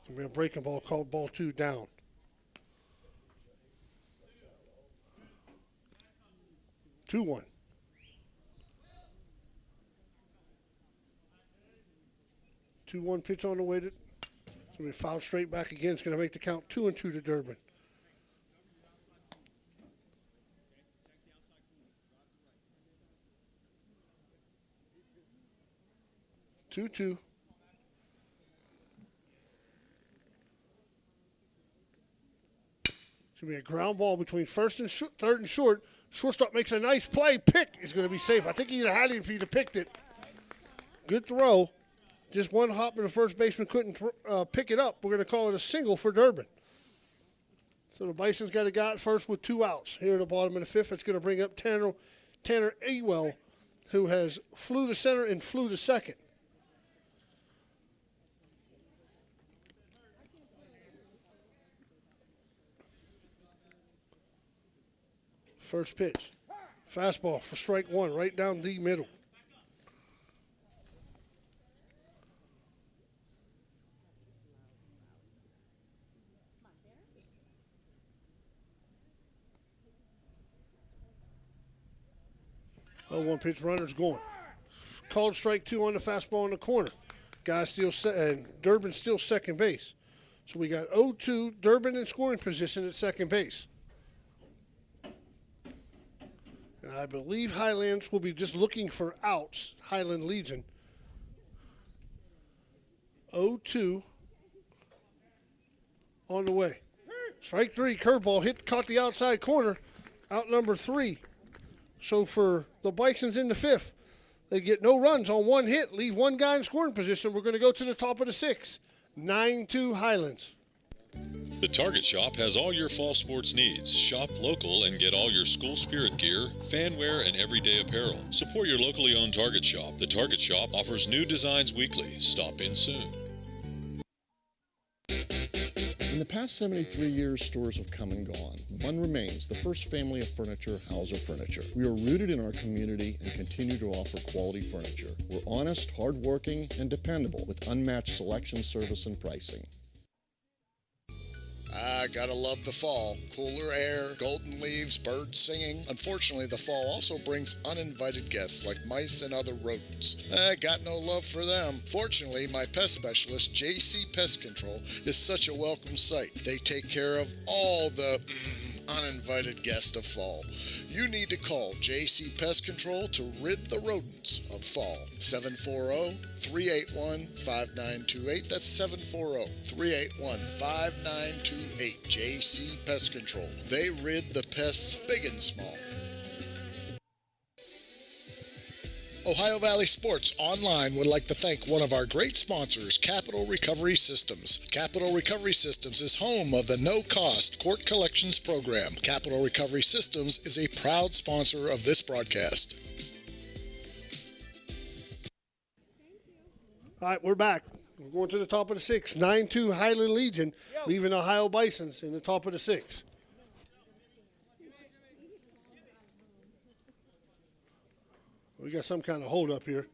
Speaker 3: Going to be a breaking ball called ball two down. 2-1. Two-one pitch on the way to. It's going to be fouled straight back again. It's going to make the count 2-2 to Durbin. Two-two. It's going to be a ground ball between first and third and short. Shortstop makes a nice play. Pick is going to be safe. I think he'd have had him if he'd have picked it. Good throw. Just one hop and the first baseman couldn't pick it up. We're going to call it a single for Durbin. So the Bisons got a guy at first with 2 outs. Here in the bottom of the fifth, it's going to bring up Tanner Ewell, who has flew to center and flew to second. First pitch. Fastball for strike one, right down the middle. Oh, one pitch runner's going. Called strike two on the fastball in the corner. Guy's still and Durbin's still second base. So we got 0-2, Durbin in scoring position at second base. And I believe Highlands will be just looking for outs, Highland Legion. 0-2 on the way. Strike three, curveball, caught the outside corner, out number 3. So for the Bisons in the fifth, they get no runs on one hit, leave one guy in scoring position. We're going to go to the top of the sixth. 9-2 Highlands.
Speaker 6: The Target Shop has all your fall sports needs. Shop local and get all your school spirit gear, fan wear, and everyday apparel. Support your locally owned Target Shop. The Target Shop offers new designs weekly. Stop in soon.
Speaker 14: In the past 73 years, stores have come and gone. One remains, the first family of furniture, Hauser Furniture. We are rooted in our community and continue to offer quality furniture. We're honest, hardworking, and dependable with unmatched selection, service, and pricing.
Speaker 7: I gotta love the fall. Cooler air, golden leaves, birds singing. Unfortunately, the fall also brings uninvited guests like mice and other rodents. I got no love for them. Fortunately, my pest specialist, JC Pest Control, is such a welcome sight. They take care of all the uninvited guests of fall. You need to call JC Pest Control to rid the rodents of fall. 740-381-5928. That's 740-381-5928. JC Pest Control. They rid the pests big and small. Ohio Valley Sports Online would like to thank one of our great sponsors, Capital Recovery Systems. Capital Recovery Systems is home of the no-cost court collections program. Capital Recovery Systems is a proud sponsor of this broadcast.
Speaker 3: All right, we're back. We're going to the top of the sixth. 9-2 Highland Legion, leaving Ohio Bisons in the top of the sixth. We got some kind of hold up here.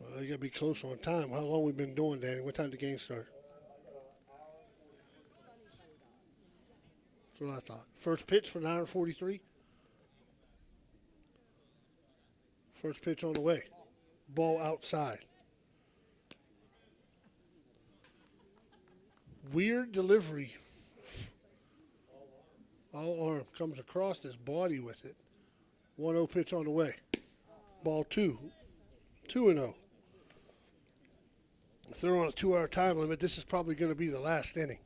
Speaker 3: Well, they got to be close on time. How long we been doing, Danny? What time did the game start? That's what I thought. First pitch for 9:43. First pitch on the way. Ball outside. Weird delivery. All arm comes across his body with it. 1-0 pitch on the way. Ball 2. 2-0. If they're on a 2-hour time limit, this is probably going to be the last inning.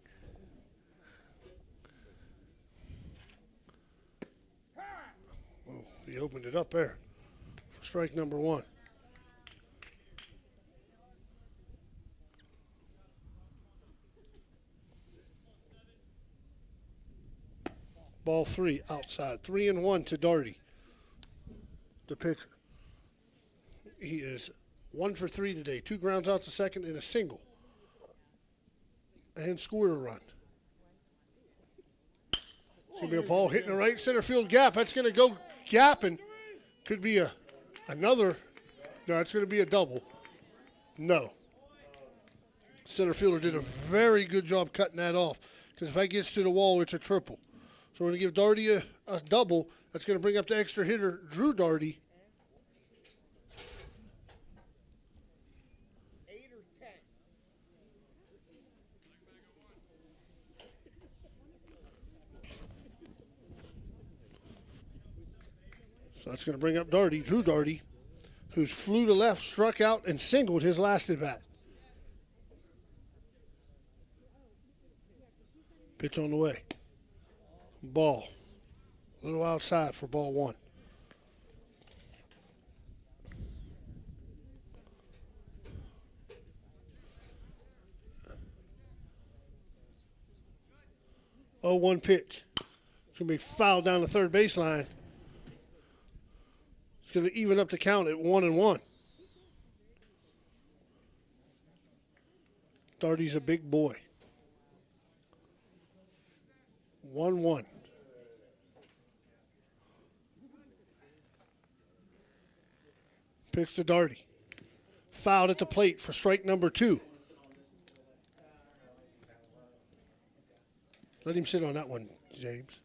Speaker 3: Oh, he opened it up there for strike number 1. Ball 3 outside. 3-1 to Darty, the pitcher. He is 1 for 3 today. 2 grounds out to second and a single. And scored a run. It's going to be a ball hitting the right center field gap. That's going to go gapping. Could be another. No, it's going to be a double. No. Center fielder did a very good job cutting that off, because if that gets to the wall, it's a triple. So we're going to give Daugherty a double. That's going to bring up the extra hitter, Drew Daugherty. So that's going to bring up Drew Daugherty, who's flew to left, struck out, and singled his last at bat. Pitch on the way. Ball. A little outside for ball one. Oh, 1 pitch. It's going to be fouled down the third baseline. It's going to even up the count at 1-1. Daugherty's a big boy. 1-1. Pitch to Daugherty. Fouled at the plate for strike number 2. Let him sit on that one, James.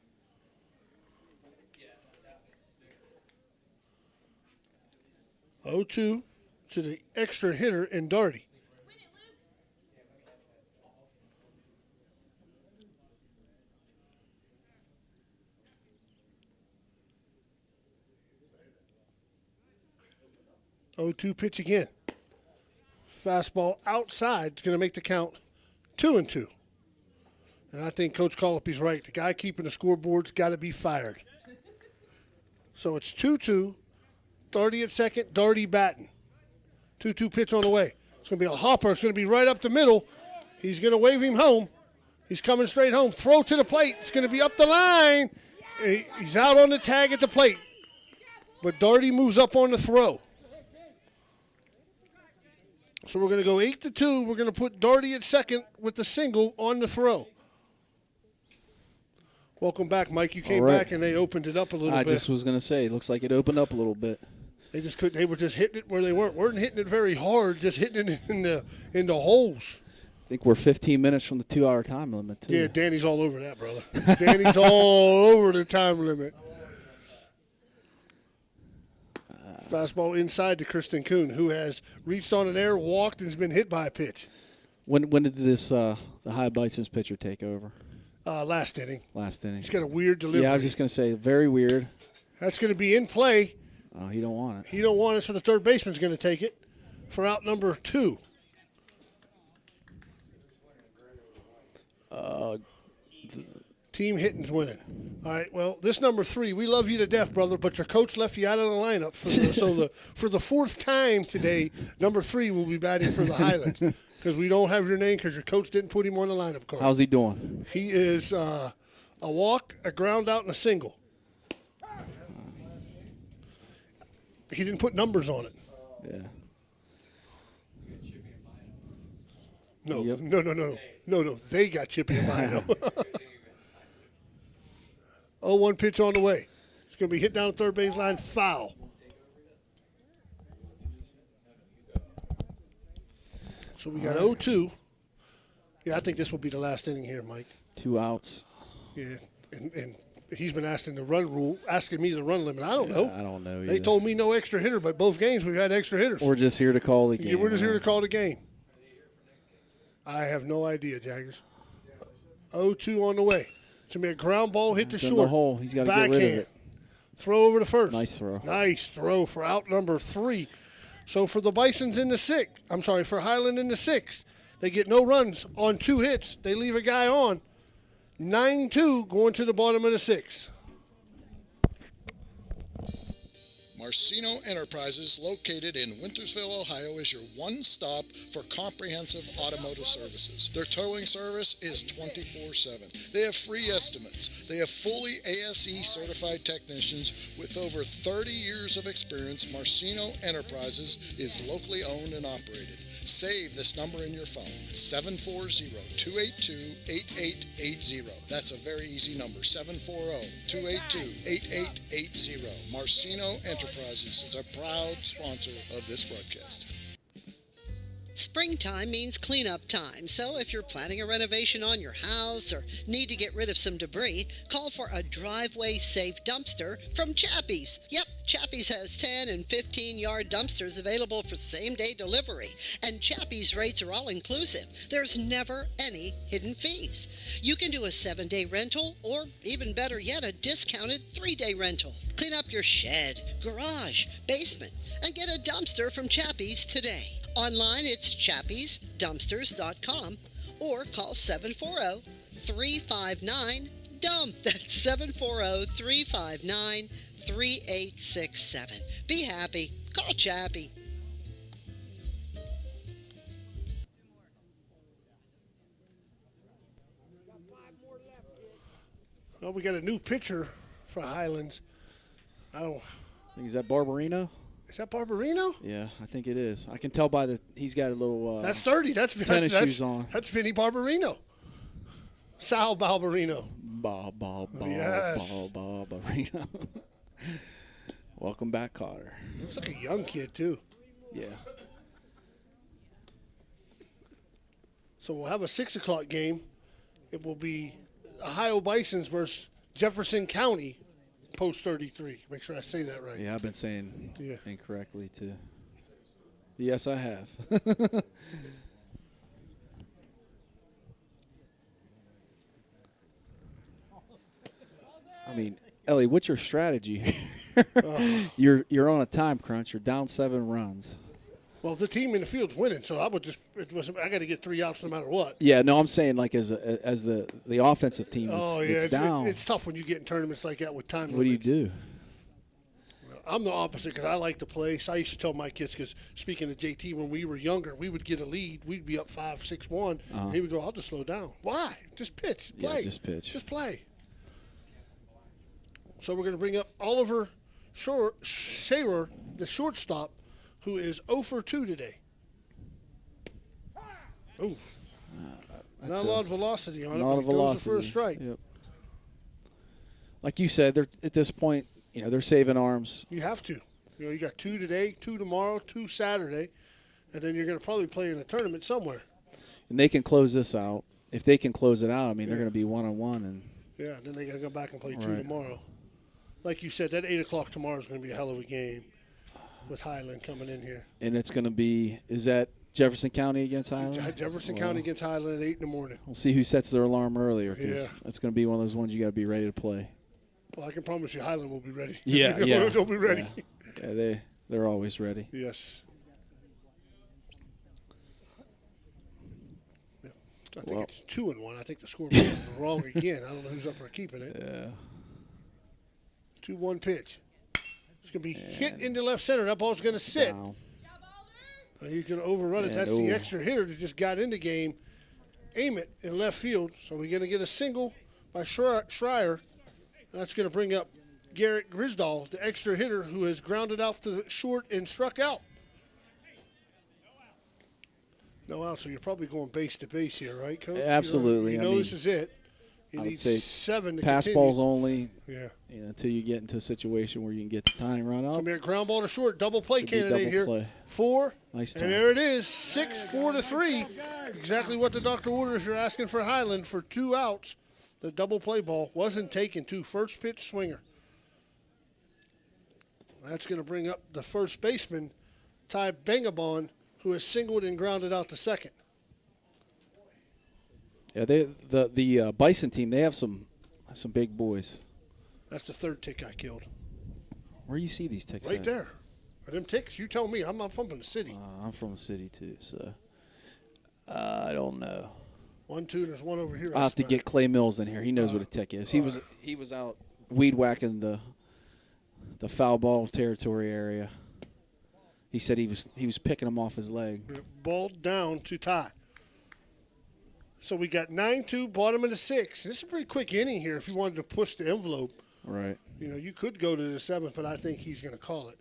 Speaker 3: Oh, 2 to the extra hitter in Daugherty. Oh, 2 pitch again. Fastball outside is going to make the count 2-2. And I think Coach Colopy's right. The guy keeping the scoreboard's got to be fired. So it's 2-2. Daugherty at second. Daugherty batting. 2-2 pitch on the way. It's going to be a hopper. It's going to be right up the middle. He's going to wave him home. He's coming straight home. Throw to the plate. It's going to be up the line. He's out on the tag at the plate. But Daugherty moves up on the throw. So we're going to go 8-2. We're going to put Daugherty at second with the single on the throw. Welcome back, Mike. You came back and they opened it up a little bit.
Speaker 4: I just was going to say, it looks like it opened up a little bit.
Speaker 3: They just couldn't. They were just hitting it where they weren't hitting it very hard. Just hitting it in the holes.
Speaker 4: I think we're 15 minutes from the 2-hour time limit too.
Speaker 3: Yeah, Danny's all over that, brother. Danny's all over the time limit. Fastball inside to Kristen Kuhn, who has reached on an air, walked, and has been hit by a pitch.
Speaker 4: When did this the High Bisons pitcher take over?
Speaker 3: Last inning.
Speaker 4: Last inning.
Speaker 3: He's got a weird delivery.
Speaker 4: Yeah, I was just going to say, very weird.
Speaker 3: That's going to be in play.
Speaker 4: Oh, he don't want it.
Speaker 3: He don't want it, so the third baseman's going to take it for out number 2. Team hitting's winning. All right, well, this number 3, we love you to death, brother, but your coach left you out of the lineup. For the 4th time today, number 3 will be batting for the Highlands because we don't have your name because your coach didn't put him on the lineup card.
Speaker 4: How's he doing?
Speaker 3: He is a walk, a ground out, and a single. He didn't put numbers on it.
Speaker 4: Yeah.
Speaker 3: No. They got Chippy and Bino. 0-1 pitch on the way. It's going to be hit down the third base line, foul. So we got 0-2. Yeah, I think this will be the last inning here, Mike.
Speaker 4: 2 outs.
Speaker 3: Yeah, and he's been asking the run rule, asking me the run limit. I don't know.
Speaker 4: I don't know either.
Speaker 3: They told me no extra hitter, but both games we've had extra hitters.
Speaker 4: We're just here to call the game.
Speaker 3: Yeah, we're just here to call the game. I have no idea, Jaggers. 0-2 on the way. It's going to be a ground ball hit to short.
Speaker 4: In the hole. He's got to get rid of it.
Speaker 3: Throw over to first.
Speaker 4: Nice throw.
Speaker 3: Nice throw for out number 3. So for the Bisons in the 6th, for Highland in the 6th, they get no runs on 2 hits. They leave a guy on. 9-2 going to the bottom of the 6th.
Speaker 7: Marcino Enterprises, located in Wintersville, Ohio, is your one-stop for comprehensive automotive services. Their towing service is 24/7. They have free estimates. They have fully ASE certified technicians with over 30 years of experience. Marcino Enterprises is locally owned and operated. Save this number in your phone, 740-282-8880. That's a very easy number, 740-282-8880. Marcino Enterprises is a proud sponsor of this broadcast.
Speaker 8: Springtime means cleanup time, so if you're planning a renovation on your house or need to get rid of some debris, call for a driveway-safe dumpster from Chappie's. Yep, Chappie's has 10 and 15-yard dumpsters available for same-day delivery, and Chappie's rates are all-inclusive. There's never any hidden fees. You can do a 7-day rental, or even better yet, a discounted 3-day rental. Clean up your shed, garage, basement, and get a dumpster from Chappie's today. Online, it's chappiesdumpsters.com or call 740-359-DUMP. That's 740-359-3867. Be happy. Call Chappie.
Speaker 3: Well, we got a new pitcher for Highlands.
Speaker 4: Is that Barbarino?
Speaker 3: Is that Barbarino?
Speaker 4: Yeah, I think it is. I can tell by he's got a little
Speaker 3: that's 30. That's
Speaker 4: tennis shoes on.
Speaker 3: That's Vinny Barbarino. Sal Barbarino. Yes.
Speaker 4: Barbarino. Welcome back, Carter.
Speaker 3: Looks like a young kid, too.
Speaker 4: Yeah.
Speaker 3: So we'll have a 6 o'clock game. It will be Ohio Bisons versus Jefferson County. Post 33. Make sure I say that right.
Speaker 4: Yeah, I've been saying incorrectly too. Yes, I have. I mean, Ellie, what's your strategy? You're on a time crunch. You're down 7 runs.
Speaker 3: Well, the team in the field's winning, so I got to get 3 outs no matter what.
Speaker 4: Yeah, no, I'm saying like as the offensive team, it's down.
Speaker 3: It's tough when you get in tournaments like that with time limits.
Speaker 4: What do you do?
Speaker 3: I'm the opposite because I like to play. So I used to tell my kids, because speaking of JT, when we were younger, we would get a lead. We'd be up 5-6-1. And he would go, I'll just slow down. Why? Just pitch. Play.
Speaker 4: Yeah, just pitch.
Speaker 3: Just play. So we're going to bring up Oliver Sharer, the shortstop, who is 0 for 2 today. Oh. Not a lot of velocity on it.
Speaker 4: Not a velocity.
Speaker 3: For a strike.
Speaker 4: Yep. Like you said, they're at this point, they're saving arms.
Speaker 3: You have to. You got 2 today, 2 tomorrow, 2 Saturday, and then you're going to probably play in a tournament somewhere.
Speaker 4: And they can close this out. If they can close it out, they're going to be 1-on-1. And
Speaker 3: yeah, then they got to go back and play 2 tomorrow. Like you said, that 8 o'clock tomorrow is going to be a hell of a game with Highland coming in here.
Speaker 4: And it's going to be, is that Jefferson County against Highland?
Speaker 3: Jefferson County against Highland at 8 in the morning.
Speaker 4: We'll see who sets their alarm earlier, because it's going to be one of those ones you got to be ready to play.
Speaker 3: Well, I can promise you Highland will be ready.
Speaker 4: Yeah,
Speaker 3: They'll be ready.
Speaker 4: Yeah, they're always ready.
Speaker 3: Yes. Yeah. I think it's 2-1. I think the score was wrong again. I don't know who's up for keeping it.
Speaker 4: Yeah.
Speaker 3: 2-1 pitch. It's going to be hit into left center. That ball's going to sit. He's going to overrun it. That's the extra hitter that just got in the game. Aim it in left field. So we're going to get a single by Schreier. That's going to bring up Garrett Grisdahl, the extra hitter, who has grounded out to the short and struck out. No out, so you're probably going base to base here, right, Coach?
Speaker 4: Absolutely.
Speaker 3: You know this is it. You
Speaker 4: I
Speaker 3: need
Speaker 4: would say
Speaker 3: 7 to
Speaker 4: pass
Speaker 3: continue.
Speaker 4: balls only.
Speaker 3: Yeah.
Speaker 4: Until you get into a situation where you can get the tying run up.
Speaker 3: So a ground ball to short, double play candidate here.
Speaker 4: Play.
Speaker 3: 4.
Speaker 4: Nice
Speaker 3: and
Speaker 4: time.
Speaker 3: there it is, 6-4-3. Exactly what the doctor ordered if you're asking for Highland for 2 outs. The double play ball wasn't taken to first pitch swinger. That's going to bring up the first baseman, Ty Bengabon, who has singled and grounded out to second.
Speaker 4: Yeah, the Bison team, they have some big boys.
Speaker 3: That's the 3rd tick I killed.
Speaker 4: Where do you see these ticks?
Speaker 3: Right
Speaker 4: at?
Speaker 3: there. Are them ticks? You tell me. I'm from the city.
Speaker 4: I'm from the city too, so I don't know.
Speaker 3: 1, 2, there's one over here.
Speaker 4: I'll have to get Clay Mills in here. He knows what a tick is. He was out weed whacking the foul ball territory area. He said he was picking them off his leg.
Speaker 3: Ball down to Ty. So we got 9-2, bottom of the 6th. This is a pretty quick inning here if you wanted to push the envelope.
Speaker 4: Right.
Speaker 3: You could go to the 7th, but I think he's going to call it.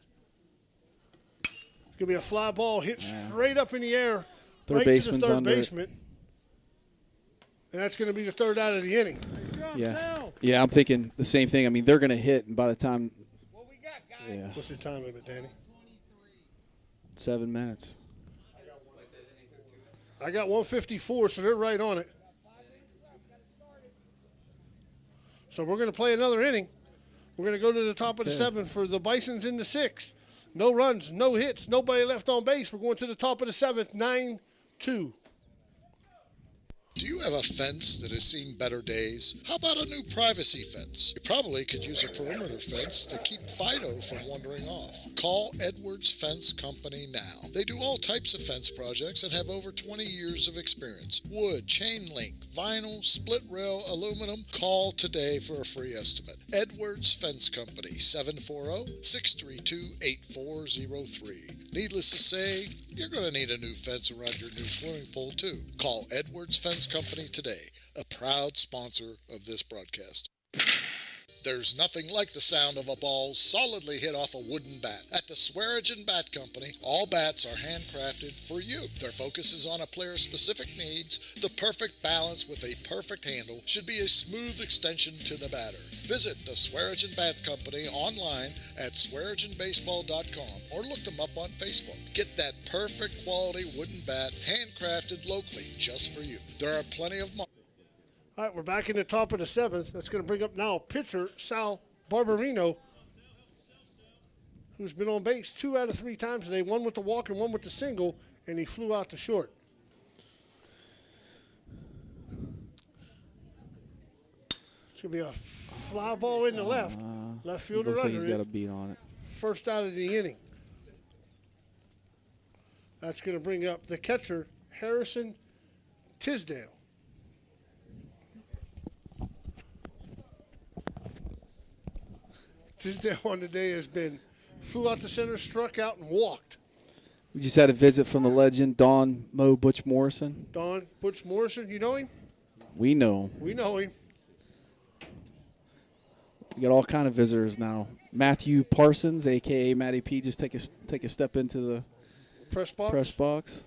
Speaker 3: It's going to be a fly ball hit straight up in the air,
Speaker 4: Third baseman's under it.
Speaker 3: And that's going to be the 3rd out of the inning.
Speaker 4: Yeah, I'm thinking the same thing. I mean, they're going to hit, and by the time
Speaker 3: What's your time limit, Danny?
Speaker 4: 7 minutes.
Speaker 3: I got 154, so they're right on it. So we're going to play another inning. We're going to go to the top of the 7th for the Bisons in the 6th. No runs, no hits, nobody left on base. We're going to the top of the 7th, 9-2.
Speaker 7: Do you have a fence that has seen better days? How about a new privacy fence? You probably could use a perimeter fence to keep Fido from wandering off. Call Edwards Fence Company now. They do all types of fence projects and have over 20 years of experience. Wood, chain link, vinyl, split rail, aluminum. Call today for a free estimate. Edwards Fence Company, 740-632-8403. Needless to say, you're going to need a new fence around your new swimming pool too. Call Edwards Fence Company today, a proud sponsor of this broadcast. There's nothing like the sound of a ball solidly hit off a wooden bat. At the Swearingen Bat Company, all bats are handcrafted for you. Their focus is on a player's specific needs. The perfect balance with a perfect handle should be a smooth extension to the batter. Visit the Swearingen Bat Company online at swearingenbaseball.com or look them up on Facebook. Get that perfect quality wooden bat handcrafted locally just for you. There are plenty of
Speaker 3: All right, we're back in the top of the 7th. That's going to bring up now pitcher Sal Barbarino, who's been on base 2 out of 3 times today, 1 with the walk and 1 with the single, and he flew out to short. It's going to be a fly ball in the left. Left fielder
Speaker 4: looks
Speaker 3: under
Speaker 4: like he's got a beat on it.
Speaker 3: First out of the inning. That's going to bring up the catcher, Harrison Tisdale. Tisdale on the day has been flew out to center, struck out, and walked.
Speaker 4: We just had a visit from the legend, Don Mo Butch Morrison.
Speaker 3: Don Butch Morrison, you know him?
Speaker 4: We know him.
Speaker 3: We know him.
Speaker 4: We got all kind of visitors now. Matthew Parsons, a.k.a. Matty P, just take a step into the
Speaker 3: press box.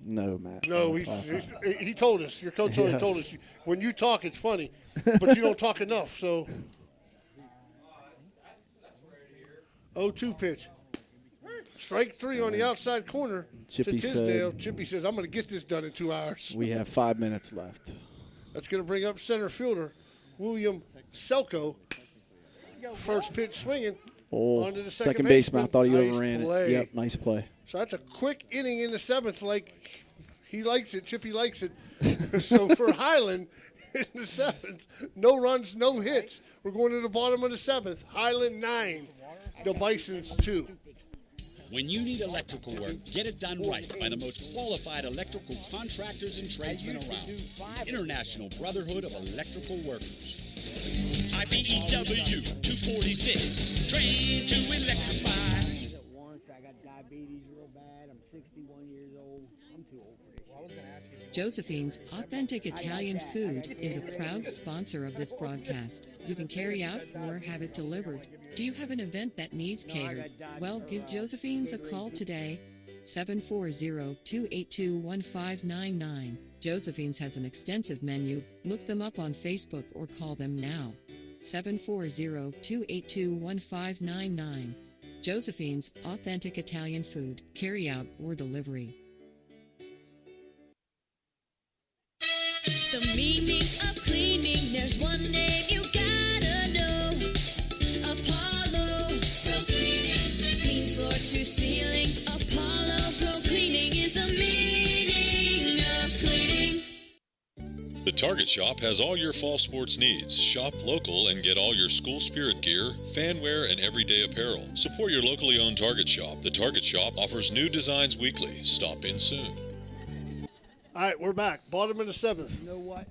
Speaker 4: No, Matt.
Speaker 3: No, he told us. Your coach already told us. When you talk, it's funny, but you don't talk enough, so... 0-2 pitch. Strike 3 on the outside corner
Speaker 4: Chippy
Speaker 3: to Tisdale. Chippy says, I'm going to get this done in 2 hours.
Speaker 4: We have 5 minutes left.
Speaker 3: That's going to bring up center fielder William Selko. First pitch swinging onto the second
Speaker 4: baseman. I thought he
Speaker 3: nice
Speaker 4: overran
Speaker 3: play.
Speaker 4: it. Yep, nice play.
Speaker 3: So that's a quick inning in the 7th. Like, he likes it. Chippy likes it. So for Highland in the 7th, no runs, no hits. We're going to the bottom of the 7th. Highland 9. The Bisons 2.
Speaker 15: When you need electrical work, get it done right by the most qualified electrical contractors and tradesmen around. International Brotherhood of Electrical Workers. IBEW 246, trained to electrify.
Speaker 16: Once I got diabetes real bad. I'm 61 years old. I'm too old for this.
Speaker 2: Josephine's Authentic Italian Food is a proud sponsor of this broadcast. You can carry out or have it delivered. Do you have an event that needs catered? Well, give Josephine's a call today. 740-282-1599. Josephine's has an extensive menu. Look them up on Facebook or call them now. 740-282-1599. Josephine's Authentic Italian Food, carry out or delivery.
Speaker 5: The meaning of cleaning, there's one name you gotta know. Apollo Pro Cleaning. Clean floor to ceiling. Apollo Pro Cleaning is the meaning of cleaning.
Speaker 6: The Target Shop has all your fall sports needs. Shop local and get all your school spirit gear, fan wear, and everyday apparel. Support your locally owned Target Shop. The Target Shop offers new designs weekly. Stop in soon.
Speaker 3: All right, we're back. Bottom of the 7th.
Speaker 16: You know what?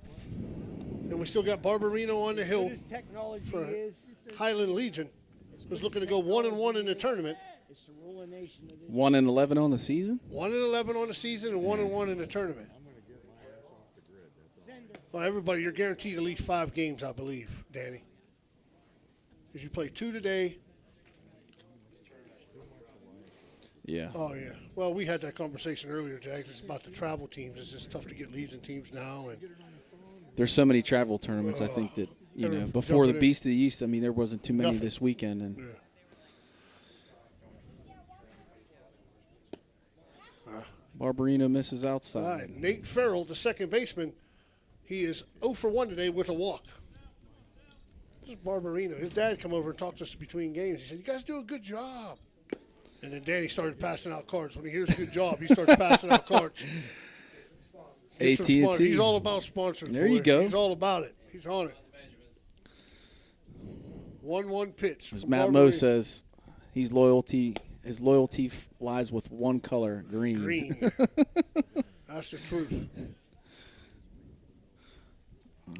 Speaker 3: And we still got Barbarino on the hill
Speaker 16: This technology
Speaker 3: for
Speaker 16: is.
Speaker 3: Highland Legion. Was looking to go 1-1 in the tournament.
Speaker 16: It's the ruling nation of this.
Speaker 4: 1-11 on the season?
Speaker 3: 1-11 on the season and 1-1 in the tournament. Well, everybody, you're guaranteed at least 5 games, I believe, Danny. Because you play 2 today.
Speaker 4: Yeah.
Speaker 3: Oh, yeah. Well, we had that conversation earlier, Jags. It's about the travel teams. It's just tough to get Legion teams now. And
Speaker 4: There's so many travel tournaments, I think, that, you know, before the Beast of the East, I mean, there wasn't too many this weekend. And Barbarino misses
Speaker 3: All
Speaker 4: outside.
Speaker 3: right, Nate Farrell, the second baseman, he is 0 for 1 today with a walk. This is Barbarino. His dad come over and talked to us between games. He said, "You guys do a good job." And then Danny started passing out cards. When he hears a good job, he starts passing out cards.
Speaker 4: AT&T.
Speaker 3: He's all about sponsors.
Speaker 4: There
Speaker 3: boy.
Speaker 4: you go.
Speaker 3: He's all about it. He's on it. 1-1 pitch.
Speaker 4: As Matt Moe says, his loyalty lies with one color, green.
Speaker 3: Green. That's the truth.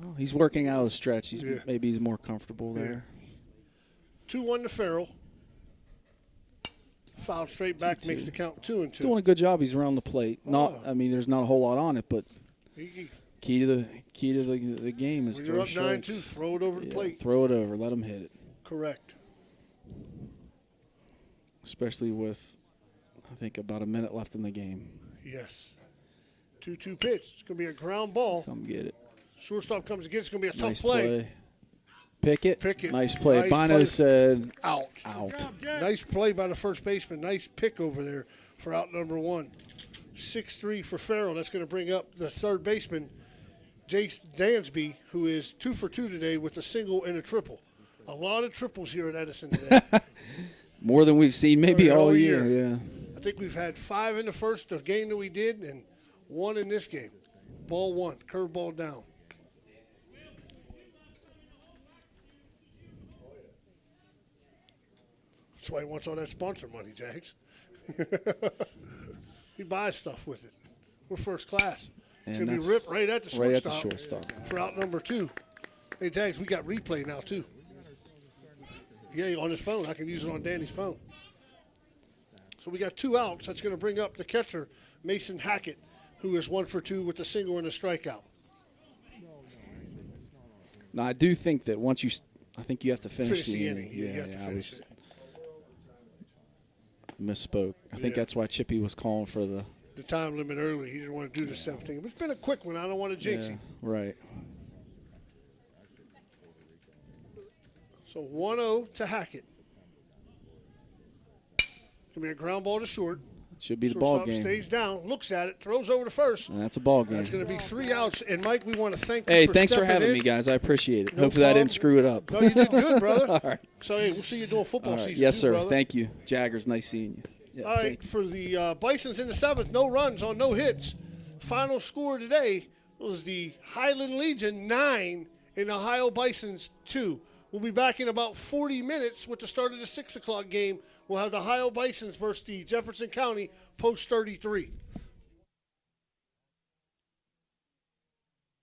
Speaker 4: Well, he's working out of the stretch. Maybe he's more comfortable there.
Speaker 3: 2-1 to Farrell. Foul straight back, makes the count 2-2.
Speaker 4: Doing a good job. He's around the plate. There's not a whole lot on it, but key to the game is
Speaker 3: when
Speaker 4: throw
Speaker 3: you're up
Speaker 4: strikes.
Speaker 3: 9-2, throw it over the plate.
Speaker 4: Throw it over. Let him hit it.
Speaker 3: Correct.
Speaker 4: Especially with, I think, about a minute left in the game.
Speaker 3: Yes. 2-2 pitch. It's going to be a ground ball.
Speaker 4: Come get it.
Speaker 3: Shortstop comes again. It's going to be a
Speaker 4: Nice
Speaker 3: tough play.
Speaker 4: Pick it. Nice play.
Speaker 3: Nice
Speaker 4: Bino
Speaker 3: play.
Speaker 4: said
Speaker 3: out. Nice play by the first baseman. Nice pick over there for out number 1. 6-3 for Farrell. That's going to bring up the third baseman, Jace Dansby, who is 2 for 2 today with a single and a triple. A lot of triples here at Edison today.
Speaker 4: More than we've seen maybe all year. Yeah.
Speaker 3: I think we've had 5 in the first game that we did and 1 in this game. Ball 1, curveball down. That's why he wants all that sponsor money, Jags. He buys stuff with it. We're first class. It's going to be ripped right at the shortstop. For out number 2. Hey, Jags, we got replay now, too. Yeah, on his phone. I can use it on Danny's phone. So we got 2 outs. That's going to bring up the catcher, Mason Hackett, who is 1 for 2 with a single and a strikeout.
Speaker 4: Now, I do think that once I think you have to finish
Speaker 3: the inning. You have to finish it.
Speaker 4: Misspoke. I think that's why Chippy was calling for the
Speaker 3: time limit early. He didn't want to do the 17. But it's been a quick one. I don't want to jinx him.
Speaker 4: Right.
Speaker 3: So 1-0 to Hackett. It's going to be a ground ball to short.
Speaker 4: Should be the ball
Speaker 3: Shortstop
Speaker 4: game.
Speaker 3: stays down, looks at it, throws over to first.
Speaker 4: And that's a ball game.
Speaker 3: That's going to be 3 outs. And, Mike, we want to thank you
Speaker 4: Hey,
Speaker 3: for
Speaker 4: thanks for
Speaker 3: stepping
Speaker 4: having
Speaker 3: in.
Speaker 4: me, guys. I appreciate it.
Speaker 3: No
Speaker 4: Hopefully I
Speaker 3: problem.
Speaker 4: didn't screw it up.
Speaker 3: No, you did good, brother.
Speaker 4: All right.
Speaker 3: So, hey, we'll see you doing football
Speaker 4: All right.
Speaker 3: season.
Speaker 4: Yes,
Speaker 3: too,
Speaker 4: sir.
Speaker 3: brother.
Speaker 4: Thank you. Jaggers, nice seeing you. Yeah,
Speaker 3: All right, for the Bisons in the 7th, no runs on no hits. Final score today was the Highland Legion 9 and Ohio Bisons 2. We'll be back in about 40 minutes with the start of the 6 o'clock game. We'll have the Ohio Bisons versus the Jefferson County Post 33.